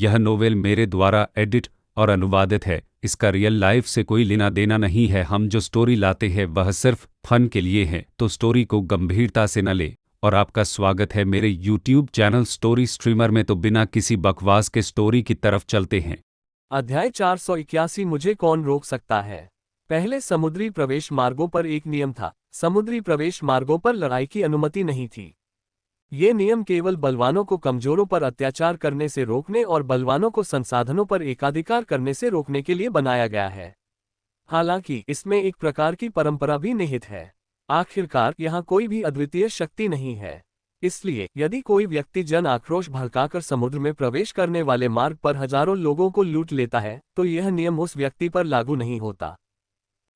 यह नोवेल मेरे द्वारा एडिट और अनुवादित है। इसका रियल लाइफ से कोई लेना देना नहीं है। हम जो स्टोरी लाते हैं वह सिर्फ फन के लिए है, तो स्टोरी को गंभीरता से न ले। और आपका स्वागत है मेरे यूट्यूब चैनल स्टोरी स्ट्रीमर में। तो बिना किसी बकवास के स्टोरी की तरफ चलते हैं। अध्याय 481 मुझे कौन रोक सकता है। पहले समुद्री प्रवेश मार्गों पर एक नियम था। समुद्री प्रवेश मार्गों पर लड़ाई की अनुमति नहीं थी। ये नियम केवल बलवानों को कमजोरों पर अत्याचार करने से रोकने और बलवानों को संसाधनों पर एकाधिकार करने से रोकने के लिए बनाया गया है। हालांकि इसमें एक प्रकार की परंपरा भी निहित है। आखिरकार यहाँ कोई भी अद्वितीय शक्ति नहीं है। इसलिए यदि कोई व्यक्ति जन आक्रोश भड़काकर समुद्र में प्रवेश करने वाले मार्ग पर हजारों लोगों को लूट लेता है, तो यह नियम उस व्यक्ति पर लागू नहीं होता।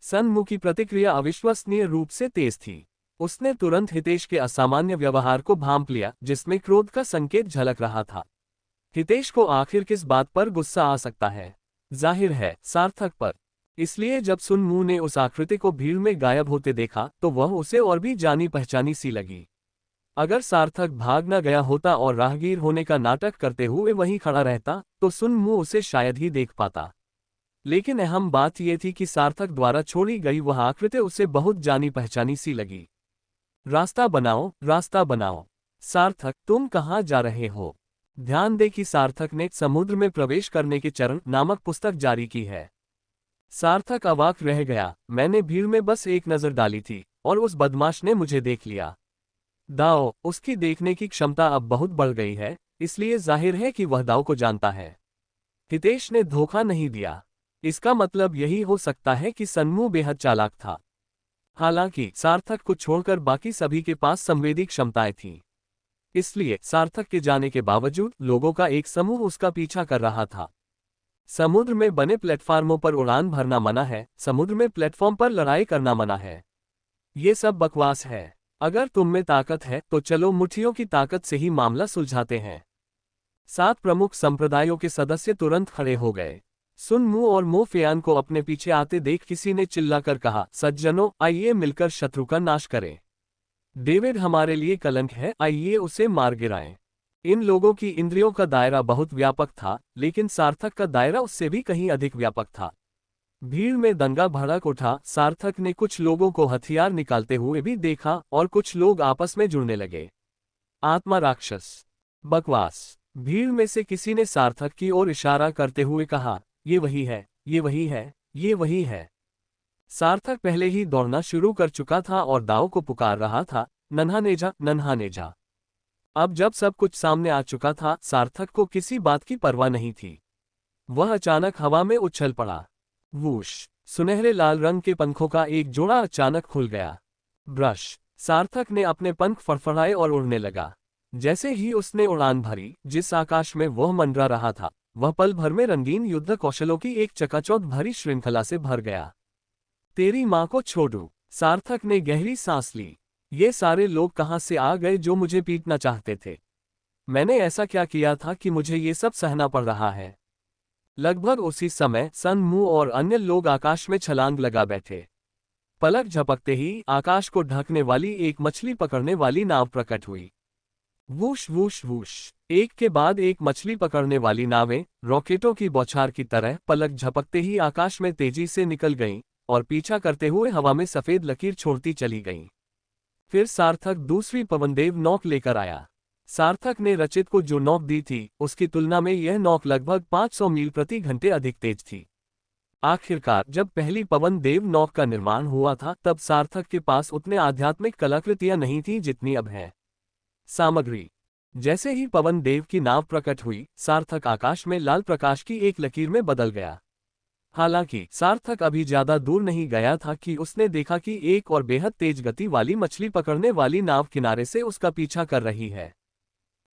सन मू की प्रतिक्रिया अविश्वसनीय रूप से तेज थी। उसने तुरंत हितेश के असामान्य व्यवहार को भांप लिया, जिसमें क्रोध का संकेत झलक रहा था। हितेश को आखिर किस बात पर गुस्सा आ सकता है? जाहिर है, सार्थक पर। इसलिए जब सुन मू ने उस आकृति को भीड़ में गायब होते देखा तो वह उसे और भी जानी पहचानी सी लगी। अगर सार्थक भाग न गया होता और राहगीर होने का नाटक करते हुए वहीं खड़ा रहता, तो सुन मू उसे शायद ही देख पाता। लेकिन अहम बात यह थी कि सार्थक द्वारा छोड़ी गई वह आकृति उसे बहुत जानी पहचानी सी लगी। रास्ता बनाओ, रास्ता बनाओ। सार्थक, तुम कहाँ जा रहे हो? ध्यान दे कि सार्थक ने समुद्र में प्रवेश करने के चरण नामक पुस्तक जारी की है। सार्थक अवाक रह गया। मैंने भीड़ में बस एक नजर डाली थी और उस बदमाश ने मुझे देख लिया। दाओ, उसकी देखने की क्षमता अब बहुत बढ़ गई है, इसलिए जाहिर है कि वह दाओ को जानता है। हितेश ने धोखा नहीं दिया। इसका मतलब यही हो सकता है कि सन्मू बेहद चालाक था। हालांकि सार्थक को छोड़कर बाकी सभी के पास संवेदी क्षमताएं थीं। इसलिए सार्थक के जाने के बावजूद लोगों का एक समूह उसका पीछा कर रहा था। समुद्र में बने प्लेटफार्मों पर उड़ान भरना मना है, समुद्र में प्लेटफॉर्म पर लड़ाई करना मना है। ये सब बकवास है। अगर तुम में ताकत है तो चलो मुट्ठियों की ताकत से ही मामला सुलझाते हैं। 7 प्रमुख संप्रदायों के सदस्य तुरंत खड़े हो गए। सुन मू और मो फेयान को अपने पीछे आते देख किसी ने चिल्लाकर कहा, सज्जनों, आइए मिलकर शत्रु का नाश करें। डेविड हमारे लिए कलंक है, आइए उसे मार गिराएं। इन लोगों की इंद्रियों का दायरा बहुत व्यापक था, लेकिन सार्थक का दायरा उससे भी कहीं अधिक व्यापक था। भीड़ में दंगा भड़क उठा। सार्थक ने कुछ लोगों को हथियार निकालते हुए भी देखा और कुछ लोग आपस में जुड़ने लगे। आत्मा राक्षस। बकवास। भीड़ में से किसी ने सार्थक की ओर इशारा करते हुए कहा, ये वही है, ये वही है, ये वही है। सार्थक पहले ही दौड़ना शुरू कर चुका था और दाव को पुकार रहा था, नन्हा नेजा, नन्हा नेजा। अब जब सब कुछ सामने आ चुका था, सार्थक को किसी बात की परवाह नहीं थी। वह अचानक हवा में उछल पड़ा। वूश। सुनहरे लाल रंग के पंखों का एक जोड़ा अचानक खुल गया। ब्रश। सार्थक ने अपने पंख फड़फड़ाए और उड़ने लगा। जैसे ही उसने उड़ान भरी, जिस आकाश में वह मंडरा रहा था, वह पल भर में रंगीन युद्ध कौशलों की एक चकाचौंध भरी श्रृंखला से भर गया। तेरी माँ को छोड़ू। सार्थक ने गहरी सांस ली। ये सारे लोग कहाँ से आ गए जो मुझे पीटना चाहते थे? मैंने ऐसा क्या किया था कि मुझे ये सब सहना पड़ रहा है? लगभग उसी समय सन मू और अन्य लोग आकाश में छलांग लगा बैठे। पलक झपकते ही आकाश को ढकने वाली एक मछली पकड़ने वाली नाव प्रकट हुई। Whoosh whoosh whoosh. एक के बाद एक मछली पकड़ने वाली नावें रॉकेटों की बौछार की तरह पलक झपकते ही आकाश में तेजी से निकल गईं और पीछा करते हुए हवा में सफेद लकीर छोड़ती चली गईं। फिर सार्थक दूसरी पवनदेव नौक लेकर आया। सार्थक ने रचित को जो नौक दी थी, उसकी तुलना में यह नौक लगभग 500 मील प्रति घंटे अधिक तेज थी। आखिरकार जब पहली पवन देव नौक का निर्माण हुआ था, तब सार्थक के पास उतने आध्यात्मिक कलाकृतियां नहीं थीं जितनी अब हैं। सामग्री। जैसे ही पवन देव की नाव प्रकट हुई, सार्थक आकाश में लाल प्रकाश की एक लकीर में बदल गया। हालांकि सार्थक अभी ज्यादा दूर नहीं गया था कि उसने देखा कि एक और बेहद तेज गति वाली मछली पकड़ने वाली नाव किनारे से उसका पीछा कर रही है।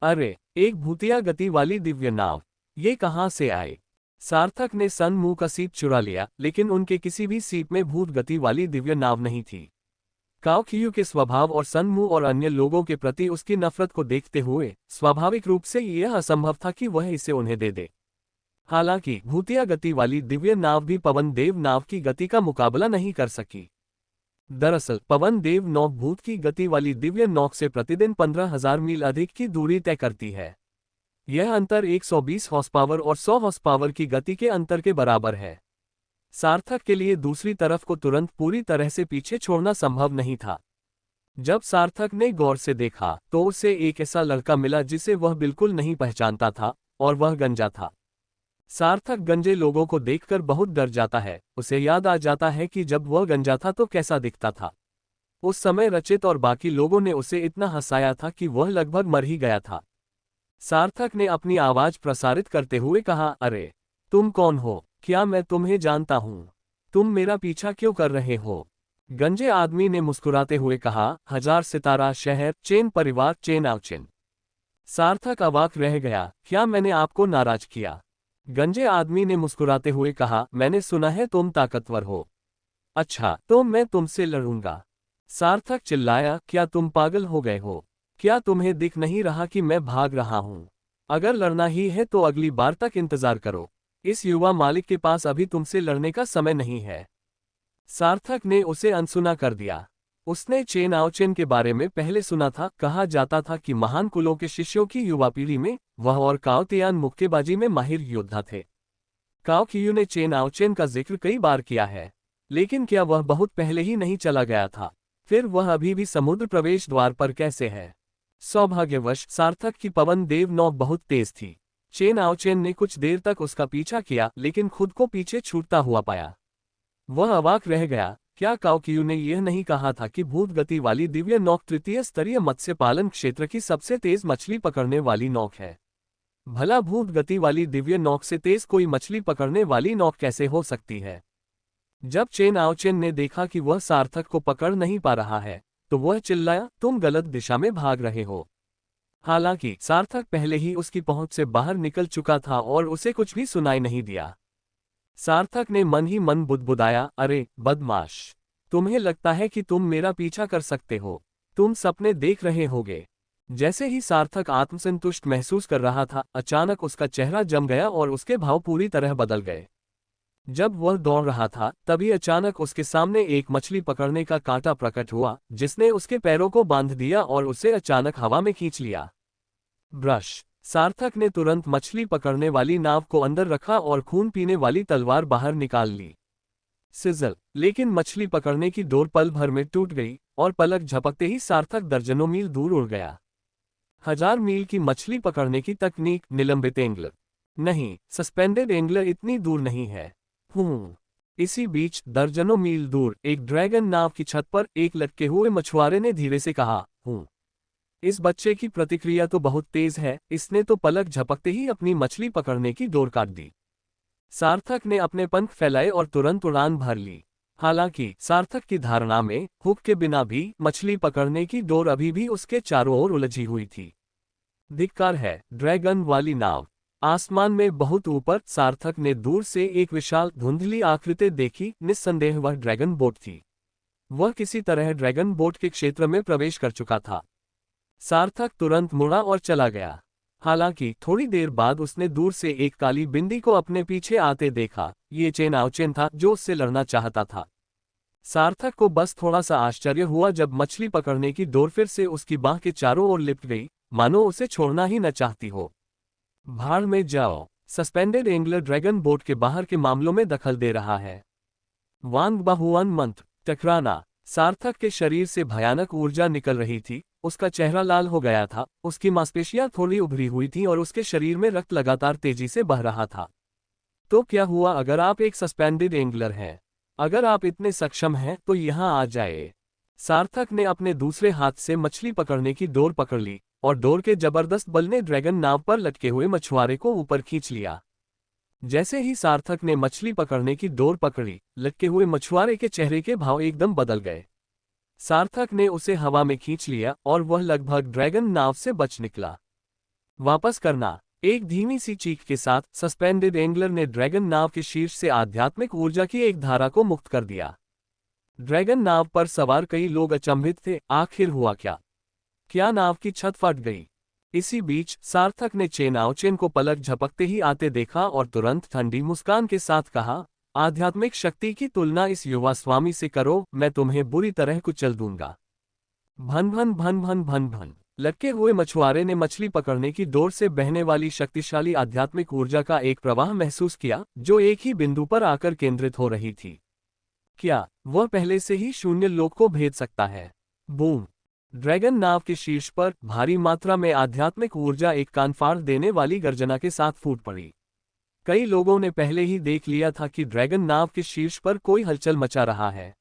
अरे, एक भूतिया गति वाली दिव्य नाव! ये कहाँ से आए? सार्थक ने सन मू का सीप चुरा लिया, लेकिन उनके किसी भी सीप में भूत गति वाली दिव्य नाव नहीं थी। काओकियू के स्वभाव और सन मू और अन्य लोगों के प्रति उसकी नफरत को देखते हुए स्वाभाविक रूप से यह असंभव था कि वह इसे उन्हें दे दे। हालांकि भूतिया गति वाली दिव्य नाव भी पवन देव नाव की गति का मुकाबला नहीं कर सकी। दरअसल पवन देव नौक भूत की गति वाली दिव्य नौक से प्रतिदिन 15,000 मील अधिक की दूरी तय करती है। यह अंतर 120 हॉर्स पावर और 100 हॉर्स पावर की गति के अंतर के बराबर है। सार्थक के लिए दूसरी तरफ को तुरंत पूरी तरह से पीछे छोड़ना संभव नहीं था। जब सार्थक ने गौर से देखा तो उसे एक ऐसा लड़का मिला जिसे वह बिल्कुल नहीं पहचानता था, और वह गंजा था। सार्थक गंजे लोगों को देखकर बहुत डर जाता है। उसे याद आ जाता है कि जब वह गंजा था तो कैसा दिखता था। उस समय रचित और बाकी लोगों ने उसे इतना हंसाया था कि वह लगभग मर ही गया था। सार्थक ने अपनी आवाज प्रसारित करते हुए कहा, अरे तुम कौन हो? क्या मैं तुम्हें जानता हूं? तुम मेरा पीछा क्यों कर रहे हो? गंजे आदमी ने मुस्कुराते हुए कहा, 1000 सितारा शहर, चेन परिवार, चेन आवचेन। सार्थक अवाक रह गया, क्या मैंने आपको नाराज किया? गंजे आदमी ने मुस्कुराते हुए कहा, मैंने सुना है तुम ताकतवर हो। अच्छा, तो मैं तुमसे लड़ूंगा। सार्थक चिल्लाया, क्या तुम पागल हो गए हो? क्या तुम्हें दिख नहीं रहा कि मैं भाग रहा हूं? अगर लड़ना ही है तो अगली बार तक इंतजार करो। इस युवा मालिक के पास अभी तुमसे लड़ने का समय नहीं है। सार्थक ने उसे अनसुना कर दिया। उसने चेन आओचेन के बारे में पहले सुना था। कहा जाता था कि महान कुलों के शिष्यों की युवा पीढ़ी में वह और काओ तियान मुक्केबाजी में माहिर योद्धा थे। काओ कियू ने चेन आओचेन का जिक्र कई बार किया है, लेकिन क्या वह बहुत पहले ही नहीं चला गया था? फिर वह अभी भी समुद्र प्रवेश द्वार पर कैसे है? सौभाग्यवश सार्थक की पवन देव नौक बहुत तेज थी। चेन आओचेन ने कुछ देर तक उसका पीछा किया, लेकिन खुद को पीछे छूटता हुआ पाया। वह अवाक रह गया। क्या काओ कियू ने यह नहीं कहा था कि भूत गति वाली दिव्य नौक तृतीय स्तरीय मत्स्य पालन क्षेत्र की सबसे तेज मछली पकड़ने वाली नौक है? भला भूत गति वाली दिव्य नौक से तेज कोई मछली पकड़ने वाली नौक कैसे हो सकती है? जब चेन आओचेन ने देखा कि वह सार्थक को पकड़ नहीं पा रहा है, तो वह चिल्लाया, तुम गलत दिशा में भाग रहे हो। हालांकि सार्थक पहले ही उसकी पहुंच से बाहर निकल चुका था और उसे कुछ भी सुनाई नहीं दिया। सार्थक ने मन ही मन बुदबुदाया, अरे बदमाश, तुम्हें लगता है कि तुम मेरा पीछा कर सकते हो? तुम सपने देख रहे होगे। जैसे ही सार्थक आत्मसंतुष्ट महसूस कर रहा था, अचानक उसका चेहरा जम गया और उसके भाव पूरी तरह बदल गए। जब वह दौड़ रहा था, तभी अचानक उसके सामने एक मछली पकड़ने का कांटा प्रकट हुआ, जिसने उसके पैरों को बांध दिया और उसे अचानक हवा में खींच लिया। ब्रश। सार्थक ने तुरंत मछली पकड़ने वाली नाव को अंदर रखा और खून पीने वाली तलवार बाहर निकाल ली। सिजल। लेकिन मछली पकड़ने की डोर पल भर में टूट गई और पलक झपकते ही सार्थक दर्जनों मील दूर उड़ गया। 1000 मील की मछली पकड़ने की तकनीक। निलंबित एंगलर नहीं, सस्पेंडेड एंगलर इतनी दूर नहीं है। इसी बीच दर्जनों मील दूर एक ड्रैगन नाव की छत पर एक लटके हुए मछुआरे ने धीरे से कहा, इस बच्चे की प्रतिक्रिया तो बहुत तेज है। इसने तो पलक झपकते ही अपनी मछली पकड़ने की डोर काट दी। सार्थक ने अपने पंख फैलाए और तुरंत उड़ान भर ली। हालांकि सार्थक की धारणा में हुक के बिना भी मछली पकड़ने की डोर अभी भी उसके चारों ओर उलझी हुई थी। धिक्कार है, ड्रैगन वाली नाव। आसमान में बहुत ऊपर सार्थक ने दूर से एक विशाल धुंधली आकृति देखी। निस्संदेह वह ड्रैगन बोट थी। वह किसी तरह ड्रैगन बोट के क्षेत्र में प्रवेश कर चुका था। सार्थक तुरंत मुड़ा और चला गया। हालांकि थोड़ी देर बाद उसने दूर से एक काली बिंदी को अपने पीछे आते देखा। ये चेन आओचेन था जो उससे लड़ना चाहता था। सार्थक को बस थोड़ा सा आश्चर्य हुआ जब मछली पकड़ने की डोर फिर से उसकी बाह के चारों ओर लिपट गई, मानो उसे छोड़ना ही न चाहती हो। भाड़ में जाओ। सस्पेंडेड एंगलर ड्रैगन बोट के बाहर के मामलों में दखल दे रहा है। वांग बाहुआन मंत्र। टकराना। सार्थक के शरीर से भयानक ऊर्जा निकल रही थी। उसका चेहरा लाल हो गया था, उसकी मांसपेशियां थोड़ी उभरी हुई थीं और उसके शरीर में रक्त लगातार तेजी से बह रहा था। तो क्या हुआ अगर आप एक सस्पेंडेड एंगलर हैं? अगर आप इतने सक्षम हैं तो यहां आ जाए। सार्थक ने अपने दूसरे हाथ से मछली पकड़ने की डोर पकड़ ली और डोर के जबरदस्त बल ने ड्रैगन नाव पर लटके हुए मछुआरे को ऊपर खींच लिया। जैसे ही सार्थक ने मछली पकड़ने की डोर पकड़ी, लटके हुए मछुआरे के चेहरे के भाव एकदम बदल गए। सार्थक ने उसे हवा में खींच लिया और वह लगभग ड्रैगन नाव से बच निकला। वापस करना। एक धीमी सी चीख के साथ सस्पेंडेड एंगलर ने ड्रैगन नाव के शीर्ष से आध्यात्मिक ऊर्जा की एक धारा को मुक्त कर दिया। ड्रैगन नाव पर सवार कई लोग अचंभित थे। आखिर हुआ क्या? क्या नाव की छत फट गई? इसी बीच सार्थक ने चेन आओचेन को पलक झपकते ही आते देखा और तुरंत ठंडी मुस्कान के साथ कहा, आध्यात्मिक शक्ति की तुलना इस युवा स्वामी से करो, मैं तुम्हें बुरी तरह कुचल दूंगा। भन भन भन भन भन भन। लटके हुए मछुआरे ने मछली पकड़ने की डोर से बहने वाली शक्तिशाली आध्यात्मिक ऊर्जा का एक प्रवाह महसूस किया जो एक ही बिंदु पर आकर केंद्रित हो रही थी। क्या वह पहले से ही शून्य लोक को भेद सकता है? बूम! ड्रैगन नाव के शीर्ष पर भारी मात्रा में आध्यात्मिक ऊर्जा एक कानफाड़ देने वाली गर्जना के साथ फूट पड़ी। कई लोगों ने पहले ही देख लिया था कि ड्रैगन नाव के शीर्ष पर कोई हलचल मचा रहा है।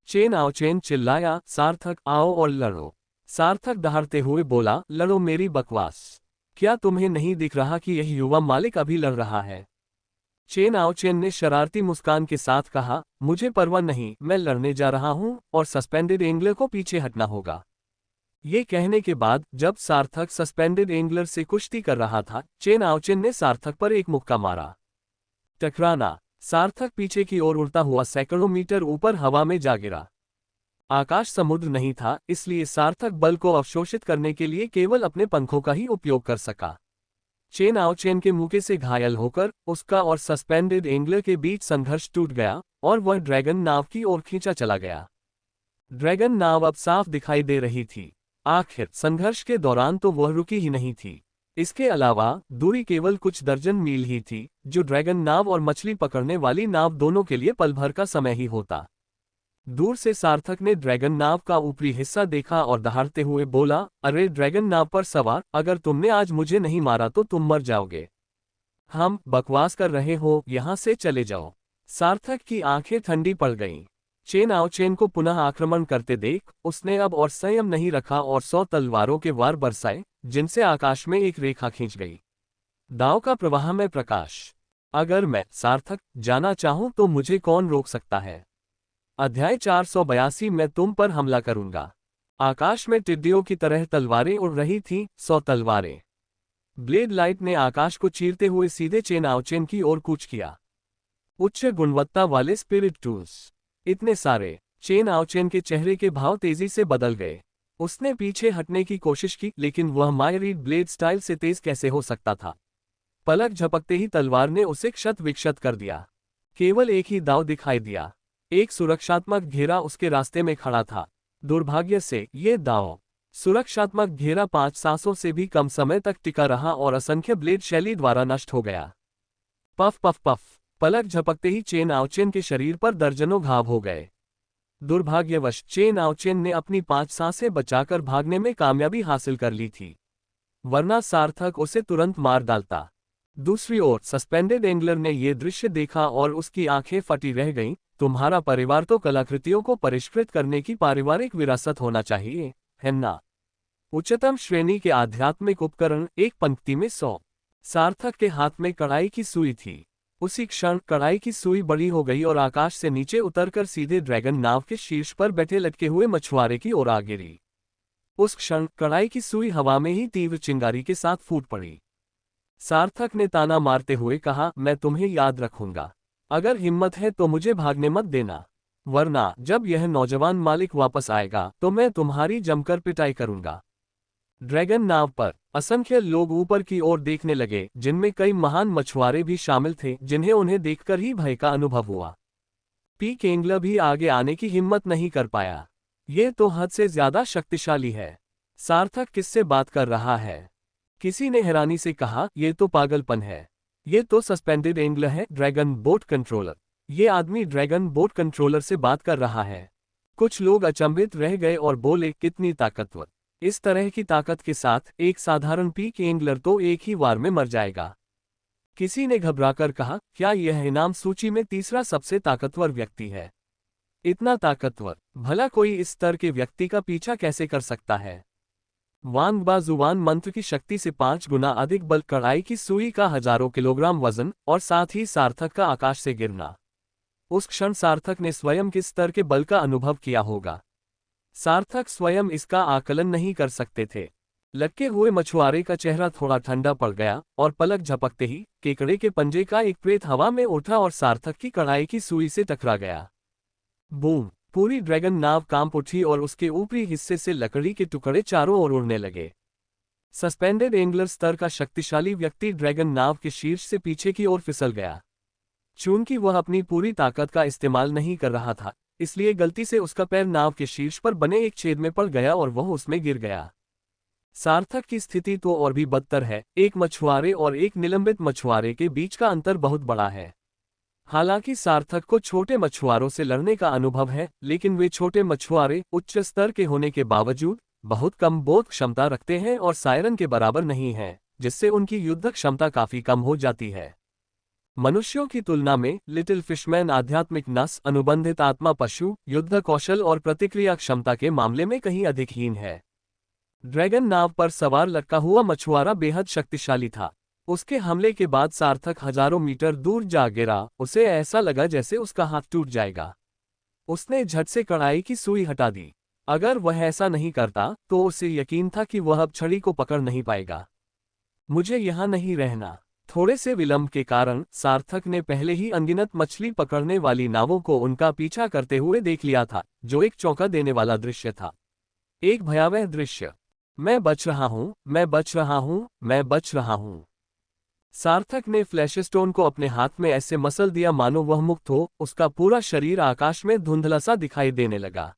चेन आओ, चेन चिल्लाया, सार्थक आओ और लड़ो। सार्थक दहाड़ते हुए बोला, लड़ो मेरी बकवास। क्या तुम्हें नहीं दिख रहा कि यह युवा मालिक अभी लड़ रहा है? चेन आओ चेन ने शरारती मुस्कान के साथ कहा, मुझे परवाह नहीं, मैं लड़ने जा रहा हूं और सस्पेंडेड एंगलर को पीछे हटना होगा। ये कहने के बाद जब सार्थक सस्पेंडेड एंगलर से कुश्ती कर रहा था, चेन आओ चेन ने सार्थक पर एक मुक्का मारा। टकराना! सार्थक पीछे की ओर उड़ता हुआ सैकड़ों मीटर ऊपर हवा में जा गिरा। आकाश समुद्र नहीं था, इसलिए सार्थक बल को अवशोषित करने के लिए केवल अपने पंखों का ही उपयोग कर सका। चेन आओ चेन के मुक्के से घायल होकर उसका और सस्पेंडेड एंगलर के बीच संघर्ष टूट गया और वह ड्रैगन नाव की ओर खींचा चला गया। ड्रैगन नाव अब साफ दिखाई दे रही थी। आखिर संघर्ष के दौरान तो वह रुकी ही नहीं थी। इसके अलावा दूरी केवल कुछ दर्जन मील ही थी, जो ड्रैगन नाव और मछली पकड़ने वाली नाव दोनों के लिए पल भर का समय ही होता। दूर से सार्थक ने ड्रैगन नाव का ऊपरी हिस्सा देखा और दहाड़ते हुए बोला, अरे ड्रैगन नाव पर सवार, अगर तुमने आज मुझे नहीं मारा तो तुम मर जाओगे। हम बकवास कर रहे हो, यहां से चले जाओ। सार्थक की आंखें ठंडी पड़ गईं। चेन आओ चेन को पुनः आक्रमण करते देख उसने अब और संयम नहीं रखा और 100 तलवारों के वार बरसाए, जिनसे आकाश में एक रेखा खींच गई। दाव का प्रवाह में प्रकाश। अगर मैं सार्थक जाना चाहूं तो मुझे कौन रोक सकता है? अध्याय 482 मैं तुम पर हमला करूंगा। आकाश में टिड्डियों की तरह तलवारें उड़ रही थीं, 100 तलवारें। ब्लेड लाइट ने आकाश को चीरते हुए सीधे चेन आओ चेन की ओर कूच किया। उच्च गुणवत्ता वाले स्पिरिट टूल्स। इतने सारे! चेन आओ चेन के चेहरे के भाव तेजी से बदल गए। उसने पीछे हटने की कोशिश की, लेकिन वह मायरीड ब्लेड स्टाइल से तेज कैसे हो सकता था? पलक झपकते ही तलवार ने उसे क्षत विक्षत कर दिया। केवल एक ही दाव दिखाई दिया। एक सुरक्षात्मक घेरा उसके रास्ते में खड़ा था। दुर्भाग्य से ये दाव सुरक्षात्मक घेरा 5 सांसों से भी कम समय तक टिका रहा और असंख्य ब्लेड शैली द्वारा नष्ट हो गया। Puff puff puff! पलक झपकते ही चेन आओ चेन के शरीर पर दर्जनों घाव हो गए। दुर्भाग्यवश चेन आओ चेन ने अपनी 5 सांसें बचाकर भागने में कामयाबी हासिल कर ली थी, वरना सार्थक उसे तुरंत मार डालता। दूसरी ओर सस्पेंडेड एंगलर ने यह दृश्य देखा और उसकी आंखें फटी रह गईं। तुम्हारा परिवार तो कलाकृतियों को परिष्कृत करने की पारिवारिक विरासत होना चाहिए, है ना? उच्चतम श्रेणी के आध्यात्मिक उपकरण, एक पंक्ति में 100। सार्थक के हाथ में कड़ाई की सुई थी। उसी क्षण कड़ाई की सुई बड़ी हो गई और आकाश से नीचे उतरकर सीधे ड्रैगन नाव के शीर्ष पर बैठे लटके हुए मछुआरे की ओर आ गिरी। उस क्षण कड़ाई की सुई हवा में ही तीव्र चिंगारी के साथ फूट पड़ी। सार्थक ने ताना मारते हुए कहा, मैं तुम्हें याद रखूंगा। अगर हिम्मत है तो मुझे भागने मत देना, वरना जब यह नौजवान मालिक वापस आएगा तो मैं तुम्हारी जमकर पिटाई करूंगा। ड्रैगन नाव पर असंख्य लोग ऊपर की ओर देखने लगे, जिनमें कई महान मछुआरे भी शामिल थे, जिन्हें उन्हें देखकर ही भय का अनुभव हुआ। पीक एंगलर भी आगे आने की हिम्मत नहीं कर पाया। यह तो हद से ज्यादा शक्तिशाली है। सार्थक किससे बात कर रहा है? किसी ने हैरानी से कहा, यह तो पागलपन है। ये तो सस्पेंडेड एंगलर है, ड्रैगन बोट कंट्रोलर। ये आदमी ड्रैगन बोट कंट्रोलर से बात कर रहा है। कुछ लोग अचंभित रह गए और बोले, कितनी ताकतवर! इस तरह की ताकत के साथ एक साधारण पीक एंगलर तो एक ही वार में मर जाएगा। किसी ने घबराकर कहा, क्या यह इनाम सूची में तीसरा सबसे ताकतवर व्यक्ति है? इतना ताकतवर, भला कोई इस स्तर के व्यक्ति का पीछा कैसे कर सकता है? वांगबा जुबान मंत्र की शक्ति से 5 गुना अधिक बल, कड़ाई की सुई का हजारों किलोग्राम वजन और साथ ही सार्थक का आकाश से गिरना। उस क्षण सार्थक ने स्वयं किस स्तर के बल का अनुभव किया होगा। सार्थक स्वयं इसका आकलन नहीं कर सकते थे। लटके हुए मछुआरे का चेहरा थोड़ा ठंडा पड़ गया और पलक झपकते ही केकड़े के पंजे का एक प्रेत हवा में उठा और सार्थक की कड़ाई की सुई से टकरा गया। बूम! पूरी ड्रैगन नाव कांप उठी और उसके ऊपरी हिस्से से लकड़ी के टुकड़े चारों ओर उड़ने लगे। सस्पेंडेड एंगलर स्तर का शक्तिशाली व्यक्ति ड्रैगन नाव के शीर्ष से पीछे की ओर फिसल गया। चूंकि वह अपनी पूरी ताकत का इस्तेमाल नहीं कर रहा था, इसलिए गलती से उसका पैर नाव के शीर्ष पर बने एक छेद में पड़ गया और वह उसमें गिर गया। सार्थक की स्थिति तो और भी बदतर है, एक मछुआरे और एक निलंबित मछुआरे के बीच का अंतर बहुत बड़ा है। हालांकि सार्थक को छोटे मछुआरों से लड़ने का अनुभव है, लेकिन वे छोटे मछुआरे उच्च स्तर के होने के बावजूद बहुत कम बोध क्षमता रखते हैं और सायरन के बराबर नहीं हैं, जिससे उनकी युद्ध क्षमता काफी कम हो जाती है। मनुष्यों की तुलना में लिटिल फिशमैन आध्यात्मिक नस, अनुबंधित आत्मा, पशु युद्ध कौशल और प्रतिक्रिया क्षमता के मामले में कहीं अधिक हीन है। ड्रैगन नाव पर सवार लटका हुआ मछुआरा बेहद शक्तिशाली था। उसके हमले के बाद सार्थक हजारों मीटर दूर जा गिरा। उसे ऐसा लगा जैसे उसका हाथ टूट जाएगा। उसने झट से कड़ाई की सुई हटा दी। अगर वह ऐसा नहीं करता तो उसे यकीन था कि वह अब छड़ी को पकड़ नहीं पाएगा। मुझे यहाँ नहीं रहना। थोड़े से विलंब के कारण सार्थक ने पहले ही अनगिनत मछली पकड़ने वाली नावों को उनका पीछा करते हुए देख लिया था, जो एक चौंका देने वाला दृश्य था। एक भयावह दृश्य। मैं बच रहा हूं, मैं बच रहा हूं, मैं बच रहा हूं। सार्थक ने फ्लैशस्टोन को अपने हाथ में ऐसे मसल दिया मानो वह मुक्त हो। उसका पूरा शरीर आकाश में धुंधला सा दिखाई देने लगा।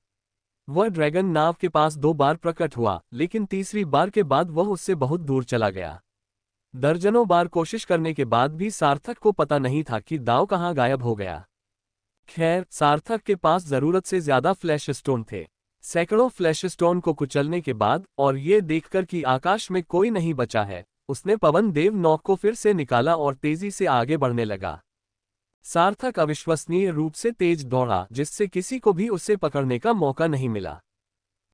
वह ड्रैगन नाव के पास 2 बार प्रकट हुआ, लेकिन तीसरी बार के बाद वह उससे बहुत दूर चला गया। दर्जनों बार कोशिश करने के बाद भी सार्थक को पता नहीं था कि दाव कहाँ गायब हो गया। खैर, सार्थक के पास जरूरत से ज्यादा फ्लैशस्टोन थे। सैकड़ों फ्लैशस्टोन को कुचलने के बाद और ये देखकर कि आकाश में कोई नहीं बचा है, उसने पवन देव नौक को फिर से निकाला और तेजी से आगे बढ़ने लगा। सार्थक अविश्वसनीय रूप से तेज दौड़ा, जिससे किसी को भी उसे पकड़ने का मौका नहीं मिला।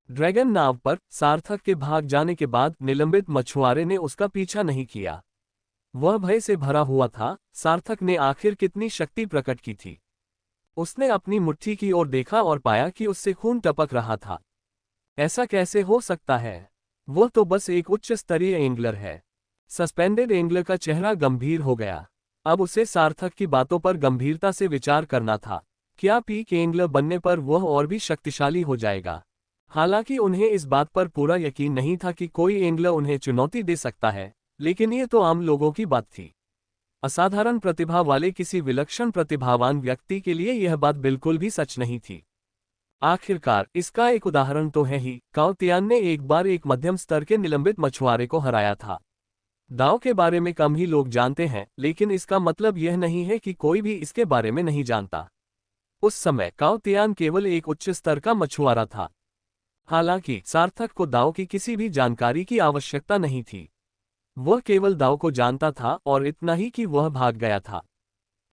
ड्रैगन नाव पर सार्थक के भाग जाने के बाद निलंबित मछुआरे ने उसका पीछा नहीं किया। वह भय से भरा हुआ था। सार्थक ने आखिर कितनी शक्ति प्रकट की थी। उसने अपनी मुट्ठी की ओर देखा और पाया कि उससे खून टपक रहा था। ऐसा कैसे हो सकता है? वह तो बस एक उच्च स्तरीय एंगलर है। सस्पेंडेड एंगलर का चेहरा गंभीर हो गया। अब उसे सार्थक की बातों पर गंभीरता से विचार करना था। क्या पीक एंगलर बनने पर वह और भी शक्तिशाली हो जाएगा? हालांकि उन्हें इस बात पर पूरा यकीन नहीं था कि कोई एंगलर उन्हें चुनौती दे सकता है, लेकिन ये तो आम लोगों की बात थी। असाधारण प्रतिभा वाले किसी विलक्षण प्रतिभावान व्यक्ति के लिए यह बात बिल्कुल भी सच नहीं थी। आखिरकार इसका एक उदाहरण तो है ही। काओ तियान ने एक बार एक मध्यम स्तर के निलंबित मछुआरे को हराया था। दाव के बारे में कम ही लोग जानते हैं, लेकिन इसका मतलब यह नहीं है कि कोई भी इसके बारे में नहीं जानता। उस समय काओ तियान केवल एक उच्च स्तर का मछुआरा था। हालांकि सार्थक को दाव की किसी भी जानकारी की आवश्यकता नहीं थी। वह केवल दाव को जानता था और इतना ही कि वह भाग गया था।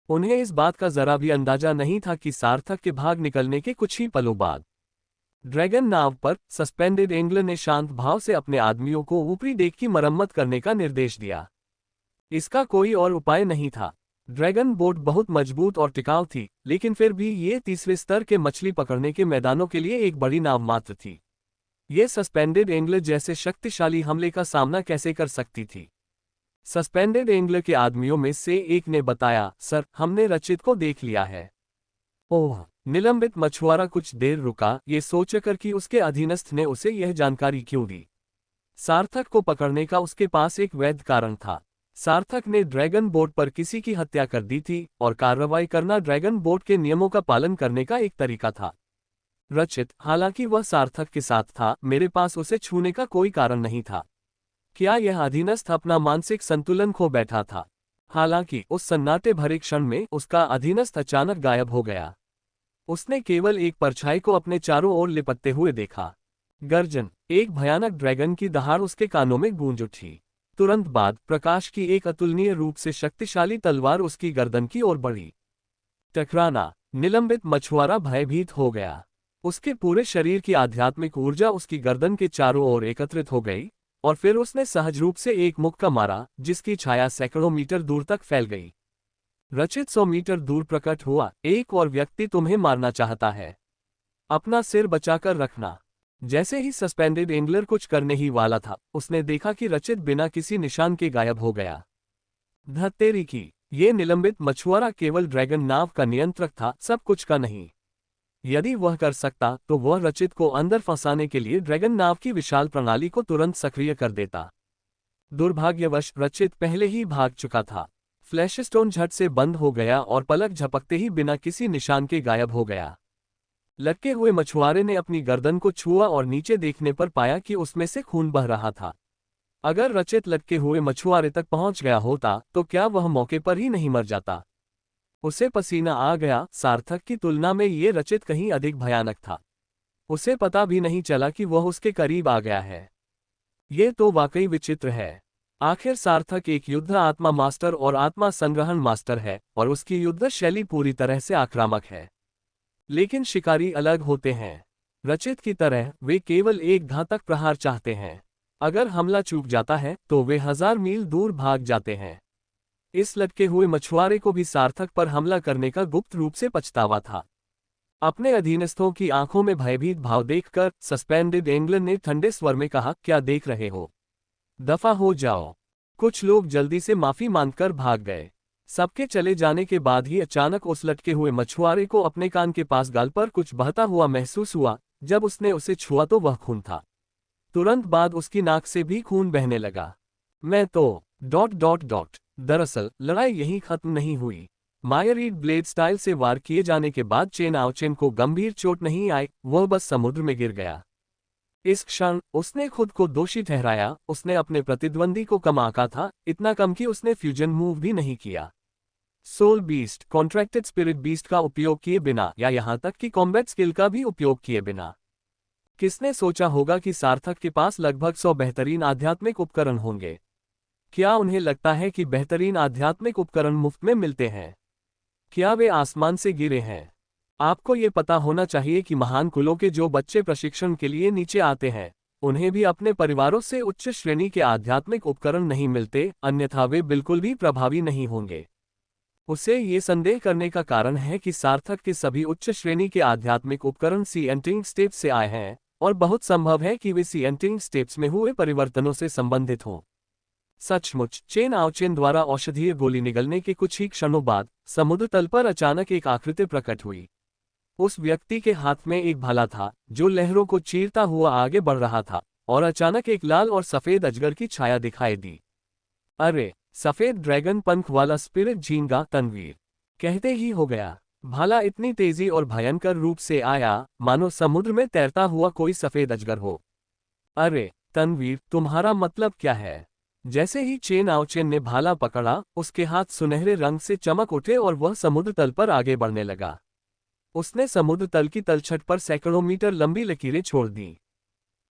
उन्हें इस बात का जरा भी अंदाजा नहीं था कि सार्थक के भाग निकलने के कुछ ही पलों बाद ड्रैगन नाव पर सस्पेंडेड एंगलर ने शांत भाव से अपने आदमियों को ऊपरी डेक की मरम्मत करने का निर्देश दिया। इसका कोई और उपाय नहीं था। ड्रैगन बोट बहुत मजबूत और टिकाऊ थी, लेकिन फिर भी ये तीसरे स्तर के मछली पकड़ने के मैदानों के लिए एक बड़ी नाव मात्र थी। ये सस्पेंडेड एंगलर जैसे शक्तिशाली हमले का सामना कैसे कर सकती थी? सस्पेंडेड एंगलर के आदमियों में से एक ने बताया, सर, हमने रचित को देख लिया है। ओह! निलंबित मछुआरा कुछ देर रुका, ये सोचकर कि उसके अधीनस्थ ने उसे यह जानकारी क्यों दी। सार्थक को पकड़ने का उसके पास एक वैध कारण था। सार्थक ने ड्रैगन बोट पर किसी की हत्या कर दी थी और कार्रवाई करना ड्रैगन बोट के नियमों का पालन करने का एक तरीका था। रचित, हालांकि वह सार्थक के साथ था, मेरे पास उसे छूने का कोई कारण नहीं था। क्या यह अधीनस्थ अपना मानसिक संतुलन खो बैठा था? हालांकि उस सन्नाटे भरे क्षण में उसका अधीनस्थ अचानक गायब हो गया। उसने केवल एक परछाई को अपने चारों ओर लिपटते हुए देखा। गर्जन, एक भयानक ड्रैगन की दहाड़ उसके कानों में गूंज उठी। तुरंत बाद प्रकाश की एक अतुलनीय रूप से शक्तिशाली तलवार उसकी गर्दन की ओर बढ़ी। टकराना। निलंबित मछुआरा भयभीत हो गया। उसके पूरे शरीर की आध्यात्मिक ऊर्जा उसकी गर्दन के चारों ओर एकत्रित हो गई और फिर उसने सहज रूप से एक मुक्का मारा, जिसकी छाया सैकड़ों मीटर दूर तक फैल गई। रचित 100 मीटर दूर प्रकट हुआ। एक और व्यक्ति तुम्हें मारना चाहता है। अपना सिर बचाकर रखना। जैसे ही सस्पेंडेड एंगलर कुछ करने ही वाला था, उसने देखा कि रचित बिना किसी निशान के गायब हो गया। धत्तेरी की, ये निलंबित मछुआरा केवल ड्रैगन नाव का नियंत्रक था, सब कुछ का नहीं। यदि वह कर सकता तो वह रचित को अंदर फंसाने के लिए ड्रैगन नाव की विशाल प्रणाली को तुरंत सक्रिय कर देता। दुर्भाग्यवश रचित पहले ही भाग चुका था। फ्लैशस्टोन झट से बंद हो गया और पलक झपकते ही बिना किसी निशान के गायब हो गया। लटके हुए मछुआरे ने अपनी गर्दन को छुआ और नीचे देखने पर पाया कि उसमें से खून बह रहा था। अगर रचित लटके हुए मछुआरे तक पहुंच गया होता तो क्या वह मौके पर ही नहीं मर जाता? उसे पसीना आ गया। सार्थक की तुलना में ये रचित कहीं अधिक भयानक था। उसे पता भी नहीं चला कि वह उसके करीब आ गया है। ये तो वाकई विचित्र है। आखिर सार्थक एक युद्ध आत्मा मास्टर और आत्मा संग्रहण मास्टर है और उसकी युद्ध शैली पूरी तरह से आक्रामक है। लेकिन शिकारी अलग होते हैं। रचित की तरह वे केवल एक घातक प्रहार चाहते हैं। अगर हमला चूक जाता है तो वे 1000 मील दूर भाग जाते हैं। इस लटके हुए मछुआरे को भी सार्थक पर हमला करने का गुप्त रूप से पछतावा था। अपने अधीनस्थों की आंखों में भयभीत भाव देखकर सस्पेंडेड एंगलर ने ठंडे स्वर में कहा, क्या देख रहे हो? दफा हो जाओ। कुछ लोग जल्दी से माफी मांगकर भाग गए। सबके चले जाने के बाद ही अचानक उस लटके हुए मछुआरे को अपने कान के पास गाल पर कुछ बहता हुआ महसूस हुआ। जब उसने उसे छुआ तो वह खून था। तुरंत बाद उसकी नाक से भी खून बहने लगा। मैं तो ... दरअसल लड़ाई यहीं खत्म नहीं हुई। मायरीड ब्लेड स्टाइल से वार किए जाने के बाद चेन आओचेन को गंभीर चोट नहीं आई, वह बस समुद्र में गिर गया। इस क्षण उसने खुद को दोषी ठहराया। उसने अपने प्रतिद्वंदी को कम आंका था, इतना कम कि उसने फ्यूजन मूव भी नहीं किया। Soul beast, contracted spirit beast का उपयोग किए बिना या यहां तक कि कॉम्बैट स्किल का भी उपयोग किए बिना। किसने सोचा होगा कि सार्थक के पास लगभग 100 बेहतरीन आध्यात्मिक उपकरण होंगे? क्या उन्हें लगता है कि बेहतरीन आध्यात्मिक उपकरण मुफ्त में मिलते हैं? क्या वे आसमान से गिरे हैं? आपको ये पता होना चाहिए कि महान कुलों के जो बच्चे प्रशिक्षण के लिए नीचे आते हैं, उन्हें भी अपने परिवारों से उच्च श्रेणी के आध्यात्मिक उपकरण नहीं मिलते, अन्यथा वे बिल्कुल भी प्रभावी नहीं होंगे। उसे ये संदेह करने का कारण है कि सार्थक के सभी उच्च श्रेणी के आध्यात्मिक उपकरण सी एंटरिंग स्टेप्स से आए हैं, और बहुत संभव है कि वे सी एंटरिंग स्टेप्स में हुए परिवर्तनों से संबंधित हों। सचमुच, चेन आओचेन द्वारा औषधीय गोली निगलने के कुछ ही क्षणों बाद समुद्र तल पर अचानक एक आकृति प्रकट हुई। उस व्यक्ति के हाथ में एक भाला था जो लहरों को चीरता हुआ आगे बढ़ रहा था, और अचानक एक लाल और सफेद अजगर की छाया दिखाई दी। अरे, सफेद ड्रैगन पंख वाला स्पिरिट झींगा तनवीर, कहते ही हो गया। भाला इतनी तेजी और भयंकर रूप से आया मानो समुद्र में तैरता हुआ कोई सफेद अजगर हो। अरे तनवीर, तुम्हारा मतलब क्या है? जैसे ही चेन आओचेन ने भाला पकड़ा, उसके हाथ सुनहरे रंग से चमक उठे और वह समुद्र तल पर आगे बढ़ने लगा। उसने समुद्र तल की तलछट पर सैकड़ों मीटर लंबी लकीरें छोड़ दी।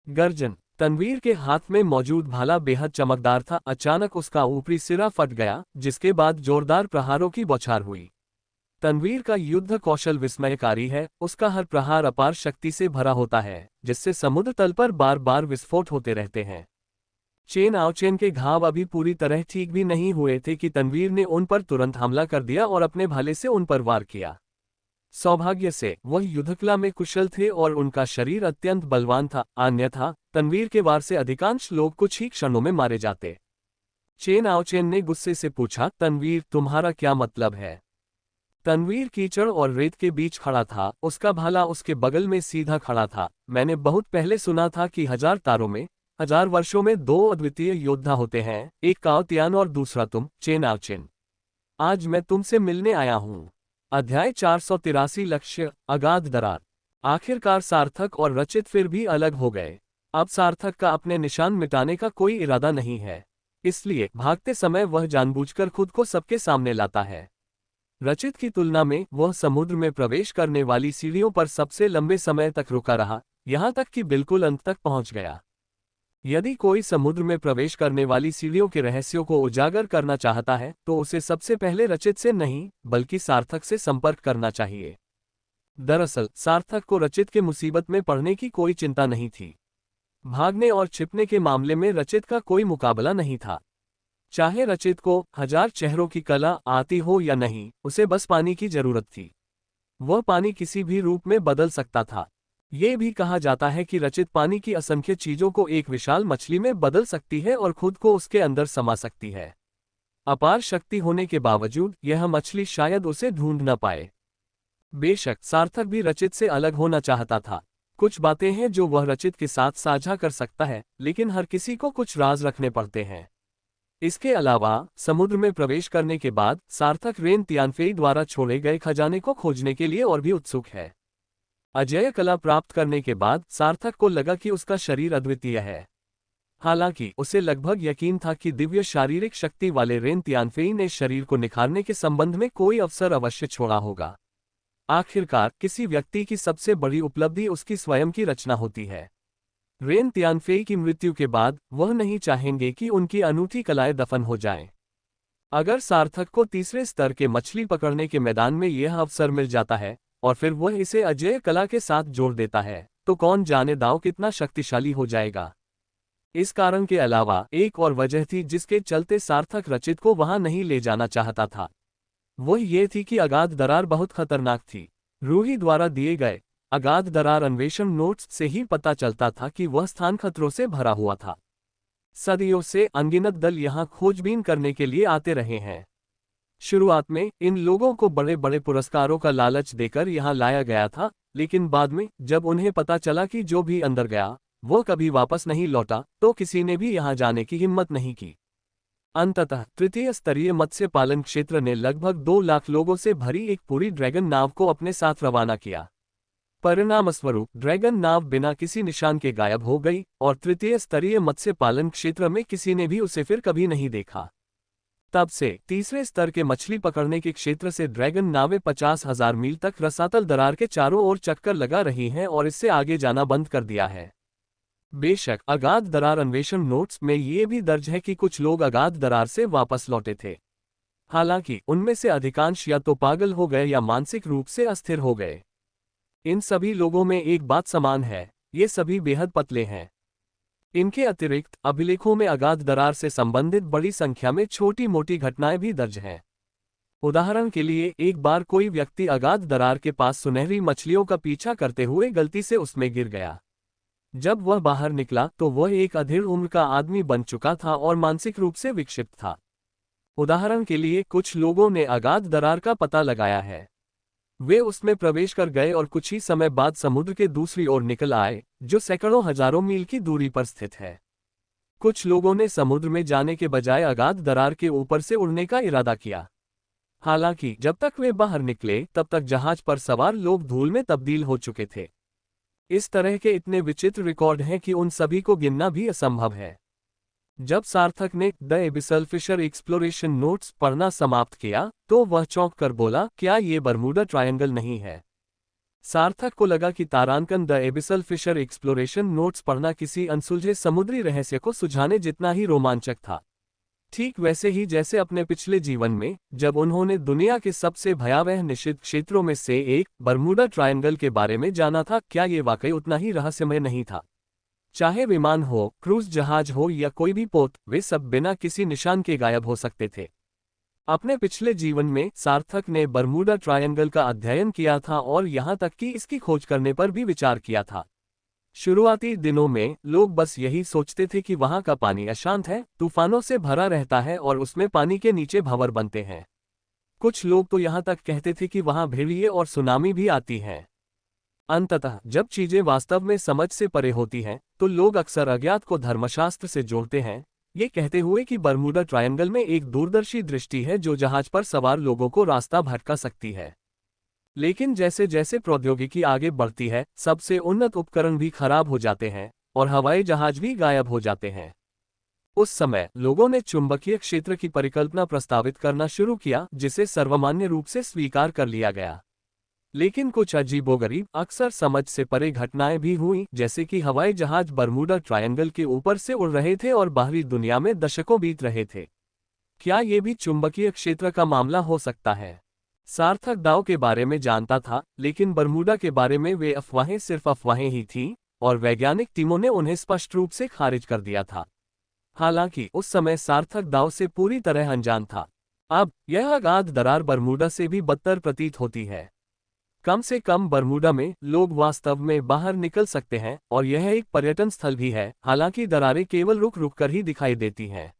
गर्जन। तनवीर के हाथ में मौजूद भाला बेहद चमकदार था। अचानक उसका ऊपरी सिरा फट गया, जिसके बाद जोरदार प्रहारों की बौछार हुई। तनवीर का युद्ध कौशल विस्मयकारी है। उसका हर प्रहार अपार शक्ति से भरा होता है, जिससे समुद्र तल पर बार बार विस्फोट होते रहते हैं। चेन आओचेन के घाव अभी पूरी तरह ठीक भी नहीं हुए थे कि तनवीर ने उन पर तुरंत हमला कर दिया और अपने भाले से उन पर वार किया। सौभाग्य से वह युद्धकला में कुशल थे और उनका शरीर अत्यंत बलवान था, अन्यथा तनवीर के वार से अधिकांश लोग कुछ ही क्षणों में मारे जाते। चेन आओचेन ने गुस्से से पूछा, तनवीर, तुम्हारा क्या मतलब है? तनवीर कीचड़ और रेत के बीच खड़ा था, उसका भाला उसके बगल में सीधा खड़ा था। मैंने बहुत पहले सुना था कि 1000 तारों में 1000 वर्षों में 2 अद्वितीय योद्धा होते हैं, एक काओ तियान और दूसरा तुम, चेन आओचेन। आज मैं तुमसे मिलने आया हूँ। अध्याय 483 लक्ष्य, अगाध दरार। आखिरकार सार्थक और रचित फिर भी अलग हो गए। अब सार्थक का अपने निशान मिटाने का कोई इरादा नहीं है, इसलिए भागते समय वह जानबूझकर खुद को सबके सामने लाता है। रचित की तुलना में वह समुद्र में प्रवेश करने वाली सीढ़ियों पर सबसे लंबे समय तक रुका रहा, यहां तक कि बिल्कुल अंत तक पहुंच गया। यदि कोई समुद्र में प्रवेश करने वाली सीढ़ियों के रहस्यों को उजागर करना चाहता है तो उसे सबसे पहले रचित से नहीं बल्कि सार्थक से संपर्क करना चाहिए। दरअसल सार्थक को रचित के मुसीबत में पड़ने की कोई चिंता नहीं थी। भागने और छिपने के मामले में रचित का कोई मुकाबला नहीं था। चाहे रचित को 1000 चेहरों की कला आती हो या नहीं, उसे बस पानी की जरूरत थी। वह पानी किसी भी रूप में बदल सकता था। ये भी कहा जाता है कि रचित पानी की असंख्य चीजों को एक विशाल मछली में बदल सकती है और खुद को उसके अंदर समा सकती है। अपार शक्ति होने के बावजूद यह मछली शायद उसे ढूंढ न पाए। बेशक सार्थक भी रचित से अलग होना चाहता था। कुछ बातें हैं जो वह रचित के साथ साझा कर सकता है, लेकिन हर किसी को कुछ राज रखने पड़ते हैं। इसके अलावा समुद्र में प्रवेश करने के बाद सार्थक रेन तियानफेई द्वारा छोड़े गए खजाने को खोजने के लिए और भी उत्सुक है। अजेय कला प्राप्त करने के बाद सार्थक को लगा कि उसका शरीर अद्वितीय है। हालांकि उसे लगभग यकीन था कि दिव्य शारीरिक शक्ति वाले रेन तियानफेई ने शरीर को निखारने के संबंध में कोई अवसर अवश्य छोड़ा होगा। आखिरकार किसी व्यक्ति की सबसे बड़ी उपलब्धि उसकी स्वयं की रचना होती है। रेन तियानफेई की मृत्यु के बाद वह नहीं चाहेंगे कि उनकी अनूठी कलाएं दफन हो जाएं। अगर सार्थक को तीसरे स्तर के मछली पकड़ने के मैदान में यह अवसर मिल जाता है और फिर वह इसे अजेय कला के साथ जोड़ देता है, तो कौन जाने दांव कितना शक्तिशाली हो जाएगा। इस कारण के अलावा एक और वजह थी जिसके चलते सार्थक रचित को वहां नहीं ले जाना चाहता था। वह ये थी कि अगाध दरार बहुत खतरनाक थी। रूही द्वारा दिए गए अगाध दरार अन्वेषण नोट्स से ही पता चलता था कि वह स्थान खतरों से भरा हुआ था। सदियों से अनगिनत दल यहां खोजबीन करने के लिए आते रहे हैं। शुरुआत में इन लोगों को बड़े बड़े पुरस्कारों का लालच देकर यहां लाया गया था, लेकिन बाद में जब उन्हें पता चला कि जो भी अंदर गया वो कभी वापस नहीं लौटा, तो किसी ने भी यहां जाने की हिम्मत नहीं की। अंततः तृतीय स्तरीय मत्स्य पालन क्षेत्र ने लगभग 2 लाख लोगों से भरी एक पूरी ड्रैगन नाव को अपने साथ रवाना किया। परिणामस्वरूप ड्रैगन नाव बिना किसी निशान के गायब हो गई और तृतीय स्तरीय मत्स्य पालन क्षेत्र में किसी ने भी उसे फिर कभी नहीं देखा। तब से तीसरे स्तर के मछली पकड़ने के क्षेत्र से ड्रैगन नावें 50,000 मील तक रसातल दरार के चारों ओर चक्कर लगा रही हैं और इससे आगे जाना बंद कर दिया है। बेशक अगाध दरार अन्वेषण नोट्स में ये भी दर्ज है कि कुछ लोग अगाध दरार से वापस लौटे थे। हालांकि उनमें से अधिकांश या तो पागल हो गए या मानसिक रूप से अस्थिर हो गए। इन सभी लोगों में एक बात समान है, ये सभी बेहद पतले हैं। इनके अतिरिक्त अभिलेखों में अगाध दरार से संबंधित बड़ी संख्या में छोटी मोटी घटनाएं भी दर्ज हैं। उदाहरण के लिए एक बार कोई व्यक्ति अगाध दरार के पास सुनहरी मछलियों का पीछा करते हुए गलती से उसमें गिर गया। जब वह बाहर निकला तो वह एक अधेड़ उम्र का आदमी बन चुका था और मानसिक रूप से विक्षिप्त था। उदाहरण के लिए कुछ लोगों ने अगाध दरार का पता लगाया है। वे उसमें प्रवेश कर गए और कुछ ही समय बाद समुद्र के दूसरी ओर निकल आए, जो सैकड़ों हजारों मील की दूरी पर स्थित है। कुछ लोगों ने समुद्र में जाने के बजाय अगाध दरार के ऊपर से उड़ने का इरादा किया। हालांकि जब तक वे बाहर निकले तब तक जहाज पर सवार लोग धूल में तब्दील हो चुके थे। इस तरह के इतने विचित्र रिकॉर्ड हैं कि उन सभी को गिनना भी असंभव है। जब सार्थक ने the abyssal fisher exploration notes पढ़ना समाप्त किया तो वह चौंक कर बोला, क्या ये बरमूडा ट्रायंगल नहीं है? सार्थक को लगा कि तारांकन the abyssal fisher exploration notes पढ़ना किसी अनसुलझे समुद्री रहस्य को सुझाने जितना ही रोमांचक था। ठीक वैसे ही जैसे अपने पिछले जीवन में जब उन्होंने दुनिया के सबसे भयावह निषिद्ध क्षेत्रों में से एक बरमूडा ट्रायंगल के बारे में जाना था, क्या ये वाकई उतना ही रहस्यमय नहीं था? चाहे विमान हो, क्रूज जहाज हो या कोई भी पोत, वे सब बिना किसी निशान के गायब हो सकते थे। अपने पिछले जीवन में सार्थक ने बरमूडा ट्रायंगल का अध्ययन किया था और यहाँ तक कि इसकी खोज करने पर भी विचार किया था। शुरुआती दिनों में लोग बस यही सोचते थे कि वहाँ का पानी अशांत है, तूफानों से भरा रहता है और उसमें पानी के नीचे भंवर बनते हैं। कुछ लोग तो यहाँ तक कहते थे कि वहाँ भेड़िए और सुनामी भी आती हैं। अंततः जब चीजें वास्तव में समझ से परे होती हैं, तो लोग अक्सर अज्ञात को धर्मशास्त्र से जोड़ते हैं, ये कहते हुए कि बरमूडा ट्रायंगल में एक दूरदर्शी दृष्टि है जो जहाज पर सवार लोगों को रास्ता भटका सकती है। लेकिन जैसे जैसे प्रौद्योगिकी आगे बढ़ती है, सबसे उन्नत उपकरण भी खराब हो जाते हैं और हवाई जहाज भी गायब हो जाते हैं। उस समय लोगों ने चुंबकीय क्षेत्र की परिकल्पना प्रस्तावित करना शुरू किया, जिसे सर्वमान्य रूप से स्वीकार कर लिया गया। लेकिन कुछ अजीबोगरीब अक्सर समझ से परे घटनाएं भी हुईं, जैसे कि हवाई जहाज बरमूडा ट्रायंगल के ऊपर से उड़ रहे थे और बाहरी दुनिया में दशकों बीत रहे थे। क्या ये भी चुंबकीय क्षेत्र का मामला हो सकता है? सार्थक दाव के बारे में जानता था, लेकिन बरमूडा के बारे में वे अफवाहें सिर्फ अफवाहें ही थीं और वैज्ञानिक टीमों ने उन्हें स्पष्ट रूप से खारिज कर दिया था। हालांकि उस समय सार्थक दाव से पूरी तरह अनजान था। अब यह अगाध दरार बरमूडा से भी बदतर प्रतीत होती है। कम से कम बरमूडा में लोग वास्तव में बाहर निकल सकते हैं और यह एक पर्यटन स्थल भी है, हालांकि दरारें केवल रुक रुक कर ही दिखाई देती हैं।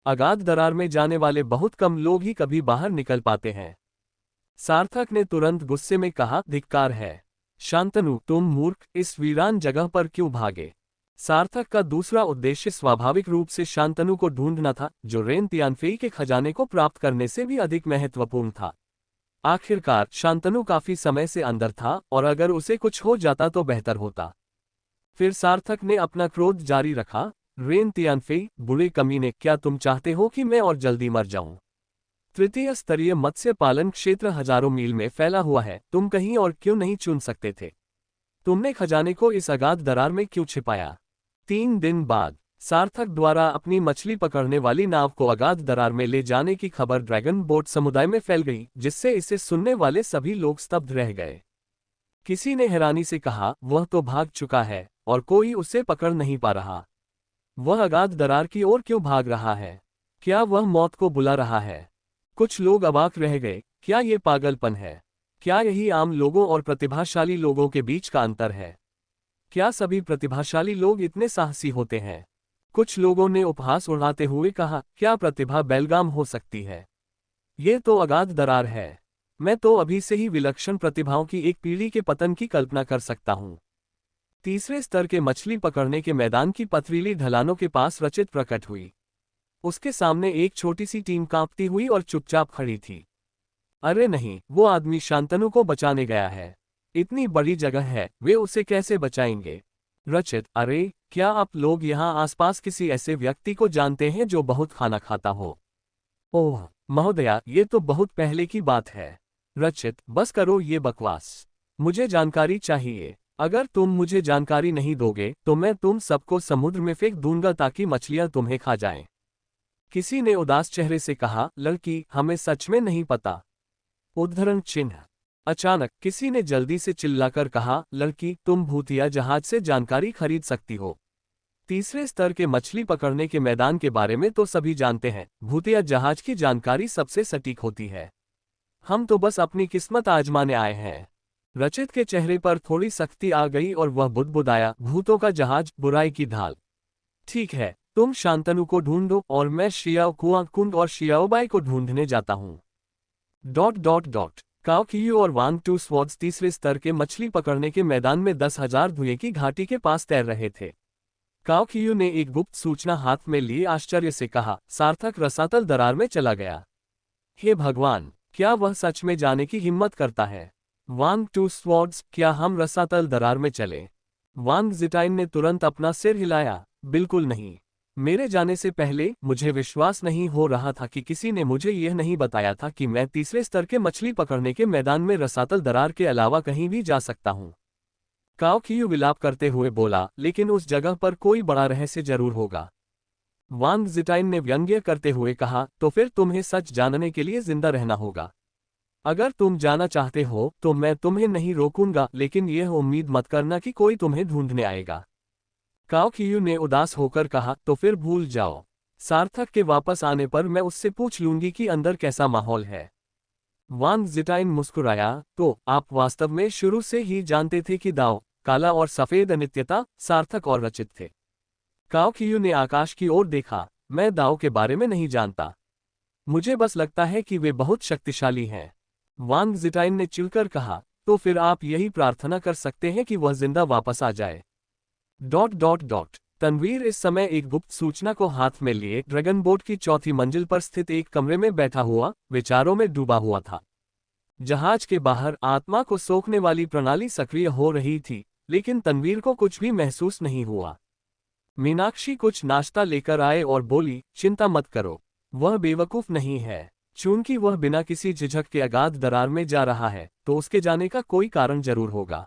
अगाध दरार में जाने वाले बहुत कम लोग ही कभी बाहर निकल पाते हैं। सार्थक ने तुरंत गुस्से में कहा, धिक्कार है शांतनु, तुम मूर्ख, इस वीरान जगह पर क्यों भागे? सार्थक का दूसरा उद्देश्य स्वाभाविक रूप से शांतनु को ढूंढना था, जो रेन तियानफेई के खजाने को प्राप्त करने से भी अधिक महत्वपूर्ण था। आखिरकार शांतनु काफी समय से अंदर था और अगर उसे कुछ हो जाता तो बेहतर होता। फिर सार्थक ने अपना क्रोध जारी रखा, रेन तियानफे, बुरे कमीने, क्या तुम चाहते हो कि मैं और जल्दी मर जाऊं? तृतीय स्तरीय मत्स्य पालन क्षेत्र हजारों मील में फैला हुआ है, तुम कहीं और क्यों नहीं चुन सकते थे? तुमने खजाने को इस अगाध दरार में क्यों छिपाया? 3 दिन बाद सार्थक द्वारा अपनी मछली पकड़ने वाली नाव को अगाध दरार में ले जाने की खबर ड्रैगन बोट समुदाय में फैल गई, जिससे इसे सुनने वाले सभी लोग स्तब्ध रह गए। किसी ने हैरानी से कहा, वह तो भाग चुका है और कोई उसे पकड़ नहीं पा रहा। वह अगाध दरार की ओर क्यों भाग रहा है? क्या वह मौत को बुला रहा है? कुछ लोग अवाक रह गए, क्या ये पागलपन है? क्या यही आम लोगों और प्रतिभाशाली लोगों के बीच का अंतर है? क्या सभी प्रतिभाशाली लोग इतने साहसी होते हैं? कुछ लोगों ने उपहास उड़ाते हुए कहा, क्या प्रतिभा बेलगाम हो सकती है? ये तो अगाध दरार है। मैं तो अभी से ही विलक्षण प्रतिभाओं की एक पीढ़ी के पतन की कल्पना कर सकता हूँ। तीसरे स्तर के मछली पकड़ने के मैदान की पथरीली ढलानों के पास रचित प्रकट हुई। उसके सामने एक छोटी सी टीम कांपती हुई और चुपचाप खड़ी थी। अरे नहीं, वो आदमी शांतनु को बचाने गया है। इतनी बड़ी जगह है, वे उसे कैसे बचाएंगे? रचित, अरे क्या आप लोग यहाँ आसपास किसी ऐसे व्यक्ति को जानते हैं जो बहुत खाना खाता हो? ओह महोदया, ये तो बहुत पहले की बात है। रचित, बस करो ये बकवास। मुझे जानकारी चाहिए। अगर तुम मुझे जानकारी नहीं दोगे तो मैं तुम सबको समुद्र में फेंक दूंगा ताकि मछलियां तुम्हें खा जाएं। किसी ने उदास चेहरे से कहा, लड़की, हमें सच में नहीं पता। उद्धरण चिन्ह। अचानक किसी ने जल्दी से चिल्लाकर कहा, लड़की, तुम भूतिया जहाज से जानकारी खरीद सकती हो। तीसरे स्तर के मछली पकड़ने के मैदान के बारे में तो सभी जानते हैं, भूतिया जहाज की जानकारी सबसे सटीक होती है। हम तो बस अपनी किस्मत आजमाने आए हैं। रचित के चेहरे पर थोड़ी सख्ती आ गई और वह बुदबुदाया, भूतों का जहाज, बुराई की ढाल। ठीक है, तुम शांतनु को ढूंढो और मैं शियाओ कुआंकुंड और शियाओबाई को ढूंढने जाता हूँ। काओकियू और वांग टू स्वॉर्ड्स तीसरे स्तर के मछली पकड़ने के मैदान में 10,000 धुएं की घाटी के पास तैर रहे थे। काओकियू ने एक गुप्त सूचना हाथ में लिए आश्चर्य से कहा, सार्थक रसातल दरार में चला गया। हे भगवान, क्या वह सच में जाने की हिम्मत करता है? वांग टू स्वॉर्ड्स, क्या हम रसातल दरार में चले? वांग जिटाइन ने तुरंत अपना सिर हिलाया, बिल्कुल नहीं। मेरे जाने से पहले मुझे विश्वास नहीं हो रहा था कि किसी ने मुझे यह नहीं बताया था कि मैं तीसरे स्तर के मछली पकड़ने के मैदान में रसातल दरार के अलावा कहीं भी जा सकता हूँ। काओकियू विलाप करते हुए बोला, लेकिन उस जगह पर कोई बड़ा रहस्य जरूर होगा। वांग जिटाइन ने व्यंग्य करते हुए कहा, तो फिर तुम्हें सच जानने के लिए जिंदा रहना होगा। अगर तुम जाना चाहते हो तो मैं तुम्हें नहीं रोकूंगा, लेकिन यह उम्मीद मत करना कि कोई तुम्हें ढूंढने आएगा। काओकियू ने उदास होकर कहा, तो फिर भूल जाओ। सार्थक के वापस आने पर मैं उससे पूछ लूंगी कि अंदर कैसा माहौल है। वांग जिटाइन मुस्कुराया, तो आप वास्तव में शुरू से ही जानते थे कि दाव, काला और सफेद अनित्यता, सार्थक और रचित थे। काओकियू ने आकाश की ओर देखा, मैं दाव के बारे में नहीं जानता। मुझे बस लगता है कि वे बहुत शक्तिशाली हैं। वांग जिटाइन ने चिढ़कर कहा, तो फिर आप यही प्रार्थना कर सकते हैं कि वह जिंदा वापस आ जाए। तनवीर इस समय एक गुप्त सूचना को हाथ में लिए ड्रैगन बोट की चौथी मंजिल पर स्थित एक कमरे में बैठा हुआ, विचारों में डूबा हुआ था। जहाज के बाहर आत्मा को सोखने वाली प्रणाली सक्रिय हो रही थी, लेकिन तनवीर को कुछ भी महसूस नहीं हुआ। मीनाक्षी कुछ नाश्ता लेकर आए और बोली, चिंता मत करो, वह बेवकूफ नहीं है। चूंकि वह बिना किसी झिझक के अगाध दरार में जा रहा है, तो उसके जाने का कोई कारण जरूर होगा।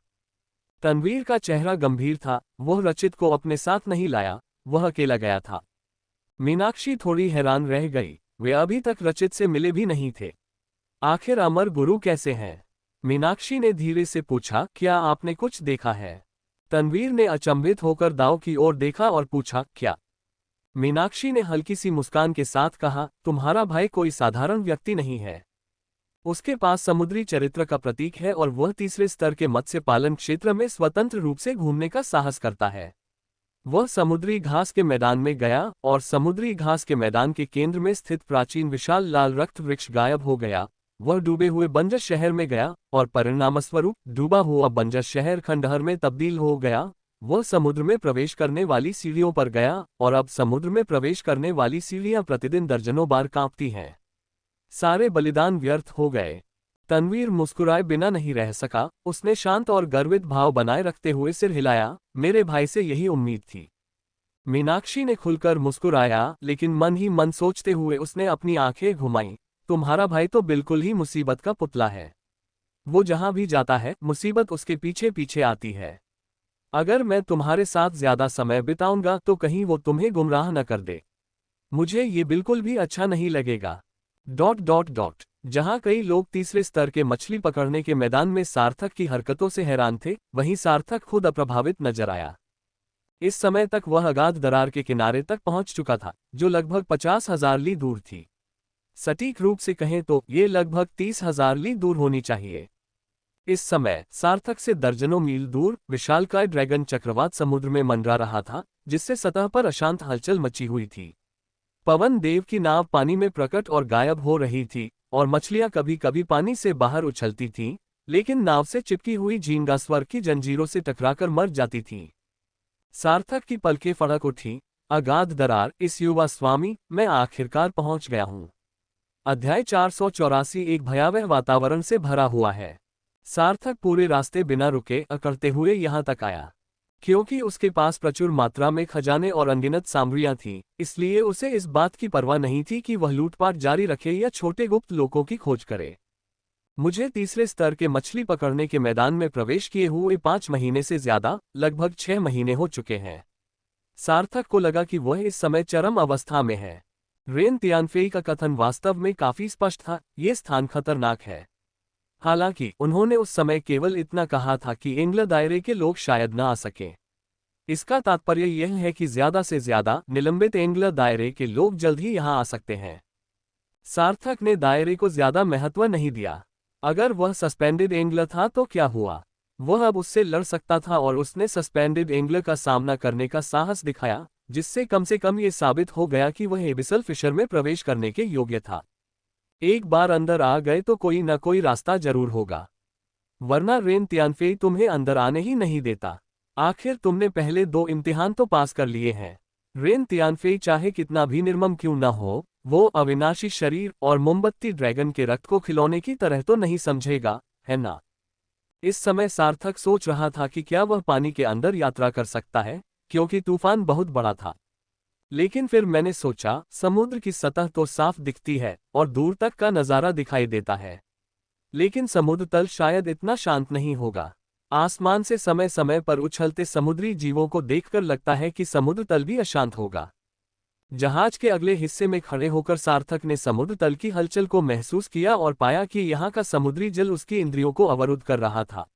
तनवीर का चेहरा गंभीर था, वह रचित को अपने साथ नहीं लाया, वह अकेला गया था। मीनाक्षी थोड़ी हैरान रह गई, वे अभी तक रचित से मिले भी नहीं थे। आखिर अमर गुरु कैसे हैं? मीनाक्षी ने धीरे से पूछा, क्या आपने कुछ देखा है? तनवीर ने अचंभित होकर दाव की ओर देखा और पूछा, क्या? मीनाक्षी ने हल्की सी मुस्कान के साथ कहा, तुम्हारा भाई कोई साधारण व्यक्ति नहीं है। उसके पास समुद्री चरित्र का प्रतीक है और वह तीसरे स्तर के मत्स्य पालन क्षेत्र में स्वतंत्र रूप से घूमने का साहस करता है। वह समुद्री घास के मैदान में गया और समुद्री घास के मैदान के केंद्र में स्थित प्राचीन विशाल लाल रक्त वृक्ष गायब हो गया। वह डूबे हुए बंजर शहर में गया और परिणामस्वरूप डूबा हुआ बंजर शहर खंडहर में तब्दील हो गया। वह समुद्र में प्रवेश करने वाली सीढ़ियों पर गया और अब समुद्र में प्रवेश करने वाली सीढ़ियां प्रतिदिन दर्जनों बार कांपती हैं। सारे बलिदान व्यर्थ हो गए। तनवीर मुस्कुराए बिना नहीं रह सका। उसने शांत और गर्वित भाव बनाए रखते हुए सिर हिलाया। मेरे भाई से यही उम्मीद थी। मीनाक्षी ने खुलकर मुस्कुराया, लेकिन मन ही मन सोचते हुए उसने अपनी आंखें घुमाईं। तुम्हारा भाई तो बिल्कुल ही मुसीबत का पुतला है। वो जहां भी जाता है मुसीबत उसके पीछे पीछे आती है। अगर मैं तुम्हारे साथ ज्यादा समय बिताऊंगा तो कहीं वो तुम्हें गुमराह न कर दे। मुझे ये बिल्कुल भी अच्छा नहीं लगेगा। जहां कई लोग तीसरे स्तर के मछली पकड़ने के मैदान में सार्थक की हरकतों से हैरान थे, वहीं सार्थक खुद अप्रभावित नजर आया। इस समय तक वह अगाध दरार के किनारे तक पहुंच चुका था, जो लगभग 50,000 ली दूर थी। सटीक रूप से कहें तो ये लगभग 30,000 ली दूर होनी चाहिए। इस समय सार्थक से दर्जनों मील दूर विशालकाय ड्रैगन चक्रवात समुद्र में मंडरा रहा था, जिससे सतह पर अशांत हलचल मची हुई थी। पवन देव की नाव पानी में प्रकट और गायब हो रही थी, और मछलियां कभी कभी पानी से बाहर उछलती थीं, लेकिन नाव से चिपकी हुई झींगा स्वर्ग की जंजीरों से टकराकर मर जाती थीं। सार्थक की पलकें फड़क उठी। अगाध दरार, इस युवा स्वामी, मैं आखिरकार पहुंच गया हूं। अध्याय 484 एक भयावह वातावरण से भरा हुआ है। सार्थक पूरे रास्ते बिना रुके अकड़ते हुए यहां तक आया। क्योंकि उसके पास प्रचुर मात्रा में खजाने और अनगिनत सामग्रियां थीं, इसलिए उसे इस बात की परवाह नहीं थी कि वह लूटपाट जारी रखे या छोटे गुप्त लोकों की खोज करे। मुझे तीसरे स्तर के मछली पकड़ने के मैदान में प्रवेश किए हुए 5 महीने से ज्यादा, लगभग 6 महीने हो चुके हैं। सार्थक को लगा कि वह इस समय चरम अवस्था में है। रेन तियानफेई का कथन वास्तव में काफी स्पष्ट था, ये स्थान खतरनाक है। हालांकि उन्होंने उस समय केवल इतना कहा था कि एंग्ल दायरे के लोग शायद न आ सकें। इसका तात्पर्य यह है कि ज्यादा से ज्यादा निलंबित एंग्ल दायरे के लोग जल्द ही यहां आ सकते हैं। सार्थक ने दायरे को ज्यादा महत्व नहीं दिया। अगर वह सस्पेंडेड एंग्ल था तो क्या हुआ, वह अब उससे लड़ सकता था, और उसने सस्पेंडेड एंग्ल का सामना करने का साहस दिखाया, जिससे कम से कम ये साबित हो गया कि वह एबिसल फिशर में प्रवेश करने के योग्य था। एक बार अंदर आ गए तो कोई न कोई रास्ता जरूर होगा, वरना रेन तियानफेई तुम्हें अंदर आने ही नहीं देता। आखिर तुमने पहले 2 इम्तिहान तो पास कर लिए हैं। रेन तियानफेई चाहे कितना भी निर्मम क्यों न हो, वो अविनाशी शरीर और मोमबत्ती ड्रैगन के रक्त को खिलौने की तरह तो नहीं समझेगा, है ना? इस समय सार्थक सोच रहा था कि क्या वह पानी के अंदर यात्रा कर सकता है, क्योंकि तूफान बहुत बड़ा था। लेकिन फिर मैंने सोचा, समुद्र की सतह तो साफ दिखती है और दूर तक का नज़ारा दिखाई देता है, लेकिन समुद्र तल शायद इतना शांत नहीं होगा। आसमान से समय समय पर उछलते समुद्री जीवों को देखकर लगता है कि समुद्र तल भी अशांत होगा। जहाज के अगले हिस्से में खड़े होकर सार्थक ने समुद्र तल की हलचल को महसूस किया और पाया कि यहाँ का समुद्री जल उसकी इंद्रियों को अवरुद्ध कर रहा था।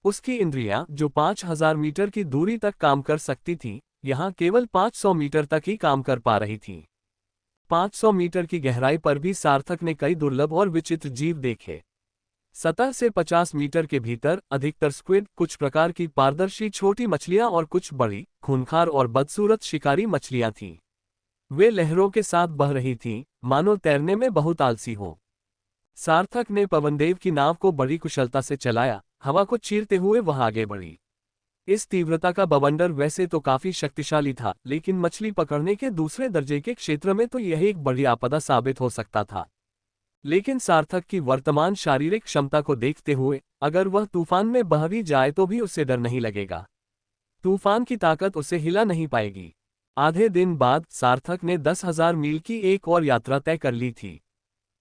उसकी इंद्रियां, जो 5,000 मीटर की दूरी तक काम कर सकती थीं, यहाँ केवल 500 मीटर तक ही काम कर पा रही थीं। 500 मीटर की गहराई पर भी सार्थक ने कई दुर्लभ और विचित्र जीव देखे। सतह से 50 मीटर के भीतर अधिकतर स्क्विड, कुछ प्रकार की पारदर्शी छोटी मछलियां और कुछ बड़ी, खूंखार और बदसूरत शिकारी मछलियां थीं। वे लहरों के साथ बह रही थीं, मानो तैरने में बहुत आलसी हो। सार्थक ने पवनदेव की नाव को बड़ी कुशलता से चलाया, हवा को चीरते हुए वह आगे बढ़ी। इस तीव्रता का बवंडर वैसे तो काफी शक्तिशाली था, लेकिन मछली पकड़ने के दूसरे दर्जे के क्षेत्र में तो यह एक बड़ी आपदा साबित हो सकता था। लेकिन सार्थक की वर्तमान शारीरिक क्षमता को देखते हुए, अगर वह तूफान में बह भी जाए तो भी उससे डर नहीं लगेगा। तूफान की ताकत उसे हिला नहीं पाएगी। आधे दिन बाद सार्थक ने 10,000 मील की एक और यात्रा तय कर ली थी।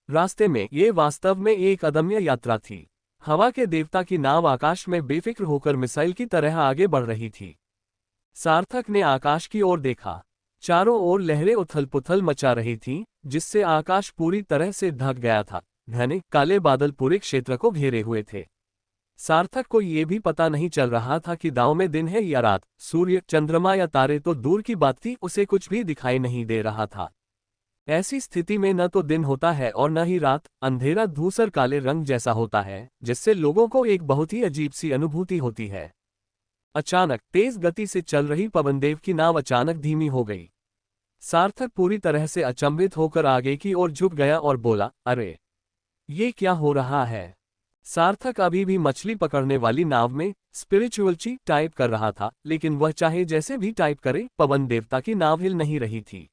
रास्ते में ये वास्तव में एक अदम्य यात्रा थी। हवा के देवता की नाव आकाश में बेफिक्र होकर मिसाइल की तरह आगे बढ़ रही थी। सार्थक ने आकाश की ओर देखा। चारों ओर लहरें उथल-पुथल मचा रही थीं, जिससे आकाश पूरी तरह से ढक गया था। घने काले बादल पूरे क्षेत्र को घेरे हुए थे। सार्थक को ये भी पता नहीं चल रहा था कि दांव में दिन है या रात, सूर्य, चंद्रमा या तारे तो दूर की बात थी, उसे कुछ भी दिखाई नहीं दे रहा था। ऐसी स्थिति में न तो दिन होता है और न ही रात, अंधेरा धूसर काले रंग जैसा होता है, जिससे लोगों को एक बहुत ही अजीब सी अनुभूति होती है। अचानक तेज गति से चल रही पवनदेव की नाव अचानक धीमी हो गई। सार्थक पूरी तरह से अचंभित होकर आगे की ओर झुक गया और बोला, अरे, ये क्या हो रहा है? सार्थक अभी भी मछली पकड़ने वाली नाव में स्पिरिचुअलिटी टाइप कर रहा था, लेकिन वह चाहे जैसे भी टाइप करे, पवन देवता की नाव हिल नहीं रही थी।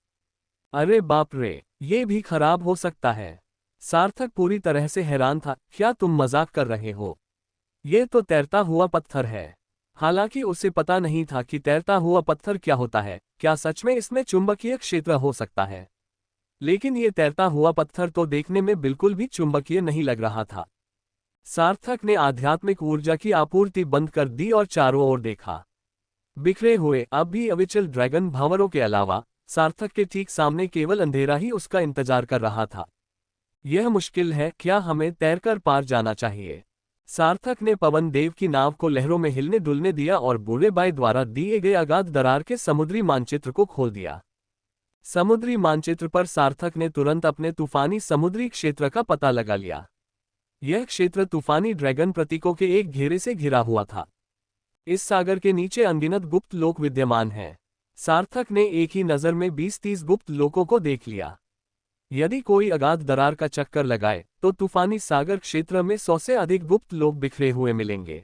अरे बाप रे, ये भी खराब हो सकता है। सार्थक पूरी तरह से हैरान था। क्या तुम मजाक कर रहे हो? ये तो तैरता हुआ पत्थर है। हालांकि उसे पता नहीं था कि तैरता हुआ पत्थर क्या होता है, क्या सच में इसमें चुंबकीय क्षेत्र हो सकता है। लेकिन ये तैरता हुआ पत्थर तो देखने में बिल्कुल भी चुंबकीय नहीं लग रहा था। सार्थक ने आध्यात्मिक ऊर्जा की आपूर्ति बंद कर दी और चारों ओर देखा। बिखरे हुए अब भी अविचल ड्रैगन भावरों के अलावा सार्थक के ठीक सामने केवल अंधेरा ही उसका इंतजार कर रहा था। यह मुश्किल है, क्या हमें तैरकर पार जाना चाहिए? सार्थक ने पवन देव की नाव को लहरों में हिलने डुलने दिया और बूढ़े बाई द्वारा दिए गए अगाध दरार के समुद्री मानचित्र को खोल दिया। समुद्री मानचित्र पर सार्थक ने तुरंत अपने तूफानी समुद्री क्षेत्र का पता लगा लिया। यह क्षेत्र तूफानी ड्रैगन प्रतीकों के एक घेरे से घिरा हुआ था। इस सागर के नीचे अनगिनत गुप्त लोक विद्यमान हैं। सार्थक ने एक ही नज़र में 20-30 गुप्त लोकों को देख लिया। यदि कोई अगाध दरार का चक्कर लगाए तो तूफानी सागर क्षेत्र में 100 से अधिक गुप्त लोक बिखरे हुए मिलेंगे।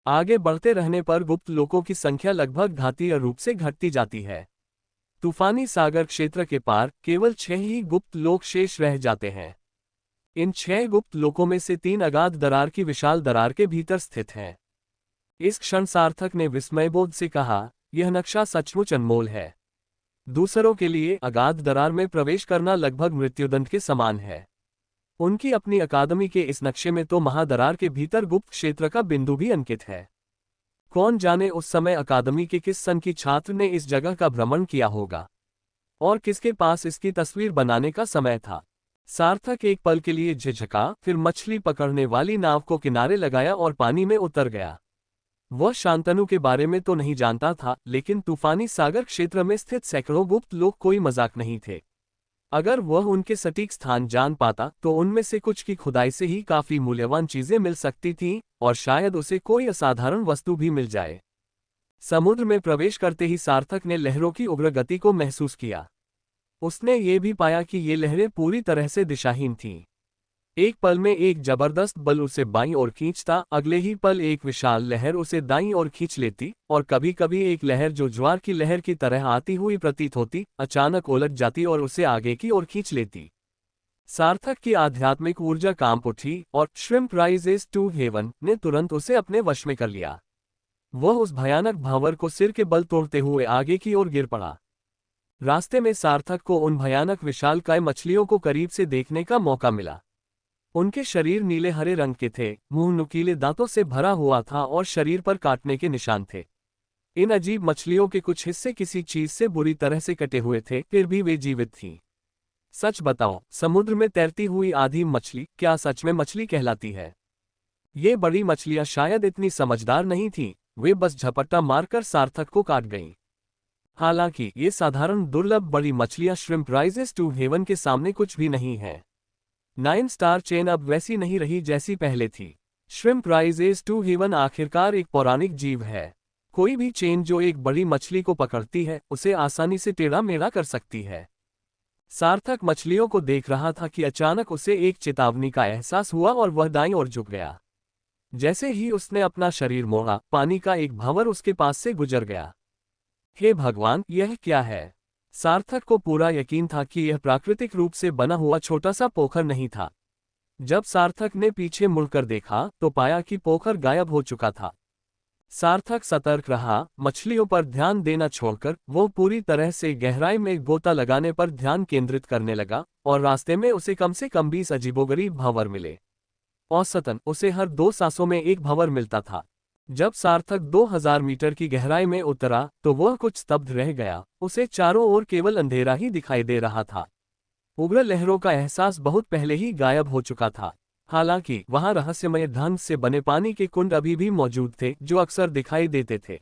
आगे बढ़ते रहने पर गुप्त लोकों की संख्या लगभग घातीय रूप से घटती जाती है। तूफानी सागर क्षेत्र के पार केवल 6 ही गुप्त लोक शेष रह जाते हैं। इन 6 गुप्त लोकों में से 3 अगाध दरार की विशाल दरार के भीतर स्थित हैं। इस क्षण सार्थक ने विस्मयबोध से कहा, यह नक्शा सचमुच अनमोल है। दूसरों के लिए अगाध दरार में प्रवेश करना लगभग मृत्युदंड के समान है। उनकी अपनी अकादमी के इस नक्शे में तो महादरार के भीतर गुप्त क्षेत्र का बिंदु भी अंकित है। कौन जाने उस समय अकादमी के किस सन की छात्र ने इस जगह का भ्रमण किया होगा और किसके पास इसकी तस्वीर बनाने का समय था। सार्थक एक पल के लिए झिझका, फिर मछली पकड़ने वाली नाव को किनारे लगाया और पानी में उतर गया। वह शांतनु के बारे में तो नहीं जानता था, लेकिन तूफानी सागर क्षेत्र में स्थित सैकड़ों गुप्त लोक कोई मजाक नहीं थे। अगर वह उनके सटीक स्थान जान पाता तो उनमें से कुछ की खुदाई से ही काफी मूल्यवान चीजें मिल सकती थीं, और शायद उसे कोई असाधारण वस्तु भी मिल जाए। समुद्र में प्रवेश करते ही सार्थक ने लहरों की उग्र गति को महसूस किया। उसने ये भी पाया कि ये लहरें पूरी तरह से दिशाहीन थीं। एक पल में एक जबरदस्त बल उसे बाईं ओर खींचता, अगले ही पल एक विशाल लहर उसे दाईं ओर खींच लेती, और कभी कभी एक लहर जो ज्वार की लहर की तरह आती हुई प्रतीत होती, अचानक उलट जाती और उसे आगे की ओर खींच लेती। सार्थक की आध्यात्मिक ऊर्जा कांप उठी और श्रिम्प राइजेस टू हेवन ने तुरंत उसे अपने वश में कर लिया। वह उस भयानक भावर को सिर के बल तोड़ते हुए आगे की ओर गिर पड़ा। रास्ते में सार्थक को उन भयानक विशालकाय मछलियों को करीब से देखने का मौका मिला। उनके शरीर नीले हरे रंग के थे, मुंह नुकीले दांतों से भरा हुआ था और शरीर पर काटने के निशान थे। इन अजीब मछलियों के कुछ हिस्से किसी चीज से बुरी तरह से कटे हुए थे, फिर भी वे जीवित थीं। सच बताओ, समुद्र में तैरती हुई आधी मछली क्या सच में मछली कहलाती है? ये बड़ी मछलियां शायद इतनी समझदार नहीं थीं, वे बस झपट्टा मारकर सार्थक को काट गईं। हालांकि ये साधारण दुर्लभ बड़ी मछलियां श्रिम्प राइजेस टू हेवन के सामने कुछ भी नहीं है। 9 स्टार चेन अब वैसी नहीं रही जैसी पहले थी। श्रिम्प राइजेस टू हेवन आखिरकार एक पौराणिक जीव है। कोई भी चेन जो एक बड़ी मछली को पकड़ती है उसे आसानी से टेढ़ा मेढ़ा कर सकती है। सार्थक मछलियों को देख रहा था कि अचानक उसे एक चेतावनी का एहसास हुआ और वह दाईं ओर झुक गया। जैसे ही उसने अपना शरीर मोड़ा, पानी का एक भंवर उसके पास से गुजर गया। हे भगवान, यह क्या है? सार्थक को पूरा यकीन था कि यह प्राकृतिक रूप से बना हुआ छोटा सा पोखर नहीं था। जब सार्थक ने पीछे मुड़कर देखा तो पाया कि पोखर गायब हो चुका था। सार्थक सतर्क रहा, मछलियों पर ध्यान देना छोड़कर वो पूरी तरह से गहराई में गोता लगाने पर ध्यान केंद्रित करने लगा, और रास्ते में उसे कम से कम 20 अजीबोगरीब भंवर मिले। औसतन उसे हर 2 सांसों में एक भंवर मिलता था। जब सार्थक 2000 मीटर की गहराई में उतरा तो वह कुछ स्तब्ध रह गया। उसे चारों ओर केवल अंधेरा ही दिखाई दे रहा था। उग्र लहरों का एहसास बहुत पहले ही गायब हो चुका था। हालांकि वहां रहस्यमय ढंग से बने पानी के कुंड अभी भी मौजूद थे, जो अक्सर दिखाई देते थे।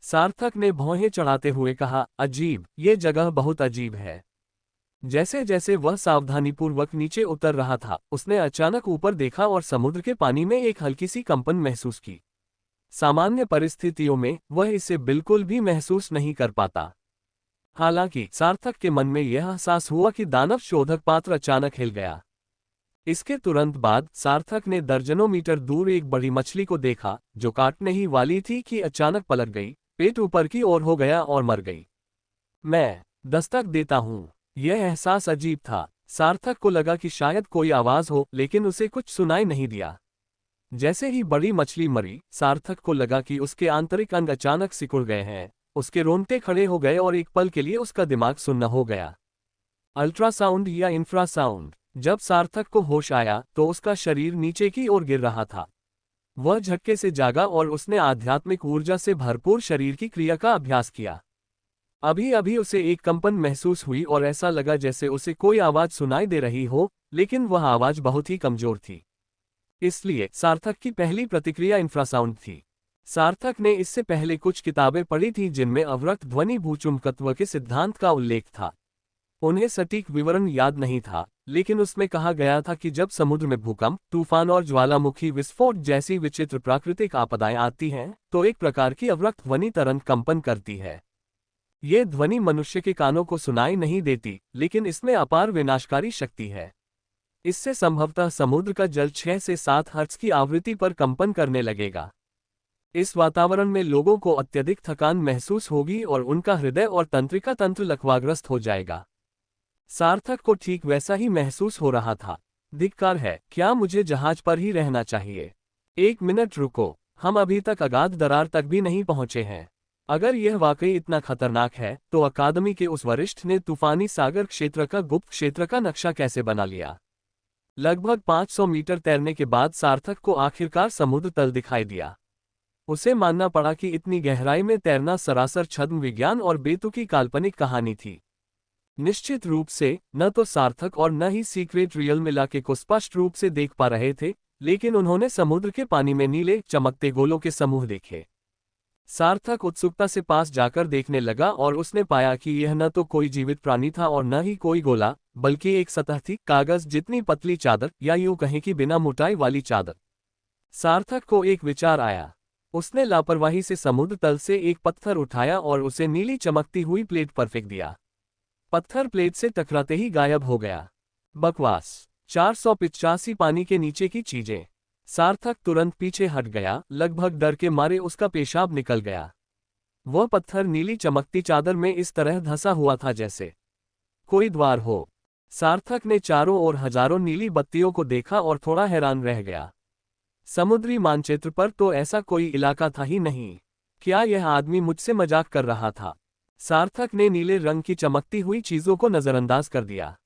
सार्थक ने भौहें चढ़ाते हुए कहा, अजीब, ये जगह बहुत अजीब है। जैसे जैसे वह सावधानीपूर्वक नीचे उतर रहा था, उसने अचानक ऊपर देखा और समुद्र के पानी में एक हल्की सी कंपन महसूस की। सामान्य परिस्थितियों में वह इसे बिल्कुल भी महसूस नहीं कर पाता। हालांकि सार्थक के मन में यह एहसास हुआ कि दानव शोधक पात्र अचानक हिल गया। इसके तुरंत बाद सार्थक ने दर्जनों मीटर दूर एक बड़ी मछली को देखा, जो काटने ही वाली थी कि अचानक पलट गई, पेट ऊपर की ओर हो गया और मर गई। मैं दस्तक देता हूं। यह एहसास अजीब था। सार्थक को लगा कि शायद कोई आवाज हो, लेकिन उसे कुछ सुनाई नहीं दिया। जैसे ही बड़ी मछली मरी, सार्थक को लगा कि उसके आंतरिक अंग अचानक सिकुड़ गए हैं। उसके रोंगटे खड़े हो गए और एक पल के लिए उसका दिमाग सुन्न हो गया। अल्ट्रासाउंड या इंफ्रासाउंड। जब सार्थक को होश आया तो उसका शरीर नीचे की ओर गिर रहा था। वह झटके से जागा और उसने आध्यात्मिक ऊर्जा से भरपूर शरीर की क्रिया का अभ्यास किया। अभी अभी उसे एक कंपन महसूस हुई और ऐसा लगा जैसे उसे कोई आवाज सुनाई दे रही हो, लेकिन वह आवाज बहुत ही कमजोर थी। इसलिए सार्थक की पहली प्रतिक्रिया इंफ्रासाउंड थी। सार्थक ने इससे पहले कुछ किताबें पढ़ी थी जिनमें अवरक्त ध्वनि भूचुंबकत्व के सिद्धांत का उल्लेख था। उन्हें सटीक विवरण याद नहीं था, लेकिन उसमें कहा गया था कि जब समुद्र में भूकंप, तूफान और ज्वालामुखी विस्फोट जैसी विचित्र प्राकृतिक आपदाएं आती हैं, तो एक प्रकार की अवरक्त ध्वनि तुरंत कंपन करती है। ये ध्वनि मनुष्य के कानों को सुनाई नहीं देती, लेकिन इसमें अपार विनाशकारी शक्ति है। इससे संभवतः समुद्र का जल 6 से 7 हर्ट्ज की आवृत्ति पर कंपन करने लगेगा। इस वातावरण में लोगों को अत्यधिक थकान महसूस होगी और उनका हृदय और तंत्रिका तंत्र लकवाग्रस्त हो जाएगा। सार्थक को ठीक वैसा ही महसूस हो रहा था। धिक्कार है, क्या मुझे जहाज पर ही रहना चाहिए? 1 मिनट रुको, हम अभी तक अगाध दरार तक भी नहीं पहुंचे हैं। अगर यह वाकई इतना खतरनाक है, तो अकादमी के उस वरिष्ठ ने तूफानी सागर क्षेत्र का गुप्त क्षेत्र का नक्शा कैसे बना लिया? लगभग 500 मीटर तैरने के बाद सार्थक को आखिरकार समुद्र तल दिखाई दिया। उसे मानना पड़ा कि इतनी गहराई में तैरना सरासर छद्म विज्ञान और बेतुकी काल्पनिक कहानी थी। निश्चित रूप से न तो सार्थक और न ही सीक्रेट रियल इलाके को स्पष्ट रूप से देख पा रहे थे, लेकिन उन्होंने समुद्र के पानी में नीले चमकते गोलों के समूह देखे। सार्थक उत्सुकता से पास जाकर देखने लगा और उसने पाया कि यह न तो कोई जीवित प्राणी था और न ही कोई गोला, बल्कि एक सतह थी, कागज जितनी पतली चादर, या यूं कहें कि बिना मोटाई वाली चादर। सार्थक को एक विचार आया। उसने लापरवाही से समुद्र तल से एक पत्थर उठाया और उसे नीली चमकती हुई प्लेट पर फेंक दिया। पत्थर प्लेट से टकराते ही गायब हो गया। बकवास। 485 पानी के नीचे की चीजें। सार्थक तुरंत पीछे हट गया, लगभग डर के मारे उसका पेशाब निकल गया। वह पत्थर नीली चमकती चादर में इस तरह धंसा हुआ था जैसे कोई द्वार हो। सार्थक ने चारों ओर हजारों नीली बत्तियों को देखा और थोड़ा हैरान रह गया। समुद्री मानचित्र पर तो ऐसा कोई इलाका था ही नहीं। क्या यह आदमी मुझसे मजाक कर रहा था? सार्थक ने नीले रंग की चमकती हुई चीजों को नजरअंदाज कर दिया।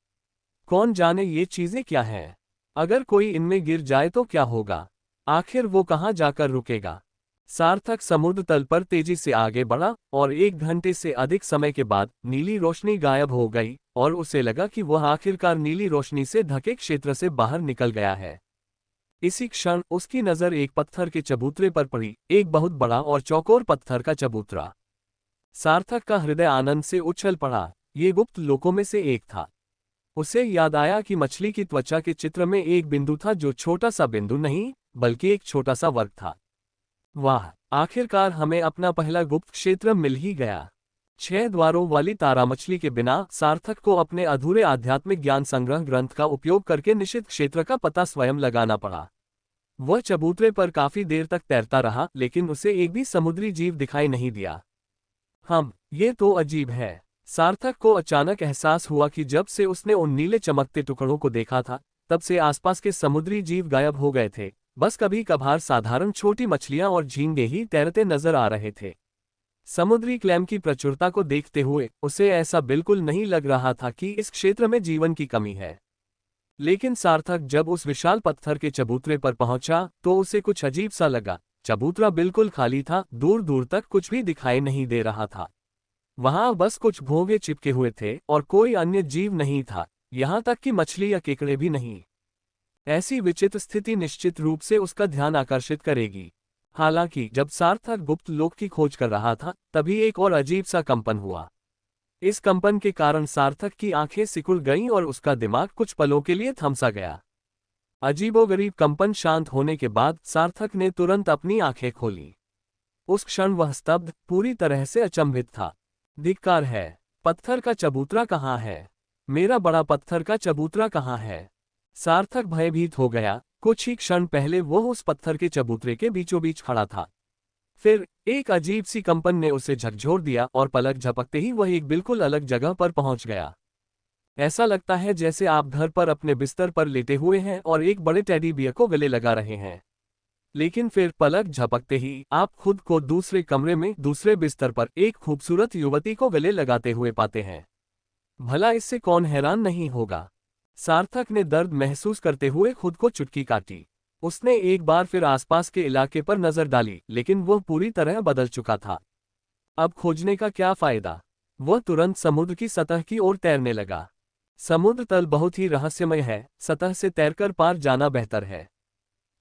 कौन जाने ये चीजें क्या हैं? अगर कोई इनमें गिर जाए तो क्या होगा? आखिर वो कहाँ जाकर रुकेगा? सार्थक समुद्र तल पर तेजी से आगे बढ़ा और 1 घंटे से अधिक समय के बाद नीली रोशनी गायब हो गई और उसे लगा कि वह आखिरकार नीली रोशनी से ढके क्षेत्र से बाहर निकल गया है। इसी क्षण उसकी नजर एक पत्थर के चबूतरे पर पड़ी, एक बहुत बड़ा और चौकोर पत्थर का चबूतरा। सार्थक का हृदय आनंद से उछल पड़ा। ये गुप्त लोकों में से एक था। उसे याद आया कि मछली की त्वचा के चित्र में एक बिंदु था जो छोटा सा बिंदु नहीं, बल्कि एक छोटा सा वर्ग था। वाह, आखिरकार हमें अपना पहला गुप्त क्षेत्र मिल ही गया। 6 द्वारों वाली तारा मछली के बिना सार्थक को अपने अधूरे आध्यात्मिक ज्ञान संग्रह ग्रंथ का उपयोग करके निश्चित क्षेत्र का पता स्वयं लगाना पड़ा। वह चबूतरे पर काफी देर तक तैरता रहा, लेकिन उसे एक भी समुद्री जीव दिखाई नहीं दिया। ये तो अजीब है। सार्थक को अचानक एहसास हुआ कि जब से उसने उन नीले चमकते टुकड़ों को देखा था, तब से आसपास के समुद्री जीव गायब हो गए थे। बस कभी कभार साधारण छोटी मछलियां और झींगे ही तैरते नजर आ रहे थे। समुद्री क्लैम की प्रचुरता को देखते हुए उसे ऐसा बिल्कुल नहीं लग रहा था कि इस क्षेत्र में जीवन की कमी है। लेकिन सार्थक जब उस विशाल पत्थर के चबूतरे पर पहुंचा तो उसे कुछ अजीब सा लगा। चबूतरा बिल्कुल खाली था, दूर दूर तक कुछ भी दिखाई नहीं दे रहा था। वहां बस कुछ भोंगे चिपके हुए थे और कोई अन्य जीव नहीं था, यहां तक कि मछली या केकड़े भी नहीं। ऐसी विचित्र स्थिति निश्चित रूप से उसका ध्यान आकर्षित करेगी। हालांकि जब सार्थक गुप्त लोक की खोज कर रहा था, तभी एक और अजीब सा कंपन हुआ। इस कंपन के कारण सार्थक की आंखें सिकुड़ गईं और उसका दिमाग कुछ पलों के लिए थम सा गया। अजीबोगरीब कंपन शांत होने के बाद सार्थक ने तुरंत अपनी आंखें खोली। उस क्षण वह स्तब्ध, पूरी तरह से अचंभित था। धिक्कार है, पत्थर का चबूतरा कहाँ है? मेरा बड़ा पत्थर का चबूतरा कहाँ है? सार्थक भयभीत हो गया। कुछ ही क्षण पहले वह उस पत्थर के चबूतरे के बीचों बीच खड़ा था। फिर एक अजीब सी कंपन ने उसे झकझोर दिया और पलक झपकते ही वह एक बिल्कुल अलग जगह पर पहुंच गया। ऐसा लगता है जैसे आप घर पर अपने बिस्तर पर लेटे हुए हैं और एक बड़े टेडी बियर को गले लगा रहे हैं। लेकिन फिर पलक झपकते ही आप खुद को दूसरे कमरे में दूसरे बिस्तर पर एक खूबसूरत युवती को गले लगाते हुए पाते हैं। भला इससे कौन हैरान नहीं होगा। सार्थक ने दर्द महसूस करते हुए खुद को चुटकी काटी। उसने एक बार फिर आसपास के इलाके पर नजर डाली, लेकिन वह पूरी तरह बदल चुका था। अब खोजने का क्या फायदा। वह तुरंत समुद्र की सतह की ओर तैरने लगा। समुद्र तल बहुत ही रहस्यमय है, सतह से तैरकर पार जाना बेहतर है।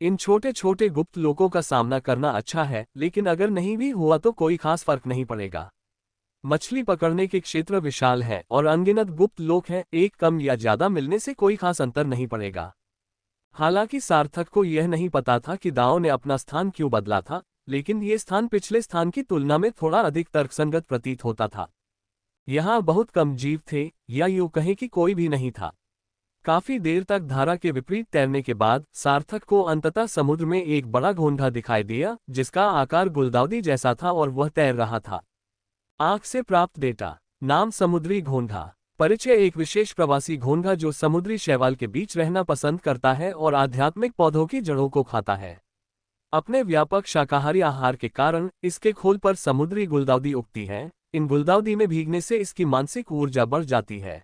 इन छोटे छोटे गुप्त लोकों का सामना करना अच्छा है, लेकिन अगर नहीं भी हुआ तो कोई खास फर्क नहीं पड़ेगा। मछली पकड़ने के क्षेत्र विशाल है और अनगिनत गुप्त लोक हैं, एक कम या ज्यादा मिलने से कोई खास अंतर नहीं पड़ेगा। हालांकि सार्थक को यह नहीं पता था कि दांव ने अपना स्थान क्यों बदला था, लेकिन ये स्थान पिछले स्थान की तुलना में थोड़ा अधिक तर्कसंगत प्रतीत होता था। यहाँ बहुत कम जीव थे, या यूं कहें कि कोई भी नहीं था। काफी देर तक धारा के विपरीत तैरने के बाद सार्थक को अंततः समुद्र में एक बड़ा घोंघा दिखाई दिया, जिसका आकार गुलदाउदी जैसा था और वह तैर रहा था। आंख से प्राप्त डेटा। नाम समुद्री घोंघा। परिचय एक विशेष प्रवासी घोंघा जो समुद्री शैवाल के बीच रहना पसंद करता है और आध्यात्मिक पौधों की जड़ों को खाता है। अपने व्यापक शाकाहारी आहार के कारण इसके खोल पर समुद्री गुलदाउदी उगती है। इन गुलदाउदी में भीगने से इसकी मानसिक ऊर्जा बढ़ जाती है।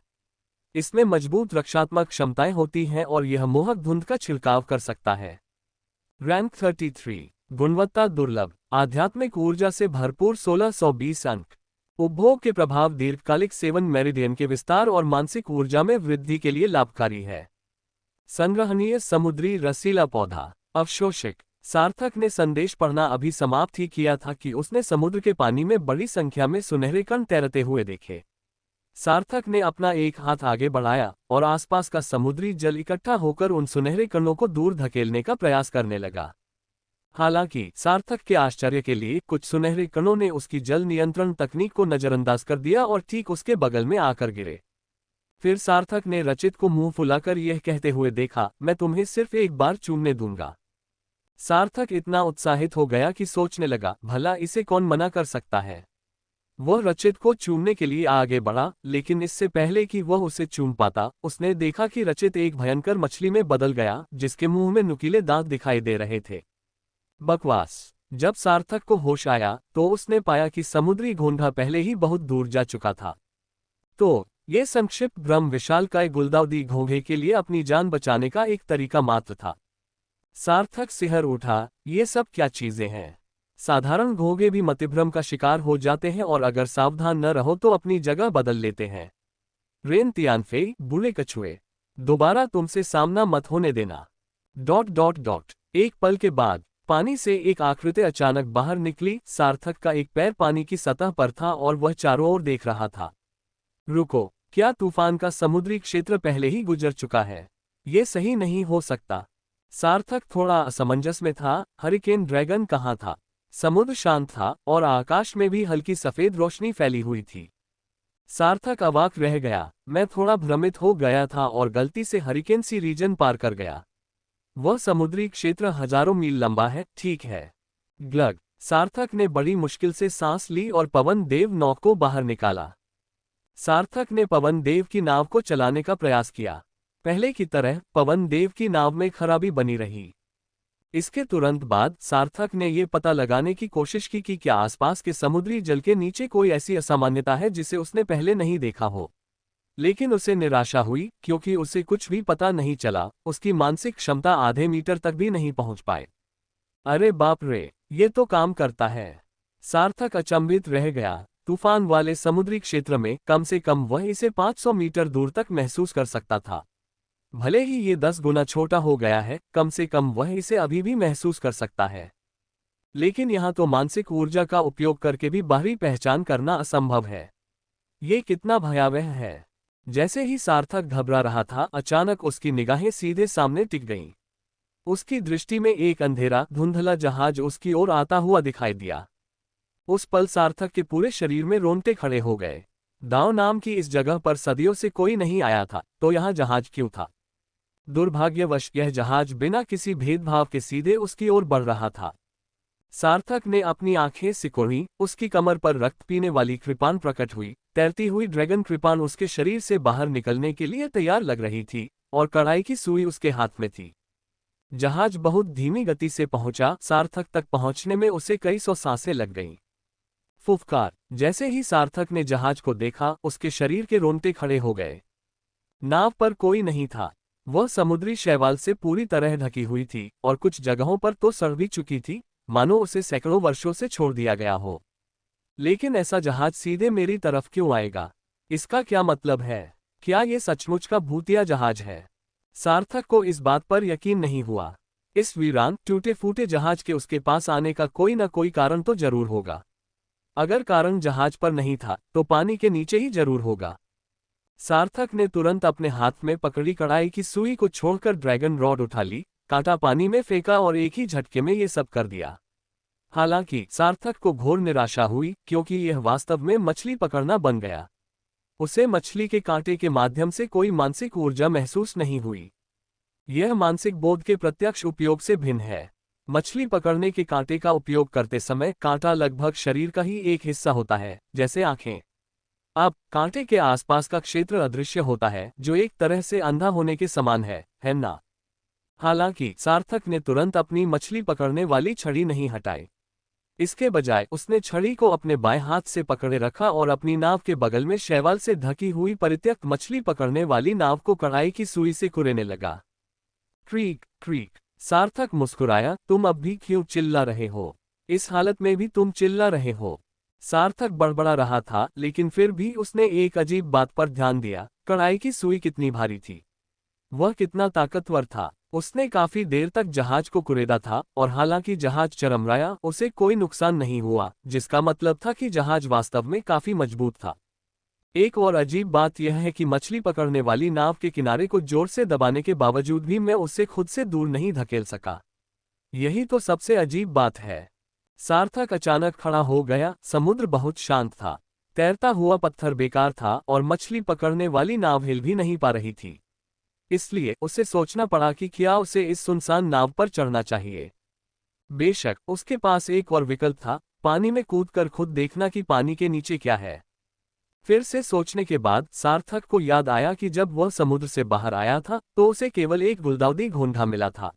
इसमें मजबूत रक्षात्मक क्षमताएं होती हैं और यह मोहक धुंध का छिड़काव कर सकता है। रैंक 33। गुणवत्ता दुर्लभ। आध्यात्मिक ऊर्जा से भरपूर 1620 अंक। उपभोग के प्रभाव दीर्घकालिक सेवन मेरिडियन के विस्तार और मानसिक ऊर्जा में वृद्धि के लिए लाभकारी है। संग्रहणीय समुद्री रसीला पौधा। अवशोषक। सार्थक ने संदेश पढ़ना अभी समाप्त ही किया था कि उसने समुद्र के पानी में बड़ी संख्या में सुनहरे कण तैरते हुए देखे। सार्थक ने अपना एक हाथ आगे बढ़ाया और आसपास का समुद्री जल इकट्ठा होकर उन सुनहरे कणों को दूर धकेलने का प्रयास करने लगा। हालांकि सार्थक के आश्चर्य के लिए कुछ सुनहरे कणों ने उसकी जल नियंत्रण तकनीक को नजरअंदाज कर दिया और ठीक उसके बगल में आकर गिरे। फिर सार्थक ने रचित को मुंह फुलाकर यह कहते हुए देखा, मैं तुम्हें सिर्फ एक बार चूमने दूंगा। सार्थक इतना उत्साहित हो गया कि सोचने लगा, भला इसे कौन मना कर सकता है। वह रचित को चूमने के लिए आगे बढ़ा, लेकिन इससे पहले कि वह उसे चूम पाता, उसने देखा कि रचित एक भयंकर मछली में बदल गया, जिसके मुंह में नुकीले दांत दिखाई दे रहे थे। बकवास। जब सार्थक को होश आया तो उसने पाया कि समुद्री घोंघा पहले ही बहुत दूर जा चुका था। तो यह संक्षिप्त भ्रम विशालकाय गुलदाउदी घोंघे के लिए अपनी जान बचाने का एक तरीका मात्र था। सार्थक सिहर उठा, ये सब क्या चीजें हैं। साधारण घोंघे भी मतिभ्रम का शिकार हो जाते हैं और अगर सावधान न रहो तो अपनी जगह बदल लेते हैं। रेन तियानफे, बुरे कछुए, दोबारा तुमसे सामना मत होने देना। ... एक पल के बाद पानी से एक आकृति अचानक बाहर निकली। सार्थक का एक पैर पानी की सतह पर था और वह चारों ओर देख रहा था। रुको, क्या तूफान का समुद्री क्षेत्र पहले ही गुजर चुका है? ये सही नहीं हो सकता। सार्थक थोड़ा असमंजस में था। हरिकेन ड्रैगन कहाँ था? समुद्र शांत था और आकाश में भी हल्की सफेद रोशनी फैली हुई थी। सार्थक अवाक रह गया। मैं थोड़ा भ्रमित हो गया था और गलती से हरिकेन सी रीजन पार कर गया। वह समुद्री क्षेत्र हजारों मील लंबा है, ठीक है। ग्लग। सार्थक ने बड़ी मुश्किल से सांस ली और पवन देव नौ को बाहर निकाला। सार्थक ने पवन देव की नाव को चलाने का प्रयास किया। पहले की तरह पवन देव की नाव में खराबी बनी रही। इसके तुरंत बाद सार्थक ने यह पता लगाने की कोशिश की कि क्या आसपास के समुद्री जल के नीचे कोई ऐसी असामान्यता है जिसे उसने पहले नहीं देखा हो। लेकिन उसे निराशा हुई, क्योंकि उसे कुछ भी पता नहीं चला। उसकी मानसिक क्षमता आधे मीटर तक भी नहीं पहुंच पाए। अरे बाप रे, ये तो काम करता है। सार्थक अचंभित रह गया। तूफान वाले समुद्री क्षेत्र में कम से कम वह इसे 500 मीटर दूर तक महसूस कर सकता था। भले ही ये 10 गुना छोटा हो गया है, कम से कम वह इसे अभी भी महसूस कर सकता है। लेकिन यहाँ तो मानसिक ऊर्जा का उपयोग करके भी बाहरी पहचान करना असंभव है। ये कितना भयावह है। जैसे ही सार्थक घबरा रहा था, अचानक उसकी निगाहें सीधे सामने टिक गईं। उसकी दृष्टि में एक अंधेरा धुंधला जहाज उसकी ओर आता हुआ दिखाई दिया। उस पल सार्थक के पूरे शरीर में रोंगटे खड़े हो गए। दांव नाम की इस जगह पर सदियों से कोई नहीं आया था, तो यहाँ जहाज क्यों था? दुर्भाग्यवश यह जहाज बिना किसी भेदभाव के सीधे उसकी ओर बढ़ रहा था। सार्थक ने अपनी आंखें सिकोड़ी। उसकी कमर पर रक्त पीने वाली कृपाण प्रकट हुई। तैरती हुई ड्रैगन कृपाण उसके शरीर से बाहर निकलने के लिए तैयार लग रही थी और कढ़ाई की सुई उसके हाथ में थी। जहाज बहुत धीमी गति से पहुंचा। सार्थक तक पहुंचने में उसे कई सौ सांसें लग गईं। फुफकार। जैसे ही सार्थक ने जहाज को देखा, उसके शरीर के रोंगटे खड़े हो गए। नाव पर कोई नहीं था। वह समुद्री शैवाल से पूरी तरह ढकी हुई थी और कुछ जगहों पर तो सड़ भी चुकी थी, मानो उसे सैकड़ों वर्षों से छोड़ दिया गया हो। लेकिन ऐसा जहाज सीधे मेरी तरफ क्यों आएगा? इसका क्या मतलब है? क्या ये सचमुच का भूतिया जहाज है? सार्थक को इस बात पर यकीन नहीं हुआ। इस वीरान टूटे फूटे जहाज के उसके पास आने का कोई न कोई कारण तो जरूर होगा। अगर कारण जहाज पर नहीं था तो पानी के नीचे ही जरूर होगा। सार्थक ने तुरंत अपने हाथ में पकड़ी कढ़ाई की सुई को छोड़कर ड्रैगन रॉड उठा ली, कांटा पानी में फेंका और एक ही झटके में ये सब कर दिया। हालांकि सार्थक को घोर निराशा हुई, क्योंकि यह वास्तव में मछली पकड़ना बन गया। उसे मछली के कांटे के माध्यम से कोई मानसिक ऊर्जा महसूस नहीं हुई। यह मानसिक बोध के प्रत्यक्ष उपयोग से भिन्न है। मछली पकड़ने के कांटे का उपयोग करते समय कांटा लगभग शरीर का ही एक हिस्सा होता है, जैसे आंखें। अब कांटे के आसपास का क्षेत्र अदृश्य होता है, जो एक तरह से अंधा होने के समान है ना? हालांकि सार्थक ने तुरंत अपनी मछली पकड़ने वाली छड़ी नहीं हटाई। इसके बजाय उसने छड़ी को अपने बाएं हाथ से पकड़े रखा और अपनी नाव के बगल में शैवाल से ढकी हुई परित्यक्त मछली पकड़ने वाली नाव को कढ़ाई की सुई से कुरेदने लगा। Creek creek. सार्थक मुस्कुराया, तुम अब भी क्यों चिल्ला रहे हो? इस हालत में भी तुम चिल्ला रहे हो? सार्थक बड़बड़ा रहा था, लेकिन फिर भी उसने एक अजीब बात पर ध्यान दिया। कढ़ाई की सुई कितनी भारी थी, वह कितना ताकतवर था। उसने काफी देर तक जहाज को कुरेदा था और हालांकि जहाज चरमराया, उसे कोई नुकसान नहीं हुआ, जिसका मतलब था कि जहाज वास्तव में काफी मजबूत था। एक और अजीब बात यह है कि मछली पकड़ने वाली नाव के किनारे को जोर से दबाने के बावजूद भी मैं उसे खुद से दूर नहीं धकेल सका। यही तो सबसे अजीब बात है। सार्थक अचानक खड़ा हो गया। समुद्र बहुत शांत था। तैरता हुआ पत्थर बेकार था और मछली पकड़ने वाली नाव हिल भी नहीं पा रही थी। इसलिए उसे सोचना पड़ा कि क्या उसे इस सुनसान नाव पर चढ़ना चाहिए। बेशक उसके पास एक और विकल्प था, पानी में कूदकर खुद देखना कि पानी के नीचे क्या है। फिर से सोचने के बाद सार्थक को याद आया कि जब वह समुद्र से बाहर आया था तो उसे केवल एक गुलदाउदी घोंघा मिला था।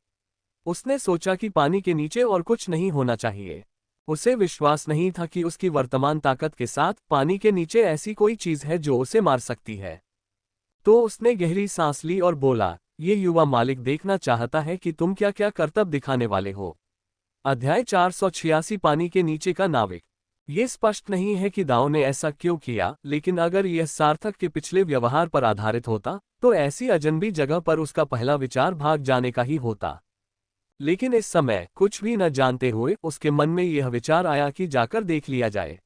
उसने सोचा कि पानी के नीचे और कुछ नहीं होना चाहिए। उसे विश्वास नहीं था कि उसकी वर्तमान ताकत के साथ पानी के नीचे ऐसी कोई चीज है जो उसे मार सकती है। तो उसने गहरी सांस ली और बोला, ये युवा मालिक देखना चाहता है कि तुम क्या क्या करतब दिखाने वाले हो। अध्याय 486 पानी के नीचे का नाविक। ये स्पष्ट नहीं है कि दाऊ ने ऐसा क्यों किया, लेकिन अगर यह सार्थक के पिछले व्यवहार पर आधारित होता तो ऐसी अजनबी जगह पर उसका पहला विचार भाग जाने का ही होता। लेकिन इस समय कुछ भी न जानते हुए उसके मन में यह विचार आया कि जाकर देख लिया जाए।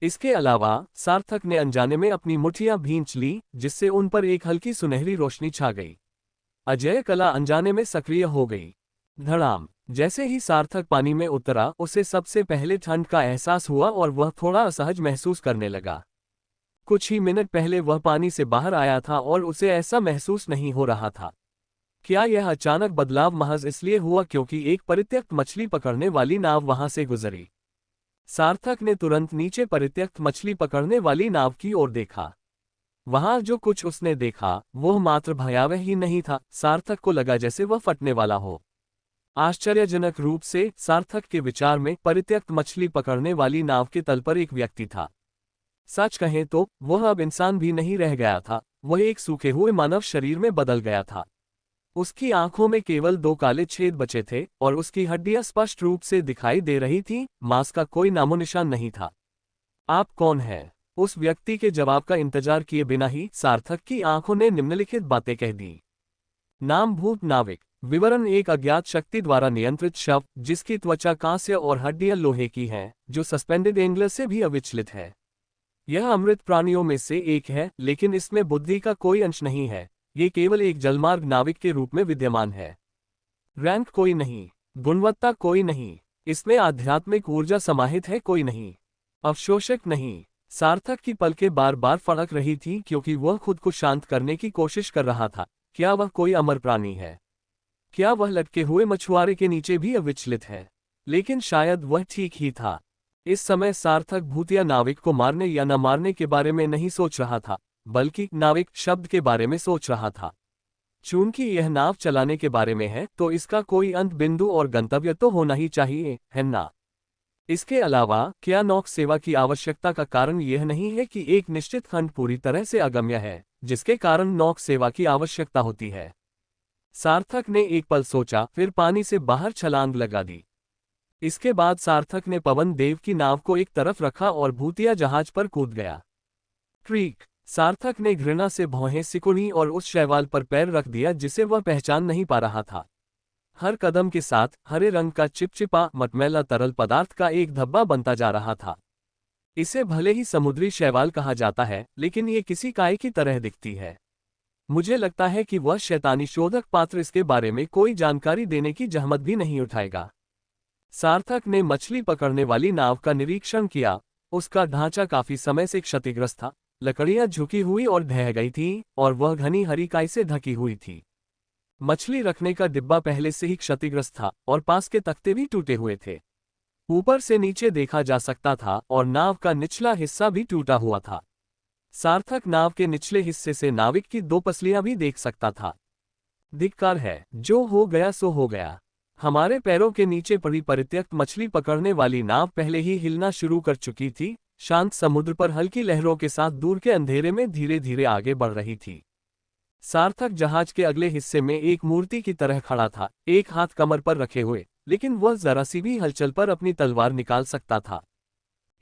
इसके अलावा सार्थक ने अनजाने में अपनी मुठ्ठियां भींच ली, जिससे उन पर एक हल्की सुनहरी रोशनी छा गई। अजय कला अनजाने में सक्रिय हो गई। धड़ाम। जैसे ही सार्थक पानी में उतरा, उसे सबसे पहले ठंड का एहसास हुआ और वह थोड़ा असहज महसूस करने लगा। कुछ ही मिनट पहले वह पानी से बाहर आया था और उसे ऐसा महसूस नहीं हो रहा था। क्या यह अचानक बदलाव महज इसलिए हुआ क्योंकि एक परित्यक्त मछली पकड़ने वाली नाव वहां से गुजरी? सार्थक ने तुरंत नीचे परित्यक्त मछली पकड़ने वाली नाव की ओर देखा। वहां जो कुछ उसने देखा वह मात्र भयावह ही नहीं था, सार्थक को लगा जैसे वह फटने वाला हो। आश्चर्यजनक रूप से सार्थक के विचार में परित्यक्त मछली पकड़ने वाली नाव के तल पर एक व्यक्ति था। सच कहें तो वह अब इंसान भी नहीं रह गया था, वह एक सूखे हुए मानव शरीर में बदल गया था। उसकी आंखों में केवल 2 काले छेद बचे थे और उसकी हड्डियां स्पष्ट रूप से दिखाई दे रही थीं, मांस का कोई नामोनिशान नहीं था। आप कौन हैं? उस व्यक्ति के जवाब का इंतजार किए बिना ही सार्थक की आंखों ने निम्नलिखित बातें कह दी। नाम भूत नाविक। विवरण एक अज्ञात शक्ति द्वारा नियंत्रित शव, जिसकी त्वचा कांस्य और हड्डियां लोहे की हैं, जो सस्पेंडेड एंगलर से भी अविचलित है। यह अमृत प्राणियों में से एक है, लेकिन इसमें बुद्धि का कोई अंश नहीं है। ये केवल एक जलमार्ग नाविक के रूप में विद्यमान है। रैंक कोई नहीं, गुणवत्ता कोई नहीं, इसमें आध्यात्मिक ऊर्जा समाहित है कोई नहीं, अवशोषक नहीं। सार्थक की पलकें बार बार फड़क रही थी क्योंकि वह खुद को शांत करने की कोशिश कर रहा था। क्या वह कोई अमर प्राणी है? क्या वह लटके हुए मछुआरे के नीचे भी अविचलित है? लेकिन शायद वह ठीक ही था। इस समय सार्थक भूतिया नाविक को मारने या न मारने के बारे में नहीं सोच रहा था, बल्कि नाविक शब्द के बारे में सोच रहा था। चूंकि यह नाव चलाने के बारे में है तो इसका कोई अंत बिंदु और गंतव्य तो होना ही चाहिए, है ना? इसके अलावा क्या नौक सेवा की आवश्यकता का कारण यह नहीं है कि एक निश्चित खंड पूरी तरह से अगम्य है, जिसके कारण नौक सेवा की आवश्यकता होती है? सार्थक ने एक पल सोचा, फिर पानी से बाहर छलांग लगा दी। इसके बाद सार्थक ने पवन देव की नाव को एक तरफ रखा और भूतिया जहाज पर कूद गया। क्रीक। सार्थक ने घृणा से भौहें सिकुड़ी और उस शैवाल पर पैर रख दिया जिसे वह पहचान नहीं पा रहा था। हर कदम के साथ हरे रंग का चिपचिपा मटमैला तरल पदार्थ का एक धब्बा बनता जा रहा था। इसे भले ही समुद्री शैवाल कहा जाता है, लेकिन ये किसी काय की तरह दिखती है। मुझे लगता है कि वह शैतानी शोधक पात्र इसके बारे में कोई जानकारी देने की जहमत भी नहीं उठाएगा। सार्थक ने मछली पकड़ने वाली नाव का निरीक्षण किया। उसका ढांचा काफी समय से क्षतिग्रस्त था, लकड़ियां झुकी हुई और ढह गई थीं, और वह घनी हरी काई से ढकी हुई थी। मछली रखने का डिब्बा पहले से ही क्षतिग्रस्त था और पास के तख्ते भी टूटे हुए थे। ऊपर से नीचे देखा जा सकता था और नाव का निचला हिस्सा भी टूटा हुआ था। सार्थक नाव के निचले हिस्से से नाविक की दो पसलियां भी देख सकता था। धिक्कार है, जो हो गया सो हो गया। हमारे पैरों के नीचे पड़ी परित्यक्त मछली पकड़ने वाली नाव पहले ही हिलना शुरू कर चुकी थी, शांत समुद्र पर हल्की लहरों के साथ दूर के अंधेरे में धीरे धीरे आगे बढ़ रही थी। सार्थक जहाज के अगले हिस्से में एक मूर्ति की तरह खड़ा था, एक हाथ कमर पर रखे हुए, लेकिन वह जरा सी भी हलचल पर अपनी तलवार निकाल सकता था।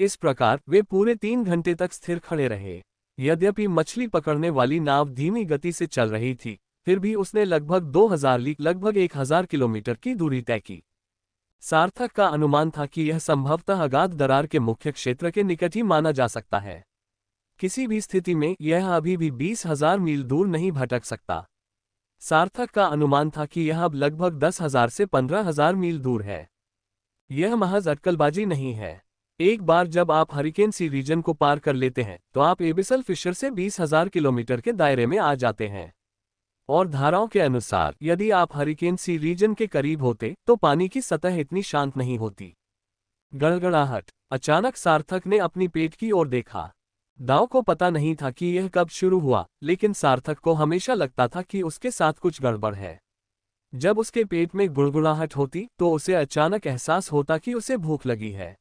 इस प्रकार वे पूरे 3 घंटे तक स्थिर खड़े रहे। यद्यपि मछली पकड़ने वाली नाव धीमी गति से चल रही थी, फिर भी उसने लगभग 2000 लीग लगभग 1000 किलोमीटर की दूरी तय की। सार्थक का अनुमान था कि यह संभवतः अगाध दरार के मुख्य क्षेत्र के निकट ही माना जा सकता है। किसी भी स्थिति में यह अभी भी 20,000 मील दूर नहीं भटक सकता। सार्थक का अनुमान था कि यह अब लगभग 10,000 से 15,000 मील दूर है। यह महज अटकलबाजी नहीं है। एक बार जब आप हरिकेन सी रीजन को पार कर लेते हैं तो आप एबिसल फिशर से 20,000 किलोमीटर के दायरे में आ जाते हैं। और धाराओं के अनुसार यदि आप हरिकेन सी रीजन के करीब होते तो पानी की सतह इतनी शांत नहीं होती। गड़गड़ाहट। अचानक सार्थक ने अपनी पेट की ओर देखा। दाव को पता नहीं था कि यह कब शुरू हुआ, लेकिन सार्थक को हमेशा लगता था कि उसके साथ कुछ गड़बड़ है। जब उसके पेट में गुड़गुड़ाहट होती तो उसे अचानक एहसास होता कि उसे भूख लगी है।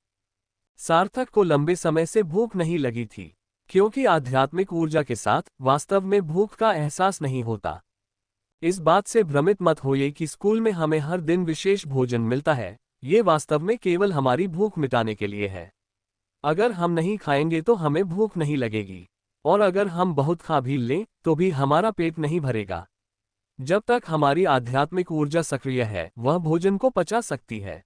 सार्थक को लंबे समय से भूख नहीं लगी थी, क्योंकि आध्यात्मिक ऊर्जा के साथ वास्तव में भूख का एहसास नहीं होता। इस बात से भ्रमित मत होइए कि स्कूल में हमें हर दिन विशेष भोजन मिलता है, ये वास्तव में केवल हमारी भूख मिटाने के लिए है। अगर हम नहीं खाएंगे तो हमें भूख नहीं लगेगी, और अगर हम बहुत खा भी लें तो भी हमारा पेट नहीं भरेगा। जब तक हमारी आध्यात्मिक ऊर्जा सक्रिय है, वह भोजन को पचा सकती है।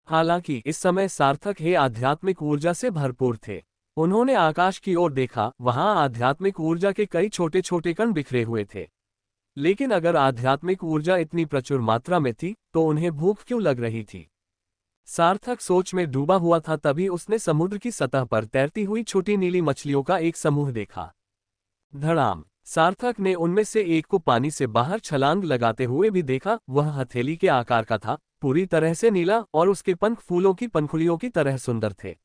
हालांकि इस समय सार्थक हे आध्यात्मिक ऊर्जा से भरपूर थे। उन्होंने आकाश की ओर देखा, वहां आध्यात्मिक ऊर्जा के कई छोटे छोटे कण बिखरे हुए थे। लेकिन अगर आध्यात्मिक ऊर्जा इतनी प्रचुर मात्रा में थी तो उन्हें भूख क्यों लग रही थी? सार्थक सोच में डूबा हुआ था, तभी उसने समुद्र की सतह पर तैरती हुई छोटी नीली मछलियों का एक समूह देखा। धड़ाम। सार्थक ने उनमें से एक को पानी से बाहर छलांग लगाते हुए भी देखा। वह हथेली के आकार का था, पूरी तरह से नीला, और उसके पंख फूलों की पंखुड़ियों की तरह सुंदर थे।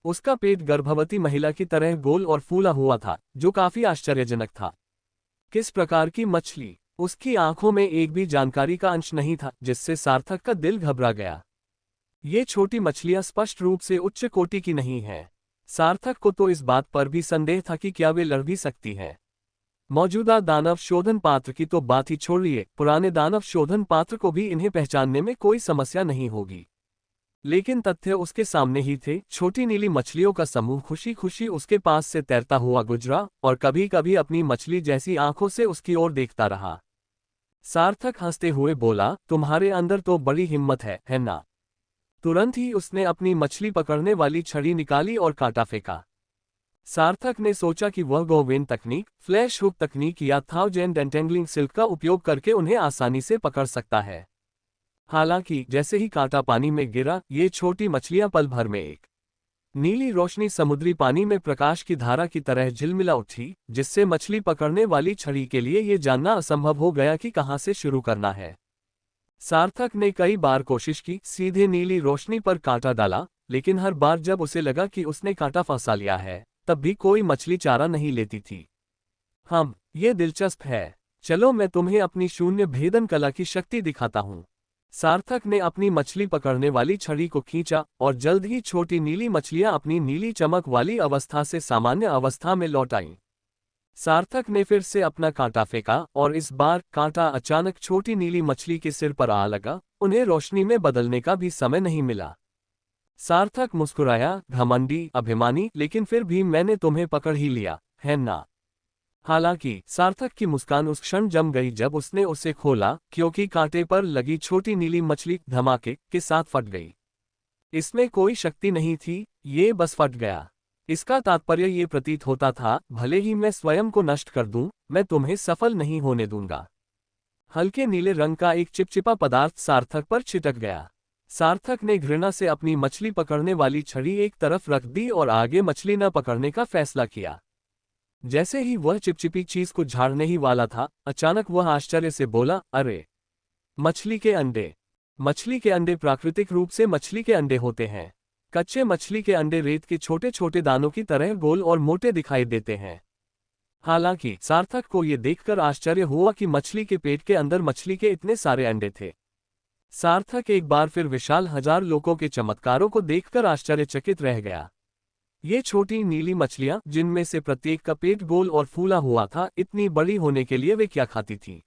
उसका पेट गर्भवती महिला की तरह गोल और फूला हुआ था, जो काफी आश्चर्यजनक था। किस प्रकार की मछली? उसकी आंखों में एक भी जानकारी का अंश नहीं था, जिससे सार्थक का दिल घबरा गया। ये छोटी मछलियां स्पष्ट रूप से उच्च कोटि की नहीं हैं। सार्थक को तो इस बात पर भी संदेह था कि क्या वे लड़ भी सकती हैं। मौजूदा दानव शोधन पात्र की तो बात ही छोड़िए, पुराने दानव शोधन पात्र को भी इन्हें पहचानने में कोई समस्या नहीं होगी। लेकिन तथ्य उसके सामने ही थे। छोटी नीली मछलियों का समूह खुशी खुशी उसके पास से तैरता हुआ गुजरा और कभी कभी अपनी मछली जैसी आंखों से उसकी ओर देखता रहा। सार्थक हंसते हुए बोला, तुम्हारे अंदर तो बड़ी हिम्मत है ना? तुरंत ही उसने अपनी मछली पकड़ने वाली छड़ी निकाली और कांटा फेंका। सार्थक ने सोचा कि वह गोवेन तकनीक, फ्लैश हुक तकनीक या थाउजेंड एंटेंगलिंग सिल्क का उपयोग करके उन्हें आसानी से पकड़ सकता है। हालांकि जैसे ही कांटा पानी में गिरा, ये छोटी मछलियां पल भर में एक नीली रोशनी समुद्री पानी में प्रकाश की धारा की तरह झिलमिला उठी, जिससे मछली पकड़ने वाली छड़ी के लिए ये जानना असंभव हो गया कि कहां से शुरू करना है। सार्थक ने कई बार कोशिश की, सीधे नीली रोशनी पर कांटा डाला, लेकिन हर बार जब उसे लगा कि उसने कांटा फंसा लिया है, तब भी कोई मछली चारा नहीं लेती थी। ये दिलचस्प है। चलो मैं तुम्हें अपनी शून्य भेदन कला की शक्ति दिखाता हूँ। सार्थक ने अपनी मछली पकड़ने वाली छड़ी को खींचा और जल्द ही छोटी नीली मछलियां अपनी नीली चमक वाली अवस्था से सामान्य अवस्था में लौट आईं। सार्थक ने फिर से अपना कांटा फेंका और इस बार कांटा अचानक छोटी नीली मछली के सिर पर आ लगा। उन्हें रोशनी में बदलने का भी समय नहीं मिला। सार्थक मुस्कुराया, घमंडी, अभिमानी, लेकिन फिर भी मैंने तुम्हें पकड़ ही लिया, है ना? हालांकि सार्थक की मुस्कान उस क्षण जम गई जब उसने उसे खोला, क्योंकि कांटे पर लगी छोटी नीली मछली धमाके के साथ फट गई। इसमें कोई शक्ति नहीं थी, ये बस फट गया। इसका तात्पर्य ये प्रतीत होता था, भले ही मैं स्वयं को नष्ट कर दूं, मैं तुम्हें सफल नहीं होने दूंगा। हल्के नीले रंग का एक चिपचिपा पदार्थ सार्थक पर छिटक गया। सार्थक ने घृणा से अपनी मछली पकड़ने वाली छड़ी एक तरफ रख दी और आगे मछली न पकड़ने का फैसला किया। जैसे ही वह चिपचिपी चीज को झाड़ने ही वाला था, अचानक वह आश्चर्य से बोला, अरे! मछली के अंडे! मछली के अंडे प्राकृतिक रूप से मछली के अंडे होते हैं। कच्चे मछली के अंडे रेत के छोटे छोटे दानों की तरह गोल और मोटे दिखाई देते हैं। हालांकि सार्थक को यह देखकर आश्चर्य हुआ कि मछली के पेट के अंदर मछली के इतने सारे अंडे थे। सार्थक एक बार फिर विशाल हजार लोगों के चमत्कारों को देखकर आश्चर्यचकित रह गया। ये छोटी नीली मछलियां, जिनमें से प्रत्येक का पेट गोल और फूला हुआ था, इतनी बड़ी होने के लिए वे क्या खाती थीं?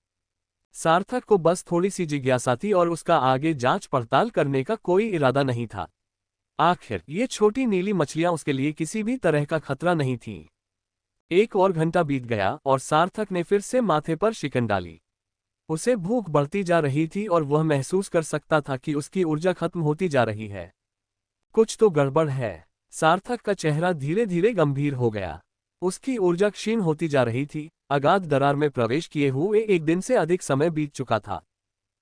सार्थक को बस थोड़ी सी जिज्ञासा थी और उसका आगे जांच पड़ताल करने का कोई इरादा नहीं था। आखिर ये छोटी नीली मछलियां उसके लिए किसी भी तरह का खतरा नहीं थीं। 1 और घंटा बीत गया और सार्थक ने फिर से माथे पर शिकन डाली। उसे भूख बढ़ती जा रही थी और वह महसूस कर सकता था कि उसकी ऊर्जा खत्म होती जा रही है। कुछ तो गड़बड़ है। सार्थक का चेहरा धीरे धीरे गंभीर हो गया। उसकी ऊर्जा क्षीण होती जा रही थी। अगाध दरार में प्रवेश किए हुए 1 दिन से अधिक समय बीत चुका था।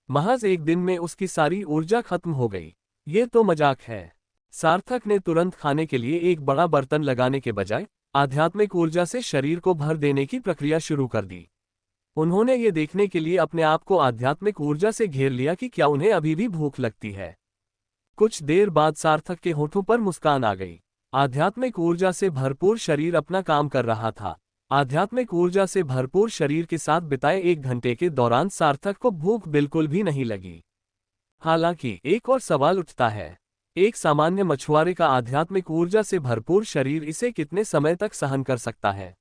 महज 1 दिन में उसकी सारी ऊर्जा खत्म हो गई। ये तो मजाक है। सार्थक ने तुरंत खाने के लिए एक बड़ा बर्तन लगाने के बजाय आध्यात्मिक ऊर्जा से शरीर को भर देने की प्रक्रिया शुरू कर दी। उन्होंने ये देखने के लिए अपने आप को आध्यात्मिक ऊर्जा से घेर लिया कि क्या उन्हें अभी भी भूख लगती है। कुछ देर बाद सार्थक के होठों पर मुस्कान आ गई। आध्यात्मिक ऊर्जा से भरपूर शरीर अपना काम कर रहा था। आध्यात्मिक ऊर्जा से भरपूर शरीर के साथ बिताए 1 घंटे के दौरान सार्थक को भूख बिल्कुल भी नहीं लगी। हालांकि एक और सवाल उठता है, एक सामान्य मछुआरे का आध्यात्मिक ऊर्जा से भरपूर शरीर इसे कितने समय तक सहन कर सकता है?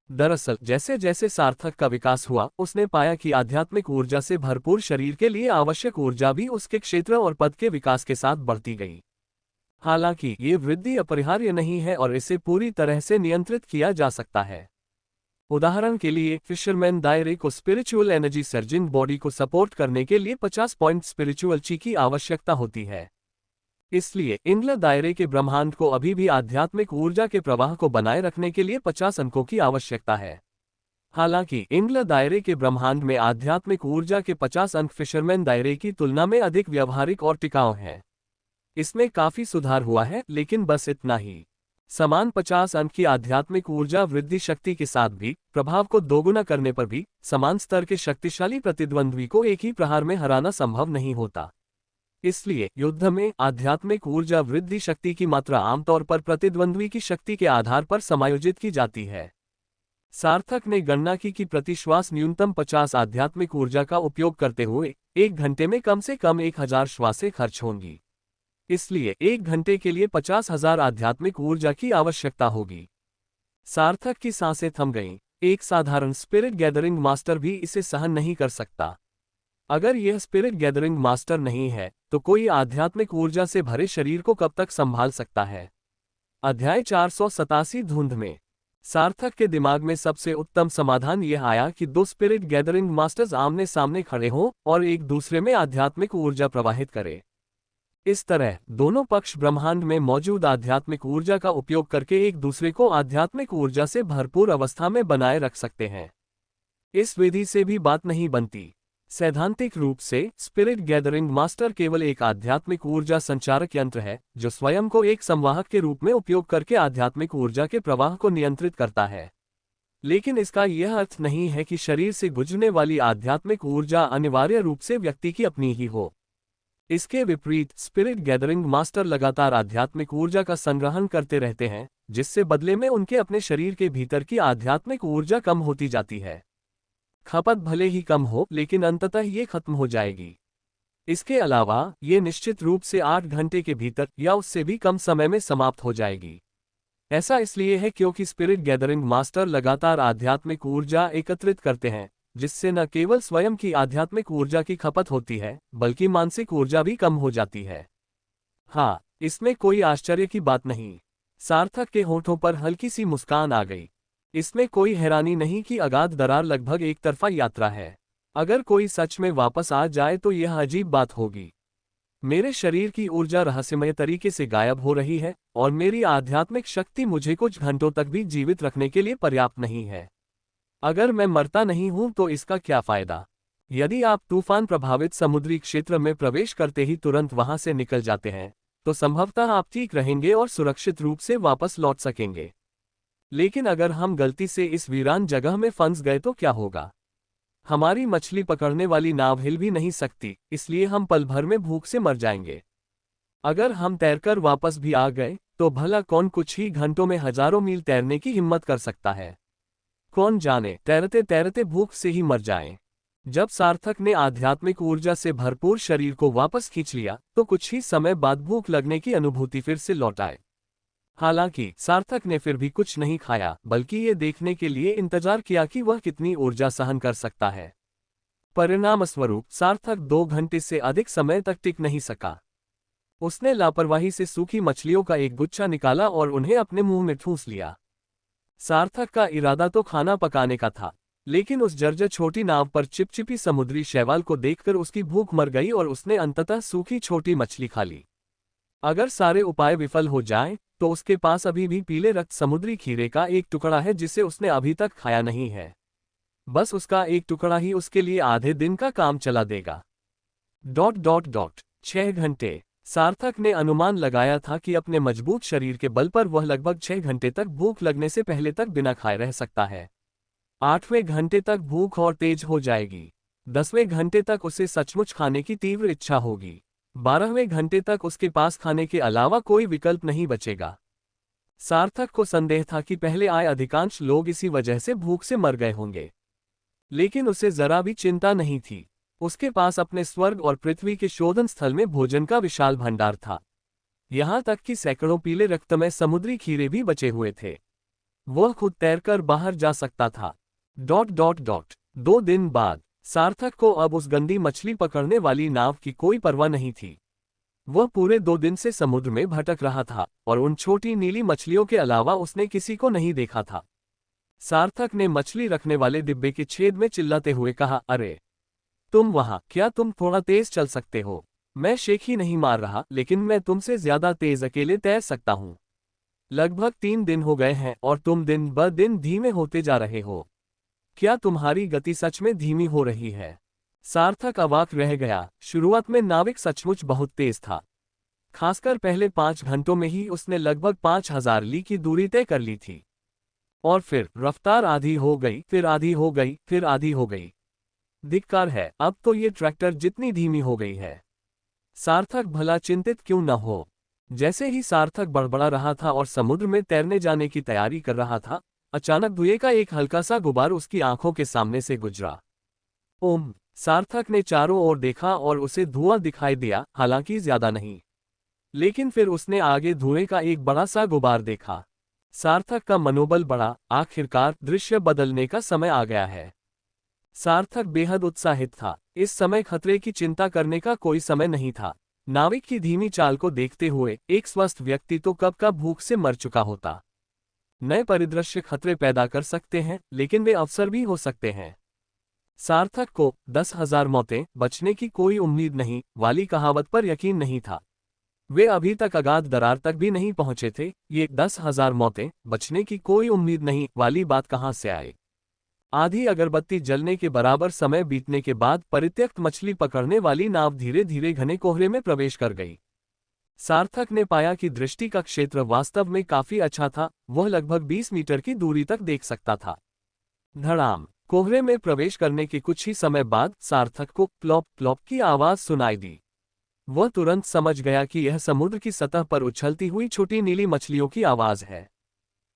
दरअसल जैसे जैसे सार्थक का विकास हुआ, उसने पाया कि आध्यात्मिक ऊर्जा से भरपूर शरीर के लिए आवश्यक ऊर्जा भी उसके क्षेत्र और पद के विकास के साथ बढ़ती गई। हालांकि ये वृद्धि अपरिहार्य नहीं है और इसे पूरी तरह से नियंत्रित किया जा सकता है। उदाहरण के लिए फिशरमैन दायरे को स्पिरिचुअल एनर्जी सर्जिंग बॉडी को सपोर्ट करने के लिए 50 पॉइंट स्पिरिचुअल ची की आवश्यकता होती है। इसलिए इंग्ल दायरे के ब्रह्मांड को अभी भी आध्यात्मिक ऊर्जा के प्रवाह को बनाए रखने के लिए 50 अंकों की आवश्यकता है। हालांकि इंग्ल दायरे के ब्रह्मांड में आध्यात्मिक ऊर्जा के 50 अंक फिशरमैन दायरे की तुलना में अधिक व्यवहारिक और टिकाऊ हैं। इसमें काफी सुधार हुआ है, लेकिन बस इतना ही। समान 50 अंक की आध्यात्मिक ऊर्जा वृद्धि शक्ति के साथ भी प्रभाव को दोगुना करने पर भी समान स्तर के शक्तिशाली प्रतिद्वंद्वी को एक ही प्रहार में हराना संभव नहीं होता। इसलिए युद्ध में आध्यात्मिक ऊर्जा वृद्धि शक्ति की मात्रा आमतौर पर प्रतिद्वंद्वी की शक्ति के आधार पर समायोजित की जाती है। सार्थक ने गणना की कि प्रति श्वास न्यूनतम 50 आध्यात्मिक ऊर्जा का उपयोग करते हुए 1 घंटे में कम से कम 1000 श्वासें खर्च होंगी। इसलिए 1 घंटे के लिए 50,000 आध्यात्मिक ऊर्जा की आवश्यकता होगी। सार्थक की सांसें थम गईं। एक साधारण स्पिरिट गैदरिंग मास्टर भी इसे सहन नहीं कर सकता। अगर यह स्पिरिट गैदरिंग मास्टर नहीं है, तो कोई आध्यात्मिक ऊर्जा से भरे शरीर को कब तक संभाल सकता है? अध्याय 487 धुंध में सार्थक के दिमाग में सबसे उत्तम समाधान यह आया कि 2 स्पिरिट गैदरिंग मास्टर्स आमने सामने खड़े हों और एक दूसरे में आध्यात्मिक ऊर्जा प्रवाहित करें। इस तरह दोनों पक्ष ब्रह्मांड में मौजूद आध्यात्मिक ऊर्जा का उपयोग करके एक दूसरे को आध्यात्मिक ऊर्जा से भरपूर अवस्था में बनाए रख सकते हैं। इस विधि से भी बात नहीं बनती। सैद्धांतिक रूप से स्पिरिट गैदरिंग मास्टर केवल एक आध्यात्मिक ऊर्जा संचारक यंत्र है, जो स्वयं को एक संवाहक के रूप में उपयोग करके आध्यात्मिक ऊर्जा के प्रवाह को नियंत्रित करता है। लेकिन इसका यह अर्थ नहीं है कि शरीर से गुजरने वाली आध्यात्मिक ऊर्जा अनिवार्य रूप से व्यक्ति की अपनी ही हो। इसके विपरीत स्पिरिट गैदरिंग मास्टर लगातार आध्यात्मिक ऊर्जा का संग्रहण करते रहते हैं, जिससे बदले में उनके अपने शरीर के भीतर की आध्यात्मिक ऊर्जा कम होती जाती है। खपत भले ही कम हो, लेकिन अंततः ये खत्म हो जाएगी। इसके अलावा ये निश्चित रूप से 8 घंटे के भीतर या उससे भी कम समय में समाप्त हो जाएगी। ऐसा इसलिए है क्योंकि स्पिरिट गैदरिंग मास्टर लगातार आध्यात्मिक ऊर्जा एकत्रित करते हैं, जिससे न केवल स्वयं की आध्यात्मिक ऊर्जा की खपत होती है, बल्कि मानसिक ऊर्जा भी कम हो जाती है। हाँ, इसमें कोई आश्चर्य की बात नहीं। सार्थक के होठों पर हल्की सी मुस्कान आ गई। इसमें कोई हैरानी नहीं कि अगाध दरार लगभग एक तरफा यात्रा है। अगर कोई सच में वापस आ जाए तो यह अजीब बात होगी। मेरे शरीर की ऊर्जा रहस्यमय तरीके से गायब हो रही है और मेरी आध्यात्मिक शक्ति मुझे कुछ घंटों तक भी जीवित रखने के लिए पर्याप्त नहीं है। अगर मैं मरता नहीं हूं तो इसका क्या फायदा? यदि आप तूफान प्रभावित समुद्री क्षेत्र में प्रवेश करते ही तुरंत वहां से निकल जाते हैं, तो संभवतः आप ठीक रहेंगे और सुरक्षित रूप से वापस लौट सकेंगे। लेकिन अगर हम गलती से इस वीरान जगह में फंस गए तो क्या होगा? हमारी मछली पकड़ने वाली नाव हिल भी नहीं सकती, इसलिए हम पल भर में भूख से मर जाएंगे। अगर हम तैरकर वापस भी आ गए तो भला कौन कुछ ही घंटों में हजारों मील तैरने की हिम्मत कर सकता है? कौन जाने तैरते तैरते भूख से ही मर जाएं। जब सार्थक ने आध्यात्मिक ऊर्जा से भरपूर शरीर को वापस खींच लिया तो कुछ ही समय बाद भूख लगने की अनुभूति फिर से लौट आए। हालांकि सार्थक ने फिर भी कुछ नहीं खाया, बल्कि ये देखने के लिए इंतजार किया कि वह कितनी ऊर्जा सहन कर सकता है। परिणामस्वरूप सार्थक 2 घंटे से अधिक समय तक टिक नहीं सका। उसने लापरवाही से सूखी मछलियों का एक गुच्छा निकाला और उन्हें अपने मुंह में ठूंस लिया। सार्थक का इरादा तो खाना पकाने का था, लेकिन उस जर्जर छोटी नाव पर चिपचिपी समुद्री शैवाल को देखकर उसकी भूख मर गई और उसने अंततः सूखी छोटी मछली खा ली। अगर सारे उपाय विफल हो जाएं, तो उसके पास अभी भी पीले रक्त समुद्री खीरे का एक टुकड़ा है जिसे उसने अभी तक खाया नहीं है। बस उसका एक टुकड़ा ही उसके लिए आधे दिन का काम चला देगा। ... 6 घंटे। सार्थक ने अनुमान लगाया था कि अपने मजबूत शरीर के बल पर वह लगभग 6 घंटे तक भूख लगने से पहले तक बिना खाए रह सकता है। 8वें घंटे तक भूख और तेज हो जाएगी। 10वें घंटे तक उसे सचमुच खाने की तीव्र इच्छा होगी। 12वें घंटे तक उसके पास खाने के अलावा कोई विकल्प नहीं बचेगा। सार्थक को संदेह था कि पहले आए अधिकांश लोग इसी वजह से भूख से मर गए होंगे, लेकिन उसे जरा भी चिंता नहीं थी। उसके पास अपने स्वर्ग और पृथ्वी के शोधन स्थल में भोजन का विशाल भंडार था। यहां तक कि सैकड़ों पीले रक्तमय समुद्री खीरे भी बचे हुए थे। वह खुद तैरकर बाहर जा सकता था। ... 2 दिन बाद सार्थक को अब उस गंदी मछली पकड़ने वाली नाव की कोई परवाह नहीं थी। वह पूरे 2 दिन से समुद्र में भटक रहा था और उन छोटी नीली मछलियों के अलावा उसने किसी को नहीं देखा था। सार्थक ने मछली रखने वाले डिब्बे के छेद में चिल्लाते हुए कहा, अरे तुम वहां, क्या तुम थोड़ा तेज चल सकते हो? मैं शेख ही नहीं मार रहा, लेकिन मैं तुमसे ज्यादा तेज अकेले तैर सकता हूं। लगभग 3 दिन हो गए हैं और तुम दिन ब दिन धीमे होते जा रहे हो। क्या तुम्हारी गति सच में धीमी हो रही है? सार्थक अवाक रह गया। शुरुआत में नाविक सचमुच बहुत तेज था। खासकर पहले 5 घंटों में ही उसने लगभग 5000 ली की दूरी तय कर ली थी। और फिर रफ्तार आधी हो गई, फिर आधी हो गई, फिर आधी हो गई। धिक्कार है, अब तो ये ट्रैक्टर जितनी धीमी हो गई है। सार्थक भला चिंतित क्यों न हो। जैसे ही सार्थक बड़बड़ा रहा था और समुद्र में तैरने जाने की तैयारी कर रहा था, अचानक धुएं का एक हल्का सा गुबार उसकी आंखों के सामने से गुजरा। ओम! सार्थक ने चारों ओर देखा और उसे धुआं दिखाई दिया, हालांकि ज्यादा नहीं। लेकिन फिर उसने आगे धुएं का एक बड़ा सा गुबार देखा। सार्थक का मनोबल बढ़ा। आखिरकार दृश्य बदलने का समय आ गया है। सार्थक बेहद उत्साहित था। इस समय खतरे की चिंता करने का कोई समय नहीं था। नाविक की धीमी चाल को देखते हुए एक स्वस्थ व्यक्ति तो कब का भूख से मर चुका होता। नए परिदृश्य खतरे पैदा कर सकते हैं, लेकिन वे अवसर भी हो सकते हैं। सार्थक को 10,000 मौतें बचने की कोई उम्मीद नहीं वाली कहावत पर यकीन नहीं था। वे अभी तक अगाध दरार तक भी नहीं पहुंचे थे। ये 10,000 मौतें बचने की कोई उम्मीद नहीं वाली बात कहां से आई? आधी अगरबत्ती जलने के बराबर समय बीतने के बाद परित्यक्त मछली पकड़ने वाली नाव धीरे धीरे घने कोहरे में प्रवेश कर गई। सार्थक ने पाया कि दृष्टि का क्षेत्र वास्तव में काफी अच्छा था। वह लगभग 20 मीटर की दूरी तक देख सकता था। धड़ाम! कोहरे में प्रवेश करने के कुछ ही समय बाद सार्थक को प्लॉप प्लॉप की आवाज सुनाई दी। वह तुरंत समझ गया कि यह समुद्र की सतह पर उछलती हुई छोटी नीली मछलियों की आवाज है।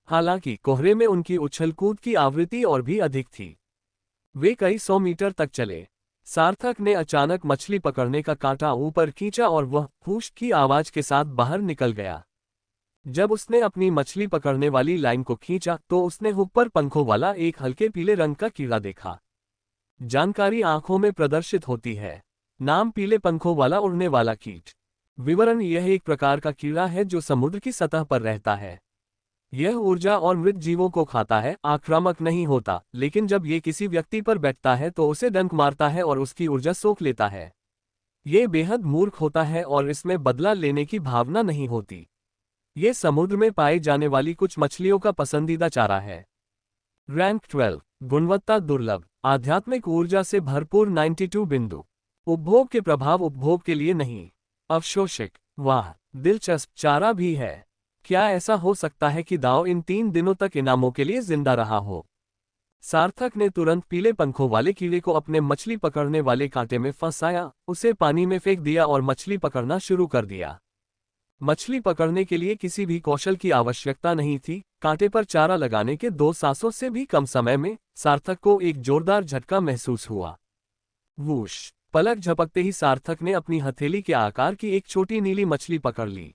हालांकि कोहरे में उनकी उछल कूद की आवृत्ति और भी अधिक थी। वे कई 100 मीटर तक चले। सार्थक ने अचानक मछली पकड़ने का कांटा ऊपर खींचा और वह फूश की आवाज के साथ बाहर निकल गया। जब उसने अपनी मछली पकड़ने वाली लाइन को खींचा तो उसने हुक पर पंखों वाला एक हल्के पीले रंग का कीड़ा देखा। जानकारी आंखों में प्रदर्शित होती है। नाम पीले पंखों वाला उड़ने वाला कीट। विवरण: यह एक प्रकार का कीड़ा है जो समुद्र की सतह पर रहता है। यह ऊर्जा और मृत जीवों को खाता है, आक्रामक नहीं होता, लेकिन जब ये किसी व्यक्ति पर बैठता है तो उसे डंक मारता है और उसकी ऊर्जा सोख लेता है। ये बेहद मूर्ख होता है और इसमें बदला लेने की भावना नहीं होती। ये समुद्र में पाई जाने वाली कुछ मछलियों का पसंदीदा चारा है। रैंक 12, गुणवत्ता दुर्लभ, आध्यात्मिक ऊर्जा से भरपूर 92 बिंदु। उपभोग के प्रभाव: उपभोग के लिए नहीं, अवशोषक। वाह, दिलचस्प चारा भी है। क्या ऐसा हो सकता है कि दाव इन 3 दिनों तक इनामों के लिए जिंदा रहा हो? सार्थक ने तुरंत पीले पंखों वाले कीड़े को अपने मछली पकड़ने वाले कांटे में फंसाया, उसे पानी में फेंक दिया और मछली पकड़ना शुरू कर दिया। मछली पकड़ने के लिए किसी भी कौशल की आवश्यकता नहीं थी। कांटे पर चारा लगाने के 2 सांसों से भी कम समय में सार्थक को एक जोरदार झटका महसूस हुआ। वूश! पलक झपकते ही सार्थक ने अपनी हथेली के आकार की एक छोटी नीली मछली पकड़ ली।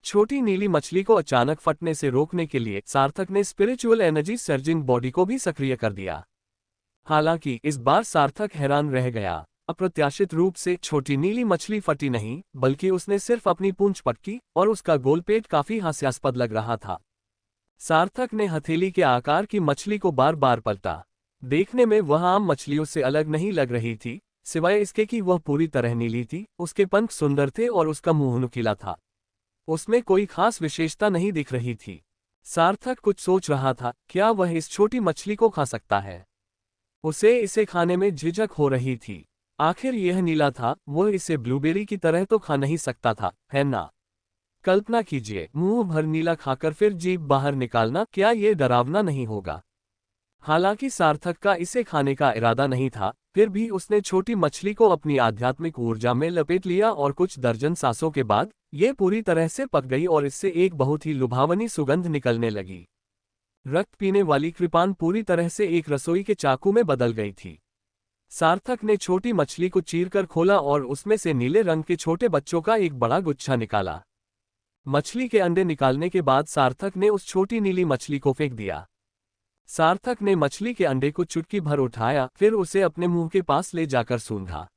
छोटी नीली मछली को अचानक फटने से रोकने के लिए सार्थक ने स्पिरिचुअल एनर्जी सर्जिंग बॉडी को भी सक्रिय कर दिया। हालांकि इस बार सार्थक हैरान रह गया। अप्रत्याशित रूप से छोटी नीली मछली फटी नहीं, बल्कि उसने सिर्फ अपनी पूंछ पटकी और उसका गोल पेट काफी हास्यास्पद लग रहा था। सार्थक ने हथेली के आकार की मछली को बार बार पलटा। देखने में वह आम मछलियों से अलग नहीं लग रही थी, सिवाय इसके कि वह पूरी तरह नीली थी। उसके पंख सुंदर थे और उसका मुंह नुकीला था। उसमें कोई खास विशेषता नहीं दिख रही थी। सार्थक कुछ सोच रहा था, क्या वह इस छोटी मछली को खा सकता है? उसे इसे खाने में झिझक हो रही थी। आखिर यह नीला था, वह इसे ब्लूबेरी की तरह तो खा नहीं सकता था, है ना? कल्पना कीजिए, मुंह भर नीला खाकर फिर जीभ बाहर निकालना, क्या यह डरावना नहीं होगा? हालांकि सार्थक का इसे खाने का इरादा नहीं था, फिर भी उसने छोटी मछली को अपनी आध्यात्मिक ऊर्जा में लपेट लिया और कुछ दर्जन सांसों के बाद यह पूरी तरह से पक गई और इससे एक बहुत ही लुभावनी सुगंध निकलने लगी। रक्त पीने वाली कृपान पूरी तरह से एक रसोई के चाकू में बदल गई थी। सार्थक ने छोटी मछली को चीरकर खोला और उसमें से नीले रंग के छोटे बच्चों का एक बड़ा गुच्छा निकाला। मछली के अंडे निकालने के बाद सार्थक ने उस छोटी नीली मछली को फेंक दिया। सार्थक ने मछली के अंडे को चुटकी भर उठाया, फिर उसे अपने मुंह के पास ले जाकर सूंघा।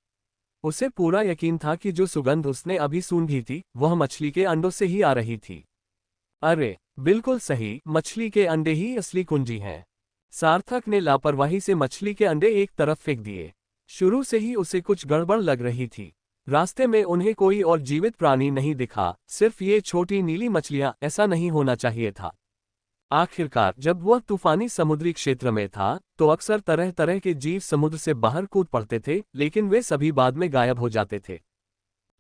उसे पूरा यकीन था कि जो सुगंध उसने अभी सूंघी थी, वह मछली के अंडों से ही आ रही थी। अरे, बिल्कुल सही, मछली के अंडे ही असली कुंजी हैं। सार्थक ने लापरवाही से मछली के अंडे एक तरफ फेंक दिए। शुरू से ही उसे कुछ गड़बड़ लग रही थी। रास्ते में उन्हें कोई और जीवित प्राणी नहीं दिखा, सिर्फ ये छोटी नीली मछलियां। ऐसा नहीं होना चाहिए था। आखिरकार जब वह तूफानी समुद्री क्षेत्र में था, तो अक्सर तरह तरह के जीव समुद्र से बाहर कूद पड़ते थे, लेकिन वे सभी बाद में गायब हो जाते थे।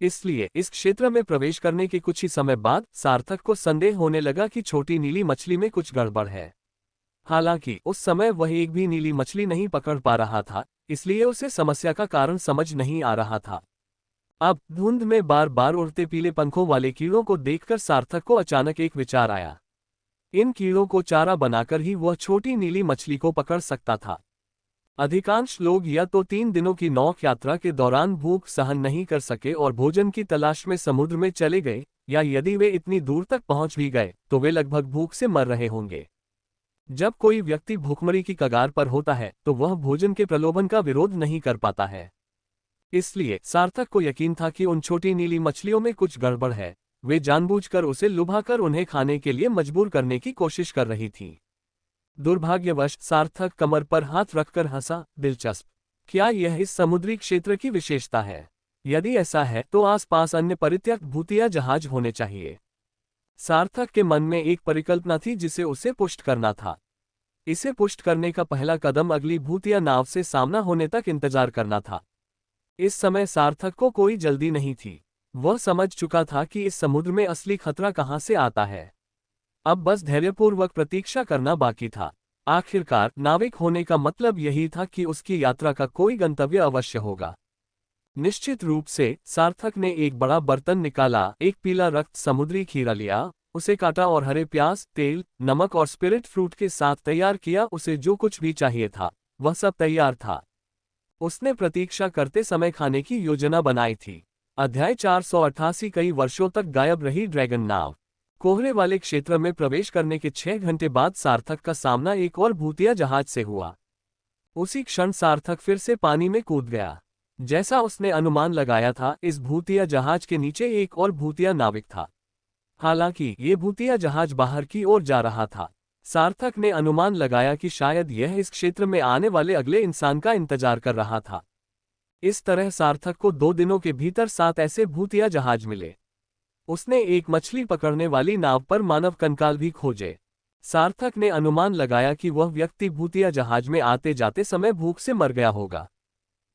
इसलिए इस क्षेत्र में प्रवेश करने के कुछ ही समय बाद सार्थक को संदेह होने लगा कि छोटी नीली मछली में कुछ गड़बड़ है। हालांकि उस समय वह एक भी नीली मछली नहीं पकड़ पा रहा था, इसलिए उसे समस्या का कारण समझ नहीं आ रहा था। अब धुंध में बार बार उड़ते पीले पंखों वाले कीड़ों को देखकर सार्थक को अचानक एक विचार आया। इन कीड़ों को चारा बनाकर ही वह छोटी नीली मछली को पकड़ सकता था। अधिकांश लोग या तो 3 दिनों की नौक यात्रा के दौरान भूख सहन नहीं कर सके और भोजन की तलाश में समुद्र में चले गए, या यदि वे इतनी दूर तक पहुंच भी गए तो वे लगभग भूख से मर रहे होंगे। जब कोई व्यक्ति भूखमरी की कगार पर होता है तो वह भोजन के प्रलोभन का विरोध नहीं कर पाता है। इसलिए सार्थक को यकीन था कि उन छोटी नीली मछलियों में कुछ गड़बड़ है। वे जानबूझकर उसे लुभाकर उन्हें खाने के लिए मजबूर करने की कोशिश कर रही थीं। दुर्भाग्यवश सार्थक कमर पर हाथ रखकर हंसा। दिलचस्प, क्या यह इस समुद्री क्षेत्र की विशेषता है? यदि ऐसा है तो आसपास अन्य परित्यक्त भूतिया जहाज होने चाहिए। सार्थक के मन में एक परिकल्पना थी जिसे उसे पुष्ट करना था। इसे पुष्ट करने का पहला कदम अगली भूतिया नाव से सामना होने तक इंतजार करना था। इस समय सार्थक को कोई जल्दी नहीं थी। वह समझ चुका था कि इस समुद्र में असली खतरा कहां से आता है। अब बस धैर्यपूर्वक प्रतीक्षा करना बाकी था। आखिरकार नाविक होने का मतलब यही था कि उसकी यात्रा का कोई गंतव्य अवश्य होगा। निश्चित रूप से सार्थक ने एक बड़ा बर्तन निकाला, एक पीला रक्त समुद्री खीरा लिया, उसे काटा और हरे प्याज, तेल, नमक और स्पिरिट फ्रूट के साथ तैयार किया। उसे जो कुछ भी चाहिए था वह सब तैयार था। उसने प्रतीक्षा करते समय खाने की योजना बनाई थी। अध्याय 488 कई वर्षों तक गायब रही ड्रैगन नाव। कोहरे वाले क्षेत्र में प्रवेश करने के 6 घंटे बाद सार्थक का सामना एक और भूतिया जहाज से हुआ। उसी क्षण सार्थक फिर से पानी में कूद गया। जैसा उसने अनुमान लगाया था, इस भूतिया जहाज के नीचे एक और भूतिया नाविक था। हालांकि ये भूतिया जहाज बाहर की ओर जा रहा था। सार्थक ने अनुमान लगाया कि शायद यह इस क्षेत्र में आने वाले अगले इंसान का इंतजार कर रहा था। इस तरह सार्थक को 2 दिनों के भीतर 7 ऐसे भूतिया जहाज मिले। उसने एक मछली पकड़ने वाली नाव पर मानव कंकाल भी खोजे। सार्थक ने अनुमान लगाया कि वह व्यक्ति भूतिया जहाज में आते जाते समय भूख से मर गया होगा।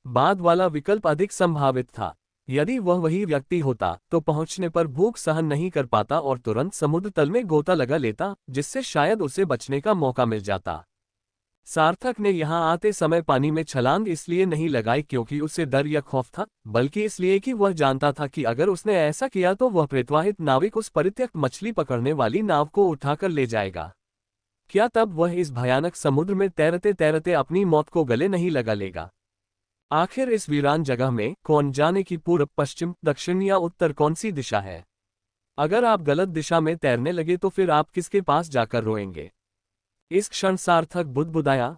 बाद वाला विकल्प अधिक संभावित था। यदि वह वही व्यक्ति होता तो पहुंचने पर भूख सहन नहीं कर पाता और तुरंत समुद्र तल में गोता लगा लेता, जिससे शायद उसे बचने का मौका मिल जाता। सार्थक ने यहां आते समय पानी में छलांग इसलिए नहीं लगाई क्योंकि उसे डर या खौफ था, बल्कि इसलिए कि वह जानता था कि अगर उसने ऐसा किया तो वह प्रेतवाहित नाविक उस परित्यक्त मछली पकड़ने वाली नाव को उठाकर ले जाएगा। क्या तब वह इस भयानक समुद्र में तैरते तैरते अपनी मौत को गले नहीं लगा लेगा? आखिर इस वीरान जगह में कौन जाने की पूर्व, पश्चिम, दक्षिण या उत्तर कौन सी दिशा है? अगर आप गलत दिशा में तैरने लगे तो फिर आप किसके पास जाकर रोएंगे? इस क्षण सार्थक बुदबुदाया,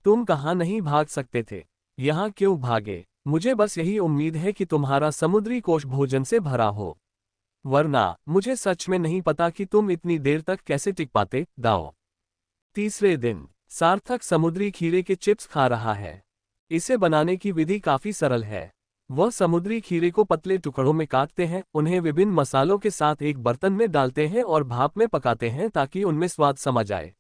तुम कहाँ नहीं भाग सकते थे? यहाँ क्यों भागे? मुझे बस यही उम्मीद है कि तुम्हारा समुद्री कोष भोजन से भरा हो, वरना मुझे सच में नहीं पता कि तुम इतनी देर तक कैसे टिक पाते। दाओ। तीसरे दिन सार्थक समुद्री खीरे के चिप्स खा रहा है। इसे बनाने की विधि काफी सरल है। वह समुद्री खीरे को पतले टुकड़ों में काटते हैं, उन्हें विभिन्न मसालों के साथ एक बर्तन में डालते हैं और भाप में पकाते हैं ताकि उनमें स्वाद समा जाए।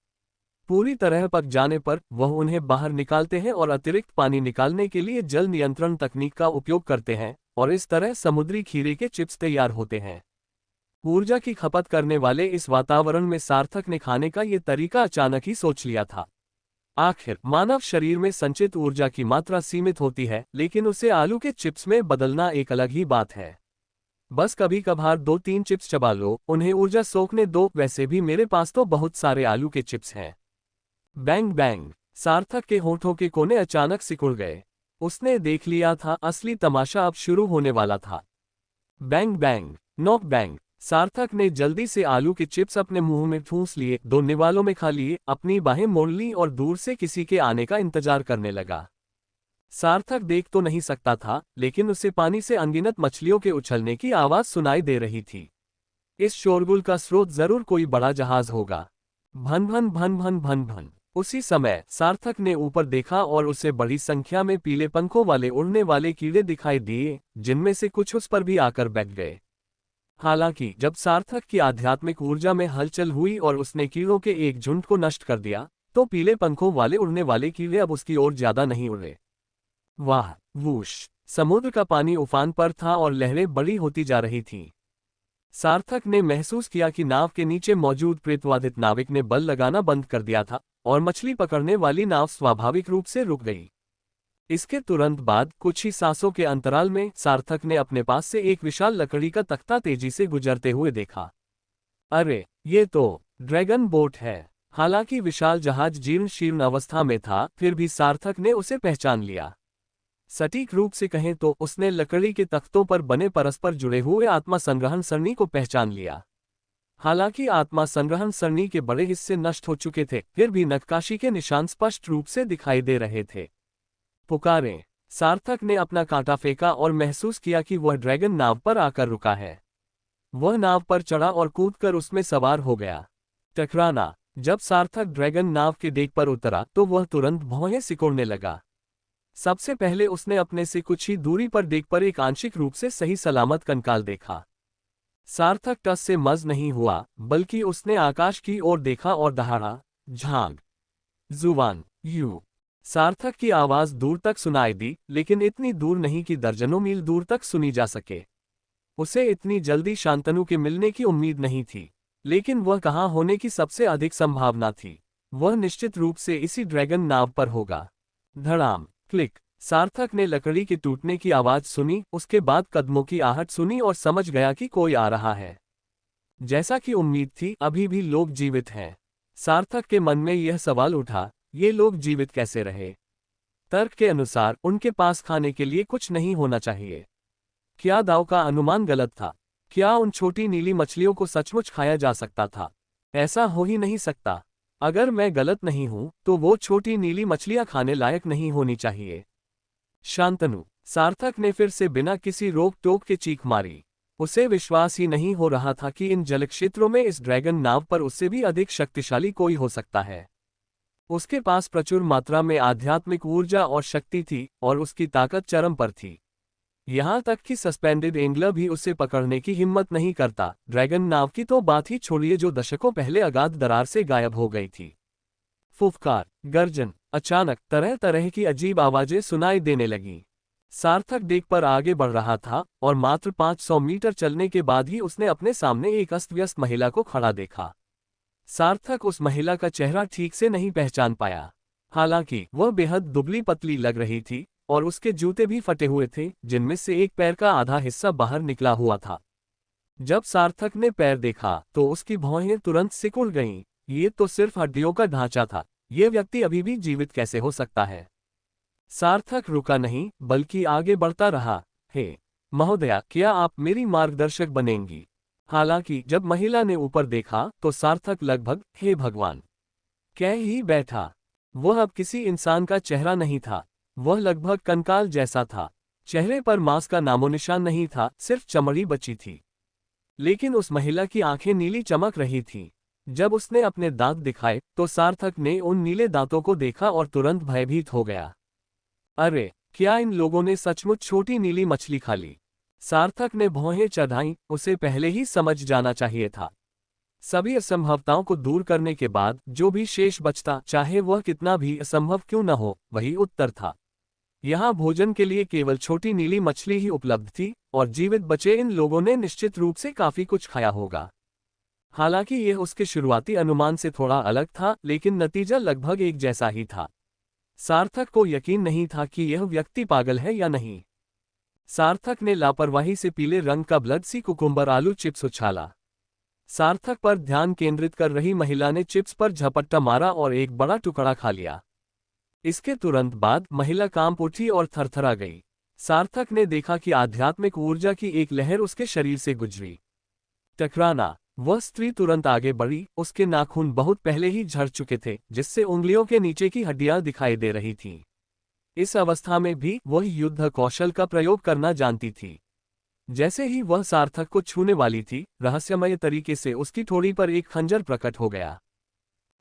पूरी तरह पक जाने पर वह उन्हें बाहर निकालते हैं और अतिरिक्त पानी निकालने के लिए जल नियंत्रण तकनीक का उपयोग करते हैं और इस तरह समुद्री खीरे के चिप्स तैयार होते हैं। ऊर्जा की खपत करने वाले इस वातावरण में सार्थक ने खाने का ये तरीका अचानक ही सोच लिया था। आखिर मानव शरीर में संचित ऊर्जा की मात्रा सीमित होती है, लेकिन उसे आलू के चिप्स में बदलना एक अलग ही बात है। बस कभी कभार 2-3 चिप्स चबा लो, उन्हें ऊर्जा सोखने दो। वैसे भी मेरे पास तो बहुत सारे आलू के चिप्स हैं। बैंग बैंग, सार्थक के होठों के कोने अचानक सिकुड़ गए। उसने देख लिया था, असली तमाशा अब शुरू होने वाला था। Bang bang, knock bang. सार्थक ने जल्दी से आलू के चिप्स अपने मुंह में ठूंस लिए, 2 निवालों में खा लिए, अपनी बाहें मोड़ ली और दूर से किसी के आने का इंतजार करने लगा। सार्थक देख तो नहीं सकता था, लेकिन उसे पानी से अनगिनत मछलियों के उछलने की आवाज सुनाई दे रही थी। इस शोरगुल का स्रोत जरूर कोई बड़ा जहाज होगा। भन भन भन भन भन भन। उसी समय सार्थक ने ऊपर देखा और उसे बड़ी संख्या में पीले पंखों वाले उड़ने वाले कीड़े दिखाई दिए, जिनमें से कुछ उस पर भी आकर बैठ गए। हालांकि जब सार्थक की आध्यात्मिक ऊर्जा में हलचल हुई और उसने कीड़ों के एक झुंड को नष्ट कर दिया, तो पीले पंखों वाले उड़ने वाले कीड़े अब उसकी ओर ज्यादा नहीं उड़े। वाह, वूश! समुद्र का पानी उफान पर था और लहरें बड़ी होती जा रही थीं। सार्थक ने महसूस किया कि नाव के नीचे मौजूद प्रेतवाधित नाविक ने बल लगाना बंद कर दिया था और मछली पकड़ने वाली नाव स्वाभाविक रूप से रुक गई। इसके तुरंत बाद कुछ ही सांसों के अंतराल में सार्थक ने अपने पास से एक विशाल लकड़ी का तख्ता तेजी से गुजरते हुए देखा। अरे, ये तो ड्रैगन बोट है। हालांकि विशाल जहाज जीर्ण शीर्ण अवस्था में था, फिर भी सार्थक ने उसे पहचान लिया। सटीक रूप से कहें तो उसने लकड़ी के तख्तों पर बने परस्पर जुड़े हुए आत्मा संग्रहण सरणी को पहचान लिया। हालांकि आत्मा संग्रहण सरणी के बड़े हिस्से नष्ट हो चुके थे, फिर भी नक्काशी के निशान स्पष्ट रूप से दिखाई दे रहे थे। पुकारें! सार्थक ने अपना कांटा फेंका और महसूस किया कि वह ड्रैगन नाव पर आकर रुका है। वह नाव पर चढ़ा और कूदकर उसमें सवार हो गया। टकराना! जब सार्थक ड्रैगन नाव के डेक पर उतरा तो वह तुरंत भौहें सिकोड़ने लगा। सबसे पहले उसने अपने से कुछ ही दूरी पर डेक पर एक आंशिक रूप से सही सलामत कंकाल देखा। सार्थक टस से मज नहीं हुआ, बल्कि उसने आकाश की ओर देखा और दहाड़ा, झांग! जुबान! यू! सार्थक की आवाज दूर तक सुनाई दी, लेकिन इतनी दूर नहीं कि दर्जनों मील दूर तक सुनी जा सके। उसे इतनी जल्दी शांतनु के मिलने की उम्मीद नहीं थी, लेकिन वह कहाँ होने की सबसे अधिक संभावना थी। वह निश्चित रूप से इसी ड्रैगन नाव पर होगा। धड़ाम! क्लिक! सार्थक ने लकड़ी के टूटने की आवाज सुनी, उसके बाद कदमों की आहट सुनी और समझ गया कि कोई आ रहा है। जैसा कि उम्मीद थी, अभी भी लोग जीवित हैं। सार्थक के मन में यह सवाल उठा, ये लोग जीवित कैसे रहे? तर्क के अनुसार उनके पास खाने के लिए कुछ नहीं होना चाहिए। क्या दाव का अनुमान गलत था? क्या उन छोटी नीली मछलियों को सचमुच खाया जा सकता था? ऐसा हो ही नहीं सकता। अगर मैं गलत नहीं हूं, तो वो छोटी नीली मछलियां खाने लायक नहीं होनी चाहिए। शांतनु। सार्थक ने फिर से बिना किसी रोक टोक के चीख मारी। उसे विश्वास ही नहीं हो रहा था कि इन जलक्षेत्रों में इस ड्रैगन नाव पर उससे भी अधिक शक्तिशाली कोई हो सकता है। उसके पास प्रचुर मात्रा में आध्यात्मिक ऊर्जा और शक्ति थी और उसकी ताकत चरम पर थी। यहां तक कि सस्पेंडेड एंगलर भी उसे पकड़ने की हिम्मत नहीं करता। ड्रैगन नाव की तो बात ही छोड़िए, जो दशकों पहले अगाध दरार से गायब हो गई थी। फुफकार, गर्जन, अचानक तरह तरह की अजीब आवाजें सुनाई देने लगीं। सार्थक डेक पर आगे बढ़ रहा था और मात्र 500 मीटर चलने के बाद ही उसने अपने सामने एक अस्त व्यस्त महिला को खड़ा देखा। सार्थक उस महिला का चेहरा ठीक से नहीं पहचान पाया। हालांकि वह बेहद दुबली पतली लग रही थी और उसके जूते भी फटे हुए थे, जिनमें से एक पैर का आधा हिस्सा बाहर निकला हुआ था। जब सार्थक ने पैर देखा तो उसकी भौहें तुरंत सिकुड़ गईं। ये तो सिर्फ हड्डियों का ढांचा था। ये व्यक्ति अभी भी जीवित कैसे हो सकता है? सार्थक रुका नहीं, बल्कि आगे बढ़ता रहा। हे महोदया, क्या आप मेरी मार्गदर्शक बनेंगी? हालांकि जब महिला ने ऊपर देखा तो सार्थक लगभग हे भगवान कह ही बैठा। वह अब किसी इंसान का चेहरा नहीं था। वह लगभग कंकाल जैसा था। चेहरे पर मांस का नामोनिशान नहीं था, सिर्फ चमड़ी बची थी। लेकिन उस महिला की आंखें नीली चमक रही थीं। जब उसने अपने दांत दिखाए तो सार्थक ने उन नीले दांतों को देखा और तुरंत भयभीत हो गया। अरे, क्या इन लोगों ने सचमुच छोटी नीली मछली खा ली? सार्थक ने भौहें चढ़ाईं, उसे पहले ही समझ जाना चाहिए था। सभी असंभवताओं को दूर करने के बाद जो भी शेष बचता, चाहे वह कितना भी असंभव क्यों न हो, वही उत्तर था। यहाँ भोजन के लिए केवल छोटी नीली मछली ही उपलब्ध थी और जीवित बचे इन लोगों ने निश्चित रूप से काफी कुछ खाया होगा। हालांकि यह उसके शुरुआती अनुमान से थोड़ा अलग था, लेकिन नतीजा लगभग एक जैसा ही था। सार्थक को यकीन नहीं था कि यह व्यक्ति पागल है या नहीं। सार्थक ने लापरवाही से पीले रंग का ब्लड सी कुकुम्बर आलू चिप्स उछाला। सार्थक पर ध्यान केंद्रित कर रही महिला ने चिप्स पर झपट्टा मारा और एक बड़ा टुकड़ा खा लिया। इसके तुरंत बाद महिला कांप उठी और थरथरा गई। सार्थक ने देखा कि आध्यात्मिक ऊर्जा की एक लहर उसके शरीर से गुजरी। टकराना। वह स्त्री तुरंत आगे बढ़ी। उसके नाखून बहुत पहले ही झड़ चुके थे, जिससे उंगलियों के नीचे की हड्डियां दिखाई दे रही थीं। इस अवस्था में भी वह युद्ध कौशल का प्रयोग करना जानती थी। जैसे ही वह सार्थक को छूने वाली थी, रहस्यमय तरीके से उसकी ठोड़ी पर एक खंजर प्रकट हो गया।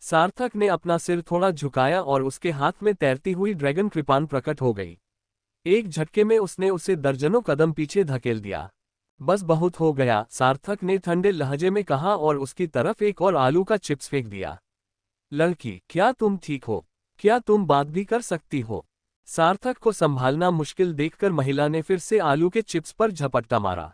सार्थक ने अपना सिर थोड़ा झुकाया और उसके हाथ में तैरती हुई ड्रैगन कृपान प्रकट हो गई। एक झटके में उसने उसे दर्जनों कदम पीछे धकेल दिया। बस बहुत हो गया, सार्थक ने ठंडे लहजे में कहा और उसकी तरफ एक और आलू का चिप्स फेंक दिया। लड़की, क्या तुम ठीक हो? क्या तुम बात भी कर सकती हो? सार्थक को संभालना मुश्किल देखकर महिला ने फिर से आलू के चिप्स पर झपट्टा मारा।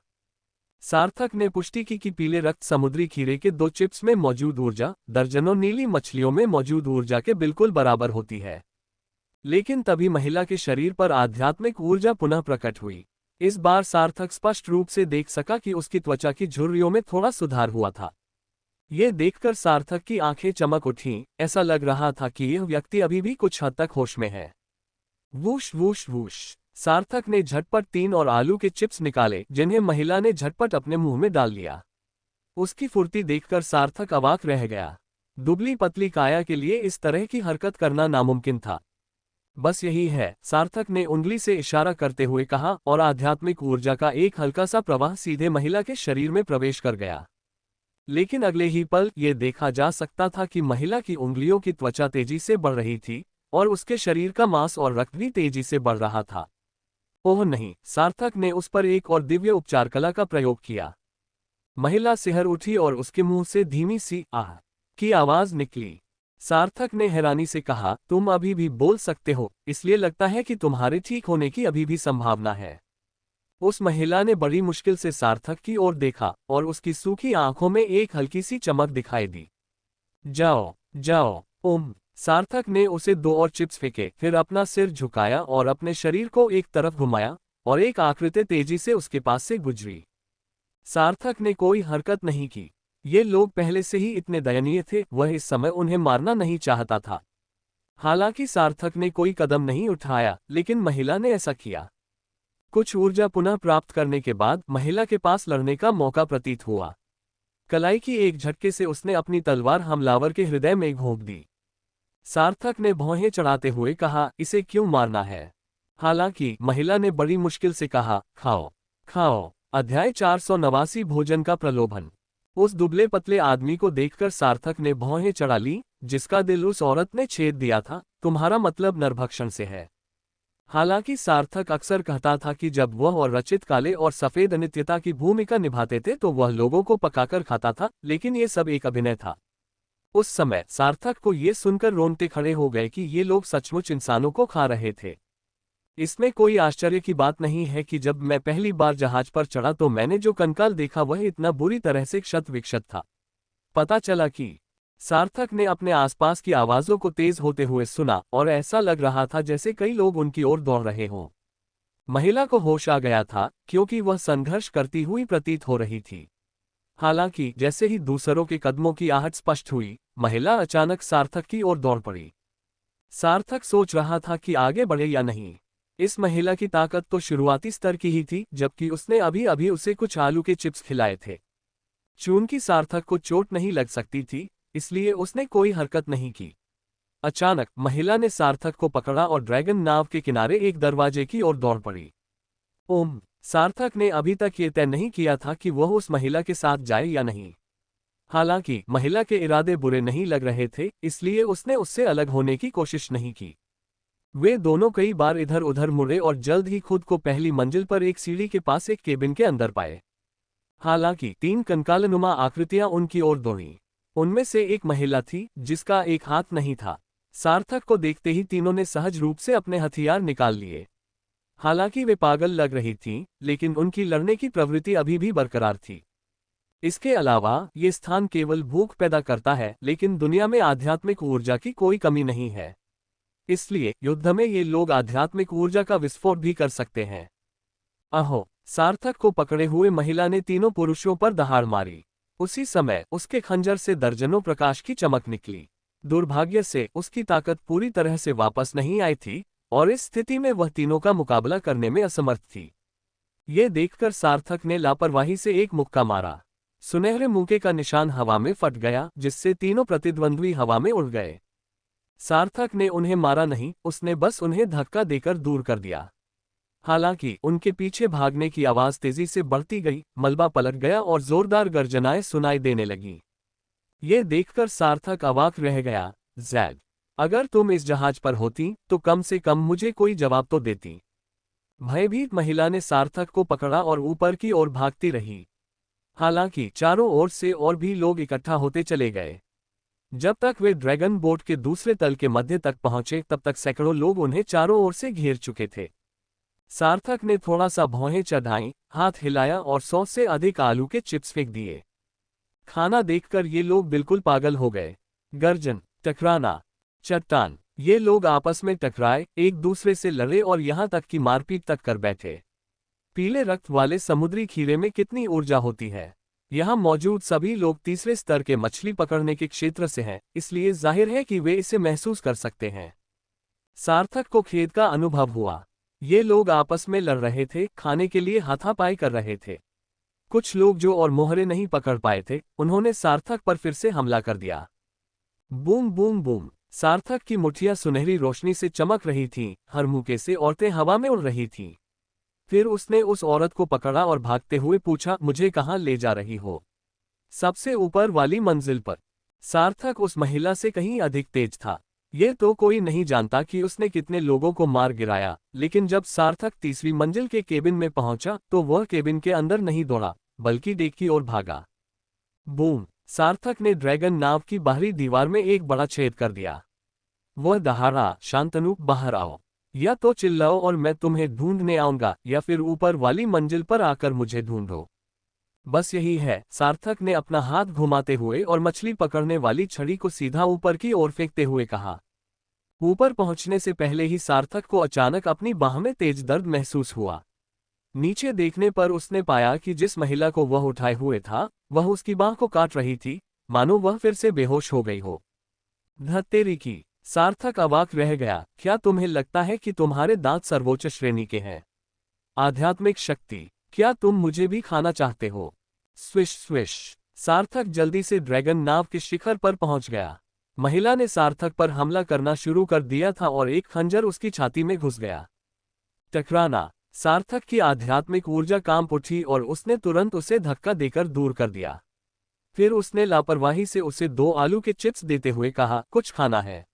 सार्थक ने पुष्टि की कि पीले रक्त समुद्री खीरे के 2 चिप्स में मौजूद ऊर्जा दर्जनों नीली मछलियों में मौजूद ऊर्जा के बिल्कुल बराबर होती है। लेकिन तभी महिला के शरीर पर आध्यात्मिक ऊर्जा पुनः प्रकट हुई। इस बार सार्थक स्पष्ट रूप से देख सका कि उसकी त्वचा की झुर्रियों में थोड़ा सुधार हुआ था। ये देखकर सार्थक की आंखें चमक उठीं। ऐसा लग रहा था कि यह व्यक्ति अभी भी कुछ हद तक होश में है। Whoosh whoosh whoosh. सार्थक ने झटपट 3 और आलू के चिप्स निकाले, जिन्हें महिला ने झटपट अपने मुंह में डाल लिया। उसकी फुर्ती देखकर सार्थक अवाक रह गया। दुबली पतली काया के लिए इस तरह की हरकत करना नामुमकिन था। बस यही है, सार्थक ने उंगली से इशारा करते हुए कहा और आध्यात्मिक ऊर्जा का एक हल्का सा प्रवाह सीधे महिला के शरीर में प्रवेश कर गया। लेकिन अगले ही पल यह देखा जा सकता था कि महिला की उंगलियों की त्वचा तेजी से बढ़ रही थी और उसके शरीर का मांस और रक्त भी तेजी से बढ़ रहा था। ओह नहीं! सार्थक ने उस पर एक और दिव्य उपचार कला का प्रयोग किया। महिला सिहर उठी और उसके मुंह से धीमी सी आह की आवाज निकली। सार्थक ने हैरानी से कहा, तुम अभी भी बोल सकते हो, इसलिए लगता है कि तुम्हारे ठीक होने की अभी भी संभावना है। उस महिला ने बड़ी मुश्किल से सार्थक की ओर देखा और उसकी सूखी आंखों में एक हल्की सी चमक दिखाई दी। जाओ जाओ, सार्थक ने उसे 2 और चिप्स फेंके, फिर अपना सिर झुकाया और अपने शरीर को एक तरफ घुमाया और एक आकृति तेजी से उसके पास से गुजरी। सार्थक ने कोई हरकत नहीं की। ये लोग पहले से ही इतने दयनीय थे, वह इस समय उन्हें मारना नहीं चाहता था। हालांकि सार्थक ने कोई कदम नहीं उठाया, लेकिन महिला ने ऐसा किया। कुछ ऊर्जा पुनः प्राप्त करने के बाद महिला के पास लड़ने का मौका प्रतीत हुआ। कलाई की एक झटके से उसने अपनी तलवार हमलावर के हृदय में घोंप दी। सार्थक ने भौहें चढ़ाते हुए कहा, इसे क्यों मारना है? हालांकि महिला ने बड़ी मुश्किल से कहा, खाओ खाओ। अध्याय 489 भोजन का प्रलोभन। उस दुबले पतले आदमी को देखकर सार्थक ने भौहें चढ़ा ली, जिसका दिल उस औरत ने छेद दिया था। तुम्हारा मतलब नरभक्षण से है। हालांकि सार्थक अक्सर कहता था कि जब वह और रचित काले और सफेद अनित्यता की भूमिका निभाते थे तो वह लोगों को पकाकर खाता था, लेकिन ये सब एक अभिनय था। उस समय सार्थक को ये सुनकर रोंगटे खड़े हो गए कि ये लोग सचमुच इंसानों को खा रहे थे। इसमें कोई आश्चर्य की बात नहीं है कि जब मैं पहली बार जहाज पर चढ़ा तो मैंने जो कंकाल देखा वह इतना बुरी तरह से क्षत विक्षत था। पता चला कि सार्थक ने अपने आसपास की आवाजों को तेज होते हुए सुना और ऐसा लग रहा था जैसे कई लोग उनकी ओर दौड़ रहे हों। महिला को होश आ गया था, क्योंकि वह संघर्ष करती हुई प्रतीत हो रही थी। हालांकि जैसे ही दूसरों के कदमों की आहट स्पष्ट हुई, महिला अचानक सार्थक की ओर दौड़ पड़ी। सार्थक सोच रहा था कि आगे बढ़े या नहीं। इस महिला की ताकत तो शुरुआती स्तर की ही थी, जबकि उसने अभी अभी उसे कुछ आलू के चिप्स खिलाए थे। चूंकि सार्थक को चोट नहीं लग सकती थी, इसलिए उसने कोई हरकत नहीं की। अचानक महिला ने सार्थक को पकड़ा और ड्रैगन नाव के किनारे एक दरवाजे की ओर दौड़ पड़ी। ओम! सार्थक ने अभी तक ये तय नहीं किया था कि वह उस महिला के साथ जाए या नहीं। हालांकि महिला के इरादे बुरे नहीं लग रहे थे, इसलिए उसने उससे अलग होने की कोशिश नहीं की। वे दोनों कई बार इधर उधर मुड़े और जल्द ही खुद को पहली मंजिल पर एक सीढ़ी के पास एक केबिन के अंदर पाए। हालांकि 3 कंकालनुमा आकृतियां उनकी ओर दौड़ीं। उनमें से एक महिला थी, जिसका एक हाथ नहीं था। सार्थक को देखते ही तीनों ने सहज रूप से अपने हथियार निकाल लिए। हालांकि वे पागल लग रही थीं, लेकिन उनकी लड़ने की प्रवृत्ति अभी भी बरकरार थी। इसके अलावा ये स्थान केवल भूख पैदा करता है, लेकिन दुनिया में आध्यात्मिक ऊर्जा की कोई कमी नहीं है। इसलिए युद्ध में ये लोग आध्यात्मिक ऊर्जा का विस्फोट भी कर सकते हैं। अहो! सार्थक को पकड़े हुए महिला ने तीनों पुरुषों पर दहाड़ मारी। उसी समय उसके खंजर से दर्जनों प्रकाश की चमक निकली। दुर्भाग्य से उसकी ताकत पूरी तरह से वापस नहीं आई थी और इस स्थिति में वह तीनों का मुकाबला करने में असमर्थ थी। ये देखकर सार्थक ने लापरवाही से एक मुक्का मारा। सुनहरे मुक्के का निशान हवा में फट गया, जिससे तीनों प्रतिद्वंद्वी हवा में उड़ गए। सार्थक ने उन्हें मारा नहीं, उसने बस उन्हें धक्का देकर दूर कर दिया। हालांकि उनके पीछे भागने की आवाज तेजी से बढ़ती गई, मलबा पलट गया और जोरदार गर्जनाएं सुनाई देने लगीं। ये देखकर सार्थक अवाक रह गया। जैद, अगर तुम इस जहाज पर होती तो कम से कम मुझे कोई जवाब तो देती। भयभीत महिला ने सार्थक को पकड़ा और ऊपर की ओर भागती रही। हालांकि चारों ओर से और भी लोग इकट्ठा होते चले गए। जब तक वे ड्रैगन बोट के दूसरे तल के मध्य तक पहुंचे, तब तक सैकड़ों लोग उन्हें चारों ओर से घेर चुके थे। सार्थक ने थोड़ा सा भौहें चढ़ाईं, हाथ हिलाया और 100 से अधिक आलू के चिप्स फेंक दिए। खाना देखकर ये लोग बिल्कुल पागल हो गए। गर्जन, टकराना, चट्टान, ये लोग आपस में टकराए, एक दूसरे से लड़े और यहां तक कि मारपीट तक कर बैठे। पीले रक्त वाले समुद्री खीरे में कितनी ऊर्जा होती है। यहाँ मौजूद सभी लोग तीसरे स्तर के मछली पकड़ने के क्षेत्र से हैं, इसलिए जाहिर है कि वे इसे महसूस कर सकते हैं। सार्थक को खेद का अनुभव हुआ। ये लोग आपस में लड़ रहे थे, खाने के लिए हाथापाई कर रहे थे। कुछ लोग जो और मोहरे नहीं पकड़ पाए थे, उन्होंने सार्थक पर फिर से हमला कर दिया। Boom boom boom! सार्थक की मुठ्ठियां सुनहरी रोशनी से चमक रही थीं, हर मुक्के से औरतें हवा में उड़ रही थीं। फिर उसने उस औरत को पकड़ा और भागते हुए पूछा, मुझे कहाँ ले जा रही हो? सबसे ऊपर वाली मंजिल पर। सार्थक उस महिला से कहीं अधिक तेज था। ये तो कोई नहीं जानता कि उसने कितने लोगों को मार गिराया, लेकिन जब सार्थक तीसरी मंजिल के केबिन में पहुंचा तो वह केबिन के अंदर नहीं दौड़ा, बल्कि डेक की ओर भागा। बूम! सार्थक ने ड्रैगन नाव की बाहरी दीवार में एक बड़ा छेद कर दिया। वह दहाड़ा, शांतनु बाहर आओ, या तो चिल्लाओ और मैं तुम्हें ढूंढने आऊंगा, या फिर ऊपर वाली मंजिल पर आकर मुझे ढूंढो। बस यही है, सार्थक ने अपना हाथ घुमाते हुए और मछली पकड़ने वाली छड़ी को सीधा ऊपर की ओर फेंकते हुए कहा। ऊपर पहुंचने से पहले ही सार्थक को अचानक अपनी बाह में तेज दर्द महसूस हुआ। नीचे देखने पर उसने पाया कि जिस महिला को वह उठाए हुए था, वह उसकी बाह को काट रही थी, मानो वह फिर से बेहोश हो गई हो। धत्तेरी की! सार्थक अवाक रह गया। क्या तुम्हें लगता है कि तुम्हारे दांत सर्वोच्च श्रेणी के हैं? आध्यात्मिक शक्ति! क्या तुम मुझे भी खाना चाहते हो? Swish swish! सार्थक जल्दी से ड्रैगन नाव के शिखर पर पहुंच गया। महिला ने सार्थक पर हमला करना शुरू कर दिया था और एक खंजर उसकी छाती में घुस गया। टकराना! सार्थक की आध्यात्मिक ऊर्जा कांप उठी और उसने तुरंत उसे धक्का देकर दूर कर दिया। फिर उसने लापरवाही से उसे 2 आलू के चिप्स देते हुए कहा, कुछ खाना है?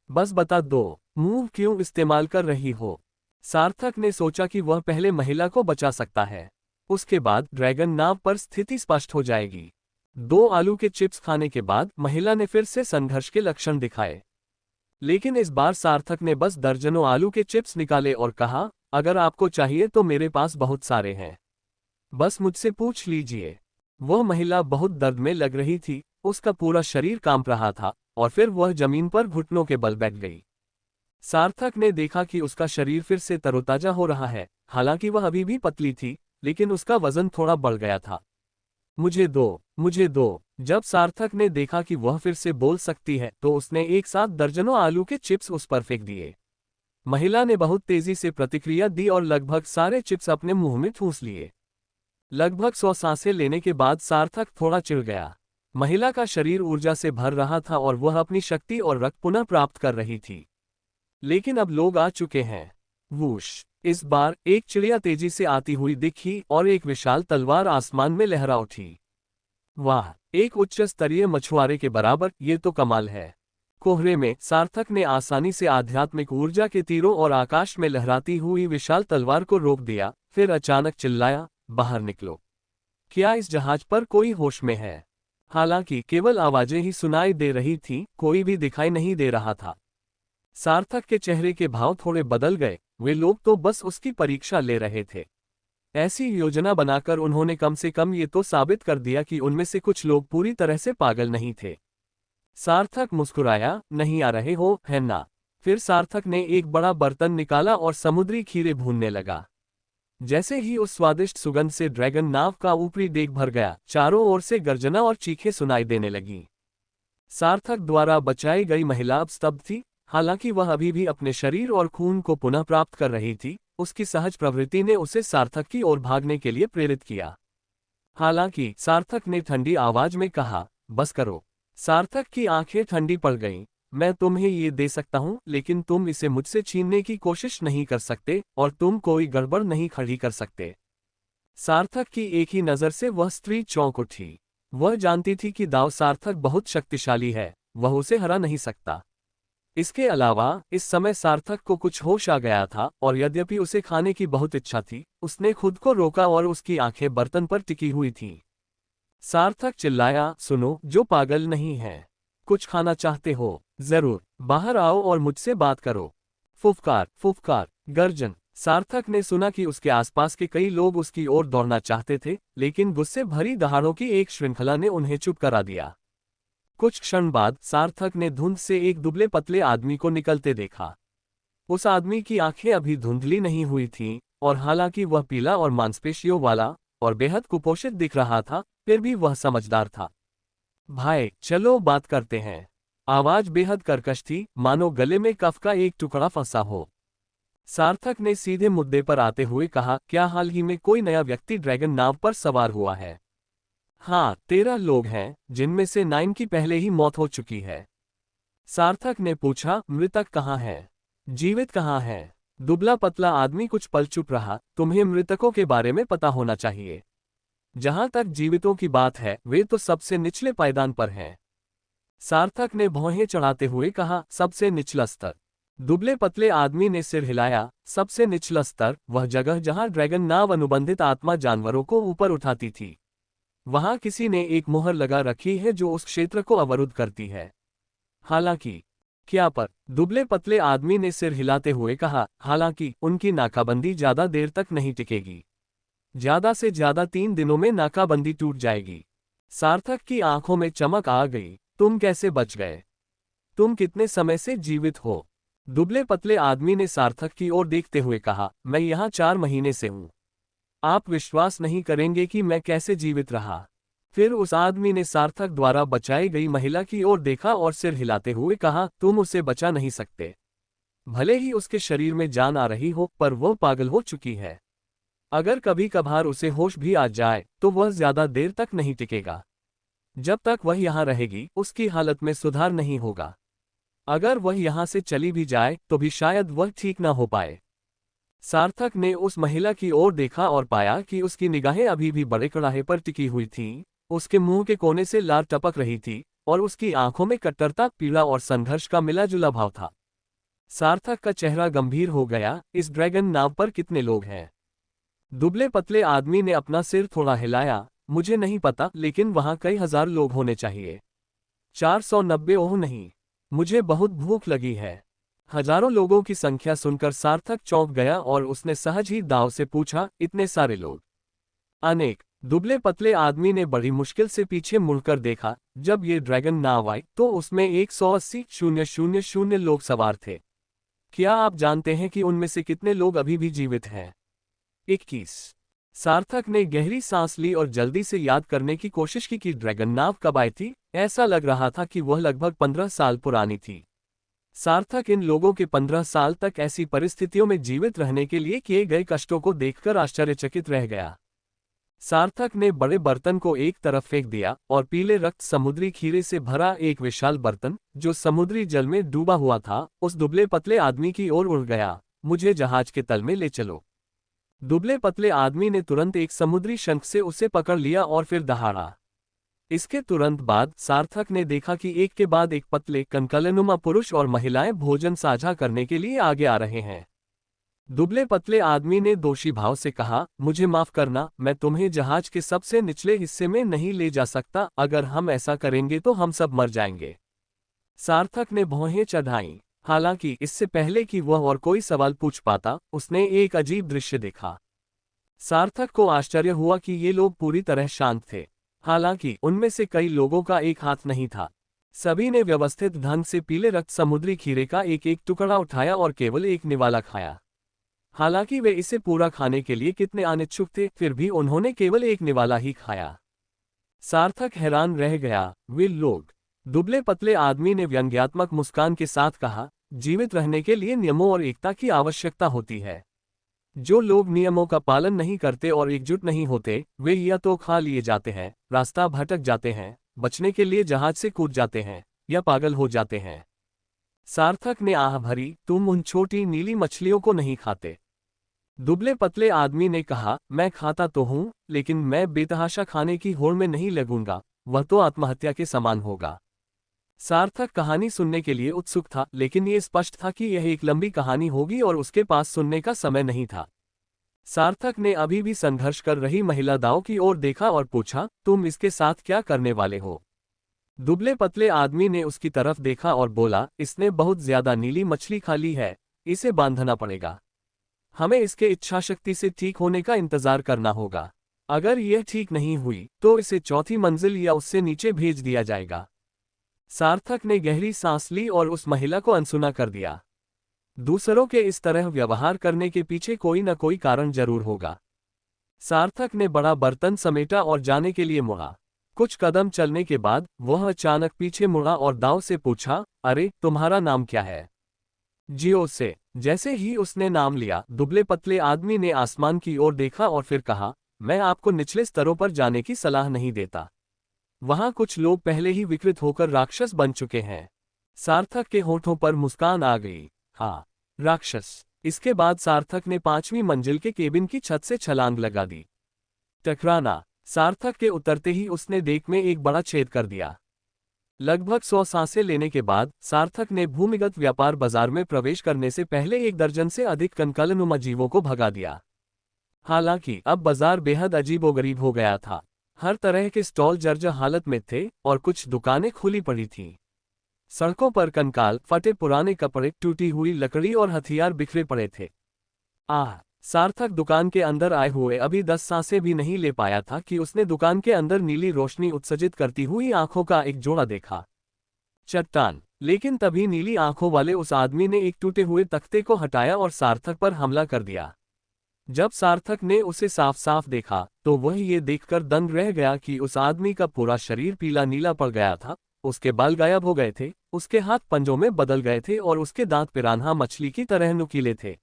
बस बता दो, मूव क्यों इस्तेमाल कर रही हो? सार्थक ने सोचा कि वह पहले महिला को बचा सकता है। उसके बाद ड्रैगन नाव पर स्थिति स्पष्ट हो जाएगी। 2 आलू के चिप्स खाने के बाद महिला ने फिर से संघर्ष के लक्षण दिखाए। लेकिन इस बार सार्थक ने बस दर्जनों आलू के चिप्स निकाले और कहा, अगर आपको चाहिए तो मेरे पास बहुत सारे हैं। बस मुझसे पूछ लीजिए। वह महिला बहुत दर्द में लग रही थी, उसका पूरा शरीर कांप रहा था और फिर वह जमीन पर घुटनों के बल बैठ गई। सार्थक ने देखा कि उसका शरीर फिर से तरोताजा हो रहा है। हालांकि वह अभी भी पतली थी, लेकिन उसका वजन थोड़ा बढ़ गया था। मुझे दो, मुझे दो। जब सार्थक ने देखा कि वह फिर से बोल सकती है, तो उसने एक साथ दर्जनों आलू के चिप्स उस पर फेंक दिए। महिला ने बहुत तेजी से प्रतिक्रिया दी और लगभग सारे चिप्स अपने मुंह में ठूंस लिए। लगभग 100 सांसें लेने के बाद सार्थक थोड़ा चिढ़ गया। महिला का शरीर ऊर्जा से भर रहा था और वह अपनी शक्ति और रक्त पुनः प्राप्त कर रही थी। लेकिन अब लोग आ चुके हैं। वूश! इस बार एक चिड़िया तेजी से आती हुई दिखी और एक विशाल तलवार आसमान में लहरा उठी। वाह! एक उच्च स्तरीय मछुआरे के बराबर! ये तो कमाल है। कोहरे में सार्थक ने आसानी से आध्यात्मिक ऊर्जा के तीरों और आकाश में लहराती हुई विशाल तलवार को रोक दिया, फिर अचानक चिल्लाया, बाहर निकलो! क्या इस जहाज पर कोई होश में है? हालांकि केवल आवाजें ही सुनाई दे रही थीं, कोई भी दिखाई नहीं दे रहा था। सार्थक के चेहरे के भाव थोड़े बदल गए। वे लोग तो बस उसकी परीक्षा ले रहे थे। ऐसी योजना बनाकर उन्होंने कम से कम ये तो साबित कर दिया कि उनमें से कुछ लोग पूरी तरह से पागल नहीं थे। सार्थक मुस्कुराया, नहीं आ रहे हो, है ना? फिर सार्थक ने एक बड़ा बर्तन निकाला और समुद्री खीरे भूनने लगा। जैसे ही उस स्वादिष्ट सुगंध से ड्रैगन नाव का ऊपरी डेक भर गया, चारों ओर से गर्जना और चीखें सुनाई देने लगीं। सार्थक द्वारा बचाई गई महिला अब स्तब्ध थी। हालांकि वह अभी भी अपने शरीर और खून को पुनः प्राप्त कर रही थी, उसकी सहज प्रवृत्ति ने उसे सार्थक की ओर भागने के लिए प्रेरित किया। हालांकि सार्थक ने ठंडी आवाज में कहा, बस करो। सार्थक की आंखें ठंडी पड़ गईं। मैं तुम्हें ये दे सकता हूं, लेकिन तुम इसे मुझसे छीनने की कोशिश नहीं कर सकते और तुम कोई गड़बड़ नहीं खड़ी कर सकते। सार्थक की एक ही नजर से वह स्त्री चौंक उठी। वह जानती थी कि दाव सार्थक बहुत शक्तिशाली है, वह उसे हरा नहीं सकता। इसके अलावा इस समय सार्थक को कुछ होश आ गया था और यद्यपि उसे खाने की बहुत इच्छा थी, उसने खुद को रोका और उसकी आंखें बर्तन पर टिकी हुई थीं। सार्थक चिल्लाया, सुनो, जो पागल नहीं है। कुछ खाना चाहते हो? जरूर, बाहर आओ और मुझसे बात करो। फुफकार, फुफकार, गर्जन! सार्थक ने सुना कि उसके आसपास के कई लोग उसकी ओर दौड़ना चाहते थे, लेकिन गुस्से भरी दहाड़ों की एक श्रृंखला ने उन्हें चुप करा दिया। कुछ क्षण बाद सार्थक ने धुंध से एक दुबले पतले आदमी को निकलते देखा। उस आदमी की आंखें अभी धुंधली नहीं हुई थीं, और हालांकि वह पीला और मांसपेशियों वाला और बेहद कुपोषित दिख रहा था, फिर भी वह समझदार था। भाई, चलो बात करते हैं। आवाज बेहद कर्कश थी, मानो गले में कफ का एक टुकड़ा फंसा हो। सार्थक ने सीधे मुद्दे पर आते हुए कहा, क्या हाल ही में कोई नया व्यक्ति ड्रैगन नाव पर सवार हुआ है? हाँ, 13 लोग हैं, जिनमें से 9 की पहले ही मौत हो चुकी है। सार्थक ने पूछा, मृतक कहाँ है? जीवित कहाँ है? दुबला पतला आदमी कुछ पल चुप रहा। तुम्हें मृतकों के बारे में पता होना चाहिए। जहां तक जीवितों की बात है, वे तो सबसे निचले पायदान पर हैं। सार्थक ने भौहें चढ़ाते हुए कहा, सबसे निचला स्तर? दुबले पतले आदमी ने सिर हिलाया। सबसे निचला स्तर वह जगह जहां ड्रैगन नाव अनुबंधित आत्मा जानवरों को ऊपर उठाती थी। वहां किसी ने एक मोहर लगा रखी है जो उस क्षेत्र को अवरुद्ध करती है। हालांकि क्या पर? दुबले पतले आदमी ने सिर हिलाते हुए कहा, हालांकि उनकी नाकाबंदी ज्यादा देर तक नहीं टिकेगी। ज्यादा से ज्यादा 3 दिनों में नाकाबंदी टूट जाएगी। सार्थक की आंखों में चमक आ गई। तुम कैसे बच गए? तुम कितने समय से जीवित हो? दुबले पतले आदमी ने सार्थक की ओर देखते हुए कहा, मैं यहाँ 4 महीने से हूँ। आप विश्वास नहीं करेंगे कि मैं कैसे जीवित रहा। फिर उस आदमी ने सार्थक द्वारा बचाई गई महिला की ओर देखा और सिर हिलाते हुए कहा, तुम उसे बचा नहीं सकते। भले ही उसके शरीर में जान आ रही हो, पर वो पागल हो चुकी है। अगर कभी कभार उसे होश भी आ जाए तो वह ज्यादा देर तक नहीं टिकेगा। जब तक वह यहाँ रहेगी उसकी हालत में सुधार नहीं होगा। अगर वह यहाँ से चली भी जाए तो भी शायद वह ठीक ना हो पाए। सार्थक ने उस महिला की ओर देखा और पाया कि उसकी निगाहें अभी भी बड़े कड़ाहे पर टिकी हुई थीं। उसके मुंह के कोने से लार टपक रही थी और उसकी आंखों में कट्टरता, पीड़ा और संघर्ष का मिला जुला भाव था। सार्थक का चेहरा गंभीर हो गया। इस ड्रैगन नाव पर कितने लोग हैं? दुबले पतले आदमी ने अपना सिर थोड़ा हिलाया। मुझे नहीं पता, लेकिन वहां कई हजार लोग होने चाहिए। 490? ओह नहीं, मुझे बहुत भूख लगी है। हजारों लोगों की संख्या सुनकर सार्थक चौंक गया और उसने सहज ही दाव से पूछा, इतने सारे लोग? अनेक। दुबले पतले आदमी ने बड़ी मुश्किल से पीछे मुड़कर देखा। जब ये ड्रैगन नाव आई तो उसमें 180,000 लोग सवार थे। क्या आप जानते हैं कि उनमें से कितने लोग अभी भी जीवित हैं? 21। सार्थक ने गहरी सांस ली और जल्दी से याद करने की कोशिश की कि ड्रैगन नाव कब आई थी। ऐसा लग रहा था कि वह लगभग 15 साल पुरानी थी। सार्थक इन लोगों के 15 साल तक ऐसी परिस्थितियों में जीवित रहने के लिए किए गए कष्टों को देखकर आश्चर्यचकित रह गया। सार्थक ने बड़े बर्तन को एक तरफ फेंक दिया और पीले रक्त समुद्री खीरे से भरा एक विशाल बर्तन, जो समुद्री जल में डूबा हुआ था, उस दुबले पतले आदमी की ओर उड़ गया। मुझे जहाज के तल में ले चलो। दुबले पतले आदमी ने तुरंत एक समुद्री शंख से उसे पकड़ लिया और फिर दहाड़ा। इसके तुरंत बाद सार्थक ने देखा कि एक के बाद एक पतले कंकालनुमा पुरुष और महिलाएं भोजन साझा करने के लिए आगे आ रहे हैं। दुबले पतले आदमी ने दोषी भाव से कहा, मुझे माफ करना, मैं तुम्हें जहाज के सबसे निचले हिस्से में नहीं ले जा सकता। अगर हम ऐसा करेंगे तो हम सब मर जाएंगे। सार्थक ने भौहें चढ़ाईं। हालांकि इससे पहले कि वह और कोई सवाल पूछ पाता, उसने एक अजीब दृश्य देखा। सार्थक को आश्चर्य हुआ कि ये लोग पूरी तरह शांत थे। हालांकि उनमें से कई लोगों का एक हाथ नहीं था। सभी ने व्यवस्थित ढंग से पीले रक्त समुद्री खीरे का एक एक टुकड़ा उठाया और केवल एक निवाला खाया। हालांकि वे इसे पूरा खाने के लिए कितने अनिच्छुक थे, फिर भी उन्होंने केवल एक निवाला ही खाया। सार्थक हैरान रह गया। वे लोग? दुबले पतले आदमी ने व्यंग्यात्मक मुस्कान के साथ कहा, जीवित रहने के लिए नियमों और एकता की आवश्यकता होती है। जो लोग नियमों का पालन नहीं करते और एकजुट नहीं होते, वे या तो खा लिए जाते हैं, रास्ता भटक जाते हैं, बचने के लिए जहाज से कूद जाते हैं, या पागल हो जाते हैं। सार्थक ने आह भरी, तुम उन छोटी नीली मछलियों को नहीं खाते? दुबले पतले आदमी ने कहा, मैं खाता तो हूं, लेकिन मैं बेतहाशा खाने की होड़ में नहीं लगूंगा। वह तो आत्महत्या के समान होगा। सार्थक कहानी सुनने के लिए उत्सुक था, लेकिन ये स्पष्ट था कि यह एक लंबी कहानी होगी और उसके पास सुनने का समय नहीं था। सार्थक ने अभी भी संघर्ष कर रही महिला दाव की ओर देखा और पूछा, तुम इसके साथ क्या करने वाले हो? दुबले पतले आदमी ने उसकी तरफ देखा और बोला, इसने बहुत ज्यादा नीली मछली खा ली है, इसे बांधना पड़ेगा। हमें इसके इच्छाशक्ति से ठीक होने का इंतजार करना होगा। अगर यह ठीक नहीं हुई तो इसे चौथी मंजिल या उससे नीचे भेज दिया जाएगा। सार्थक ने गहरी सांस ली और उस महिला को अनसुना कर दिया। दूसरों के इस तरह व्यवहार करने के पीछे कोई न कोई कारण जरूर होगा। सार्थक ने बड़ा बर्तन समेटा और जाने के लिए मुड़ा। कुछ कदम चलने के बाद वह अचानक पीछे मुड़ा और दाव से पूछा, अरे तुम्हारा नाम क्या है? जियो से। जैसे ही उसने नाम लिया, दुबले पतले आदमी ने आसमान की ओर देखा और फिर कहा, मैं आपको निचले स्तरों पर जाने की सलाह नहीं देता। वहां कुछ लोग पहले ही विकृत होकर राक्षस बन चुके हैं। सार्थक के होठों पर मुस्कान आ गई। हाँ, राक्षस। इसके बाद सार्थक ने 5वीं मंजिल के केबिन की छत से छलांग लगा दी। टकराना। सार्थक के उतरते ही उसने देक में एक बड़ा छेद कर दिया। लगभग 100 सांसें लेने के बाद सार्थक ने भूमिगत व्यापार बाजार में प्रवेश करने से पहले 1 दर्जन से अधिक कंकालनुमा जीवों को भगा दिया। हालांकि अब बाजार बेहद अजीबोगरीब हो गया था। हर तरह के स्टॉल जर्जर हालत में थे और कुछ दुकानें खुली पड़ी थीं। सड़कों पर कंकाल, फटे पुराने कपड़े, टूटी हुई लकड़ी और हथियार बिखरे पड़े थे। आह! सार्थक दुकान के अंदर आए हुए अभी 10 सांसें भी नहीं ले पाया था कि उसने दुकान के अंदर नीली रोशनी उत्सर्जित करती हुई आंखों का एक जोड़ा देखा। चट्टान। लेकिन तभी नीली आंखों वाले उस आदमी ने एक टूटे हुए तख्ते को हटाया और सार्थक पर हमला कर दिया। जब सार्थक ने उसे साफ साफ देखा तो वह ये देखकर दंग रह गया कि उस आदमी का पूरा शरीर पीला नीला पड़ गया था, उसके बाल गायब हो गए थे, उसके हाथ पंजों में बदल गए थे और उसके दांत पिरान्हा मछली की तरह नुकीले थे।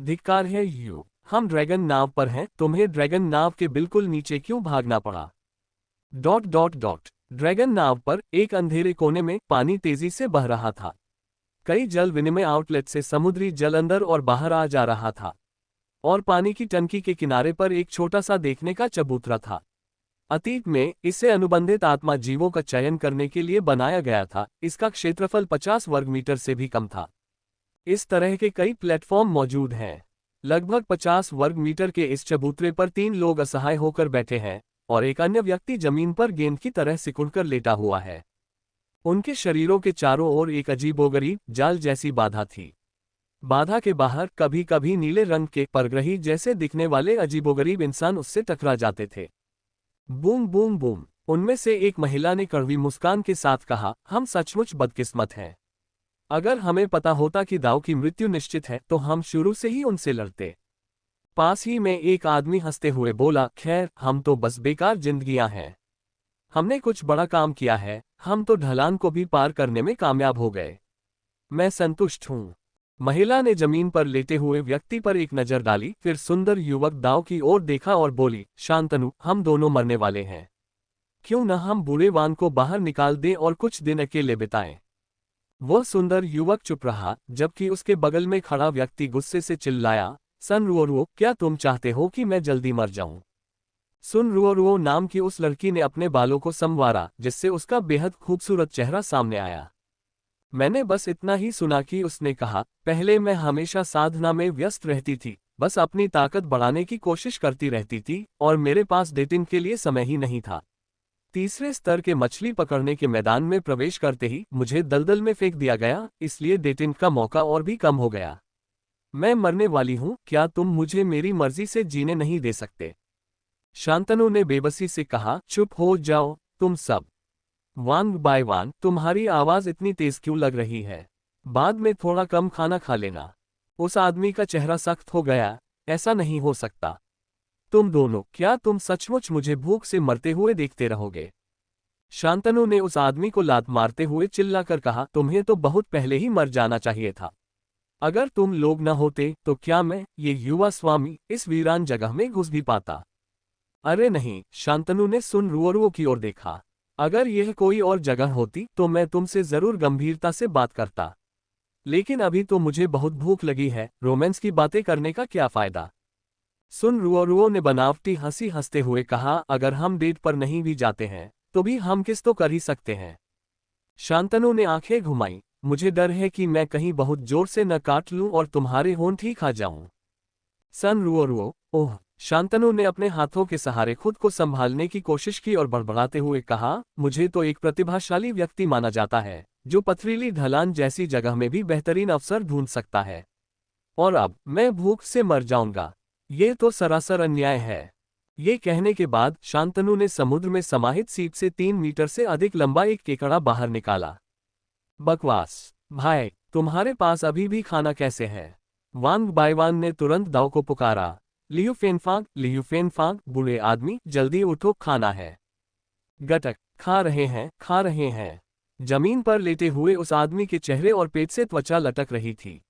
धिक्कार है यू, हम ड्रैगन नाव पर हैं, तुम्हें ड्रैगन नाव के बिल्कुल नीचे क्यों भागना पड़ा? ... ड्रैगन नाव पर एक अंधेरे कोने में पानी तेजी से बह रहा था। कई जल विनिमय आउटलेट से समुद्री जल अंदर और बाहर आ जा रहा था और पानी की टंकी के किनारे पर एक छोटा सा देखने का चबूतरा था। अतीत में इसे अनुबंधित आत्मा जीवों का चयन करने के लिए बनाया गया था। इसका क्षेत्रफल 50 वर्ग मीटर से भी कम था। इस तरह के कई प्लेटफॉर्म मौजूद हैं। लगभग 50 वर्ग मीटर के इस चबूतरे पर 3 लोग असहाय होकर बैठे हैं और एक अन्य व्यक्ति जमीन पर गेंद की तरह सिकुड़कर लेटा हुआ है। उनके शरीरों के चारों ओर एक अजीबोगरीब जाल जैसी बाधा थी। बाधा के बाहर कभी कभी नीले रंग के परग्रही जैसे दिखने वाले अजीबोगरीब इंसान उससे टकरा जाते थे। बूम बूम बूम, उनमें से एक महिला ने कड़वी मुस्कान के साथ कहा, हम सचमुच बदकिस्मत हैं। अगर हमें पता होता कि दाऊ की मृत्यु निश्चित है तो हम शुरू से ही उनसे लड़ते। पास ही में एक आदमी हंसते हुए बोला, खैर हम तो बस बेकार जिंदगियां हैं। हमने कुछ बड़ा काम किया है, हम तो ढलान को भी पार करने में कामयाब हो गए। मैं संतुष्ट हूं। महिला ने जमीन पर लेटे हुए व्यक्ति पर एक नजर डाली, फिर सुंदर युवक दाऊ की ओर देखा और बोली, शांतनु, हम दोनों मरने वाले हैं। क्यों न हम बूढ़े वान को बाहर निकाल दें और कुछ दिन अकेले बिताएं। वह सुंदर युवक चुप रहा, जबकि उसके बगल में खड़ा व्यक्ति गुस्से से चिल्लाया, सन रुओरुओ, क्या तुम चाहते हो कि मैं जल्दी मर जाऊं? सुन रुओरुओ नाम की उस लड़की ने अपने बालों को संवारा, जिससे उसका बेहद खूबसूरत चेहरा सामने आया। मैंने बस इतना ही सुना कि उसने कहा, पहले मैं हमेशा साधना में व्यस्त रहती थी, बस अपनी ताकत बढ़ाने की कोशिश करती रहती थी और मेरे पास डेटिंग के लिए समय ही नहीं था। तीसरे स्तर के मछली पकड़ने के मैदान में प्रवेश करते ही मुझे दलदल में फेंक दिया गया, इसलिए डेटिंग का मौका और भी कम हो गया। मैं मरने वाली हूं, क्या तुम मुझे मेरी मर्जी से जीने नहीं दे सकते? शांतनु ने बेबसी से कहा, चुप हो जाओ तुम सब। वान बाय वान, तुम्हारी आवाज इतनी तेज क्यों लग रही है? बाद में थोड़ा कम खाना खा लेना। उस आदमी का चेहरा सख्त हो गया, ऐसा नहीं हो सकता। तुम दोनों, क्या तुम सचमुच मुझे भूख से मरते हुए देखते रहोगे? शांतनु ने उस आदमी को लात मारते हुए चिल्लाकर कहा, तुम्हें तो बहुत पहले ही मर जाना चाहिए था। अगर तुम लोग न होते तो क्या मैं, ये युवा स्वामी, इस वीरान जगह में घुस भी पाता? अरे नहीं, शांतनु ने सुन रुओरुओ की ओर देखा। अगर यह कोई और जगह होती तो मैं तुमसे जरूर गंभीरता से बात करता, लेकिन अभी तो मुझे बहुत भूख लगी है, रोमांस की बातें करने का क्या फायदा? सुन रुओरुओ ने बनावटी हंसी हंसते हुए कहा, अगर हम डेट पर नहीं भी जाते हैं तो भी हम किस तो कर ही सकते हैं। शांतनु ने आंखें घुमाई, मुझे डर है कि मैं कहीं बहुत जोर से न काट लूं और तुम्हारे होंठ ही खा जाऊं। सन रुओरुओ, ओह। शांतनु ने अपने हाथों के सहारे खुद को संभालने की कोशिश की और बड़बड़ाते हुए कहा, मुझे तो एक प्रतिभाशाली व्यक्ति माना जाता है जो पथरीली ढलान जैसी जगह में भी बेहतरीन अवसर ढूंढ सकता है, और अब मैं भूख से मर जाऊंगा। ये तो सरासर अन्याय है। ये कहने के बाद शांतनु ने समुद्र में समाहित सीप से 3 मीटर से अधिक लंबा एक केकड़ा बाहर निकाला। बकवास भाई, तुम्हारे पास अभी भी खाना कैसे है? वांग बाईवान ने तुरंत दाऊ को पुकारा, लियू फेनफांग, बूढ़े आदमी, जल्दी उठो, खाना है। गटक, खा रहे हैं। जमीन पर लेटे हुए उस आदमी के चेहरे और पेट से त्वचा लटक रही थी।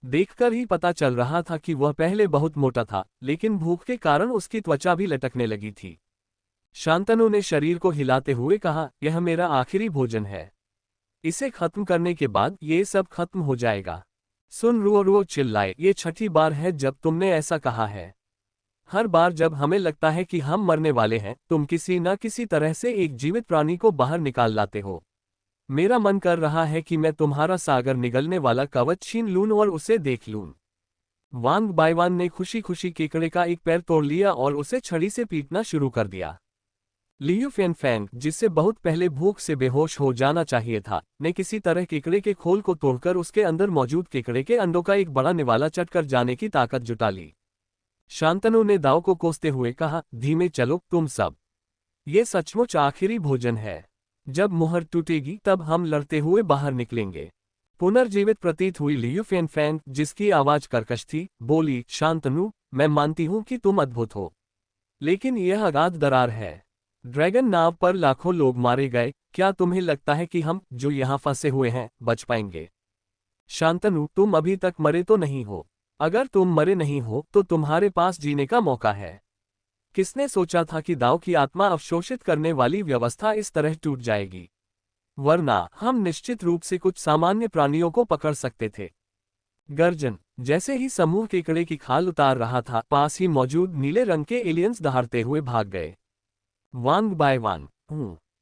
देखकर ही पता चल रहा था कि वह पहले बहुत मोटा था, लेकिन भूख के कारण उसकी त्वचा भी लटकने लगी थी। शांतनु ने शरीर को हिलाते हुए कहा, यह मेरा आखिरी भोजन है। इसे खत्म करने के बाद ये सब खत्म हो जाएगा। सुन रुओरुओ चिल्लाए, ये 6ठी बार है जब तुमने ऐसा कहा है। हर बार जब हमें लगता है कि हम मरने वाले हैं, तुम किसी न किसी तरह से एक जीवित प्राणी को बाहर निकाल लाते हो। मेरा मन कर रहा है कि मैं तुम्हारा सागर निगलने वाला कवच छीन लूं और उसे देख लूं। वांग बाईवान ने खुशी खुशी केकड़े का एक पैर तोड़ लिया और उसे छड़ी से पीटना शुरू कर दिया। लियू फेनफैंग, जिससे बहुत पहले भूख से बेहोश हो जाना चाहिए था, ने किसी तरह केकड़े के खोल को तोड़कर उसके अंदर मौजूद केकड़े के अंडों का एक बड़ा निवाला चटकर जाने की ताकत जुटा ली। शांतनु ने दाव को कोसते हुए कहा, धीमे चलो तुम सब। ये सचमुच आखिरी भोजन है। जब मुहर टूटेगी तब हम लड़ते हुए बाहर निकलेंगे। पुनर्जीवित प्रतीत हुई लियू फैन फैन, जिसकी आवाज कर्कश थी, बोली, शांतनु, मैं मानती हूं कि तुम अद्भुत हो, लेकिन यह अगाध दरार है। ड्रैगन नाव पर लाखों लोग मारे गए, क्या तुम्हें लगता है कि हम, जो यहाँ फंसे हुए हैं, बच पाएंगे? शांतनु, तुम अभी तक मरे तो नहीं हो। अगर तुम मरे नहीं हो तो तुम्हारे पास जीने का मौका है। किसने सोचा था कि दाव की आत्मा अवशोषित करने वाली व्यवस्था इस तरह टूट जाएगी? वरना हम निश्चित रूप से कुछ सामान्य प्राणियों को पकड़ सकते थे। गर्जन। जैसे ही समूह केकड़े की खाल उतार रहा था, पास ही मौजूद नीले रंग के एलियंस दहाड़ते हुए भाग गए। One by one.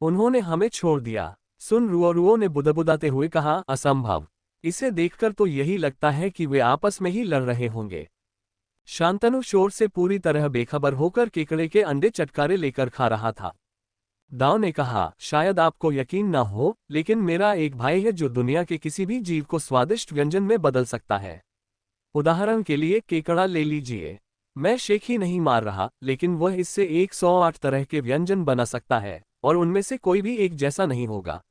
उन्होंने हमें छोड़ दिया। सुन रुओ ने बुदबुदाते हुए कहा, असंभव। इसे देखकर तो यही लगता है कि वे आपस में ही लड़ रहे होंगे। शांतनु शोर से पूरी तरह बेखबर होकर केकड़े के अंडे चटकारे लेकर खा रहा था। दाव ने कहा, शायद आपको यकीन न हो, लेकिन मेरा एक भाई है जो दुनिया के किसी भी जीव को स्वादिष्ट व्यंजन में बदल सकता है। उदाहरण के लिए केकड़ा ले लीजिए। मैं शेख ही नहीं मार रहा, लेकिन वह इससे 108 तरह के व्यंजन बना सकता है, और उनमें से कोई भी एक जैसा नहीं होगा।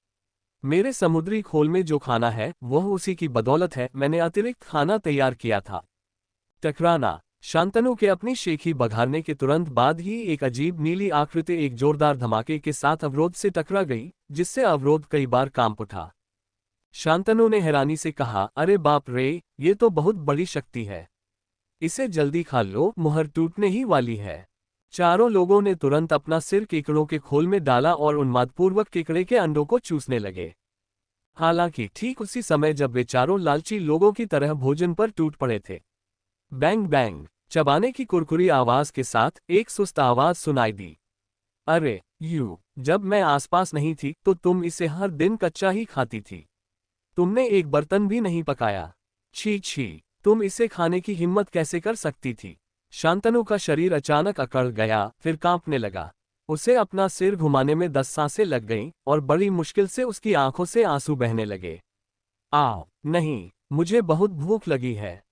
मेरे समुद्री खोल में जो खाना है वह उसी की बदौलत है। मैंने अतिरिक्त खाना तैयार किया था। टकराना। शांतनु के अपनी शेखी बघारने के तुरंत बाद ही एक अजीब नीली आकृति एक जोरदार धमाके के साथ अवरोध से टकरा गई, जिससे अवरोध कई बार कांप उठा। शांतनु ने हैरानी से कहा, अरे बाप रे, ये तो बहुत बड़ी शक्ति है। इसे जल्दी खा लो, मुहर टूटने ही वाली है। चारों लोगों ने तुरंत अपना सिर केकड़ों के खोल में डाला और उन्मादपूर्वक केकड़े के अंडों को चूसने लगे। हालांकि ठीक उसी समय जब वे चारों लालची लोगों की तरह भोजन पर टूट पड़े थे। Bang bang. चबाने की कुरकुरी आवाज के साथ एक सुस्त आवाज सुनाई दी। अरे जब मैं आसपास नहीं थी तो तुम इसे हर दिन कच्चा ही खाती थी। तुमने एक बर्तन भी नहीं पकाया। छी छी, तुम इसे खाने की हिम्मत कैसे कर सकती थी? शांतनु का शरीर अचानक अकड़ गया, फिर कांपने लगा। उसे अपना सिर घुमाने में 10 सांसें लग गईं और बड़ी मुश्किल से उसकी आंखों से आंसू बहने लगे। आओ नहीं, मुझे बहुत भूख लगी है।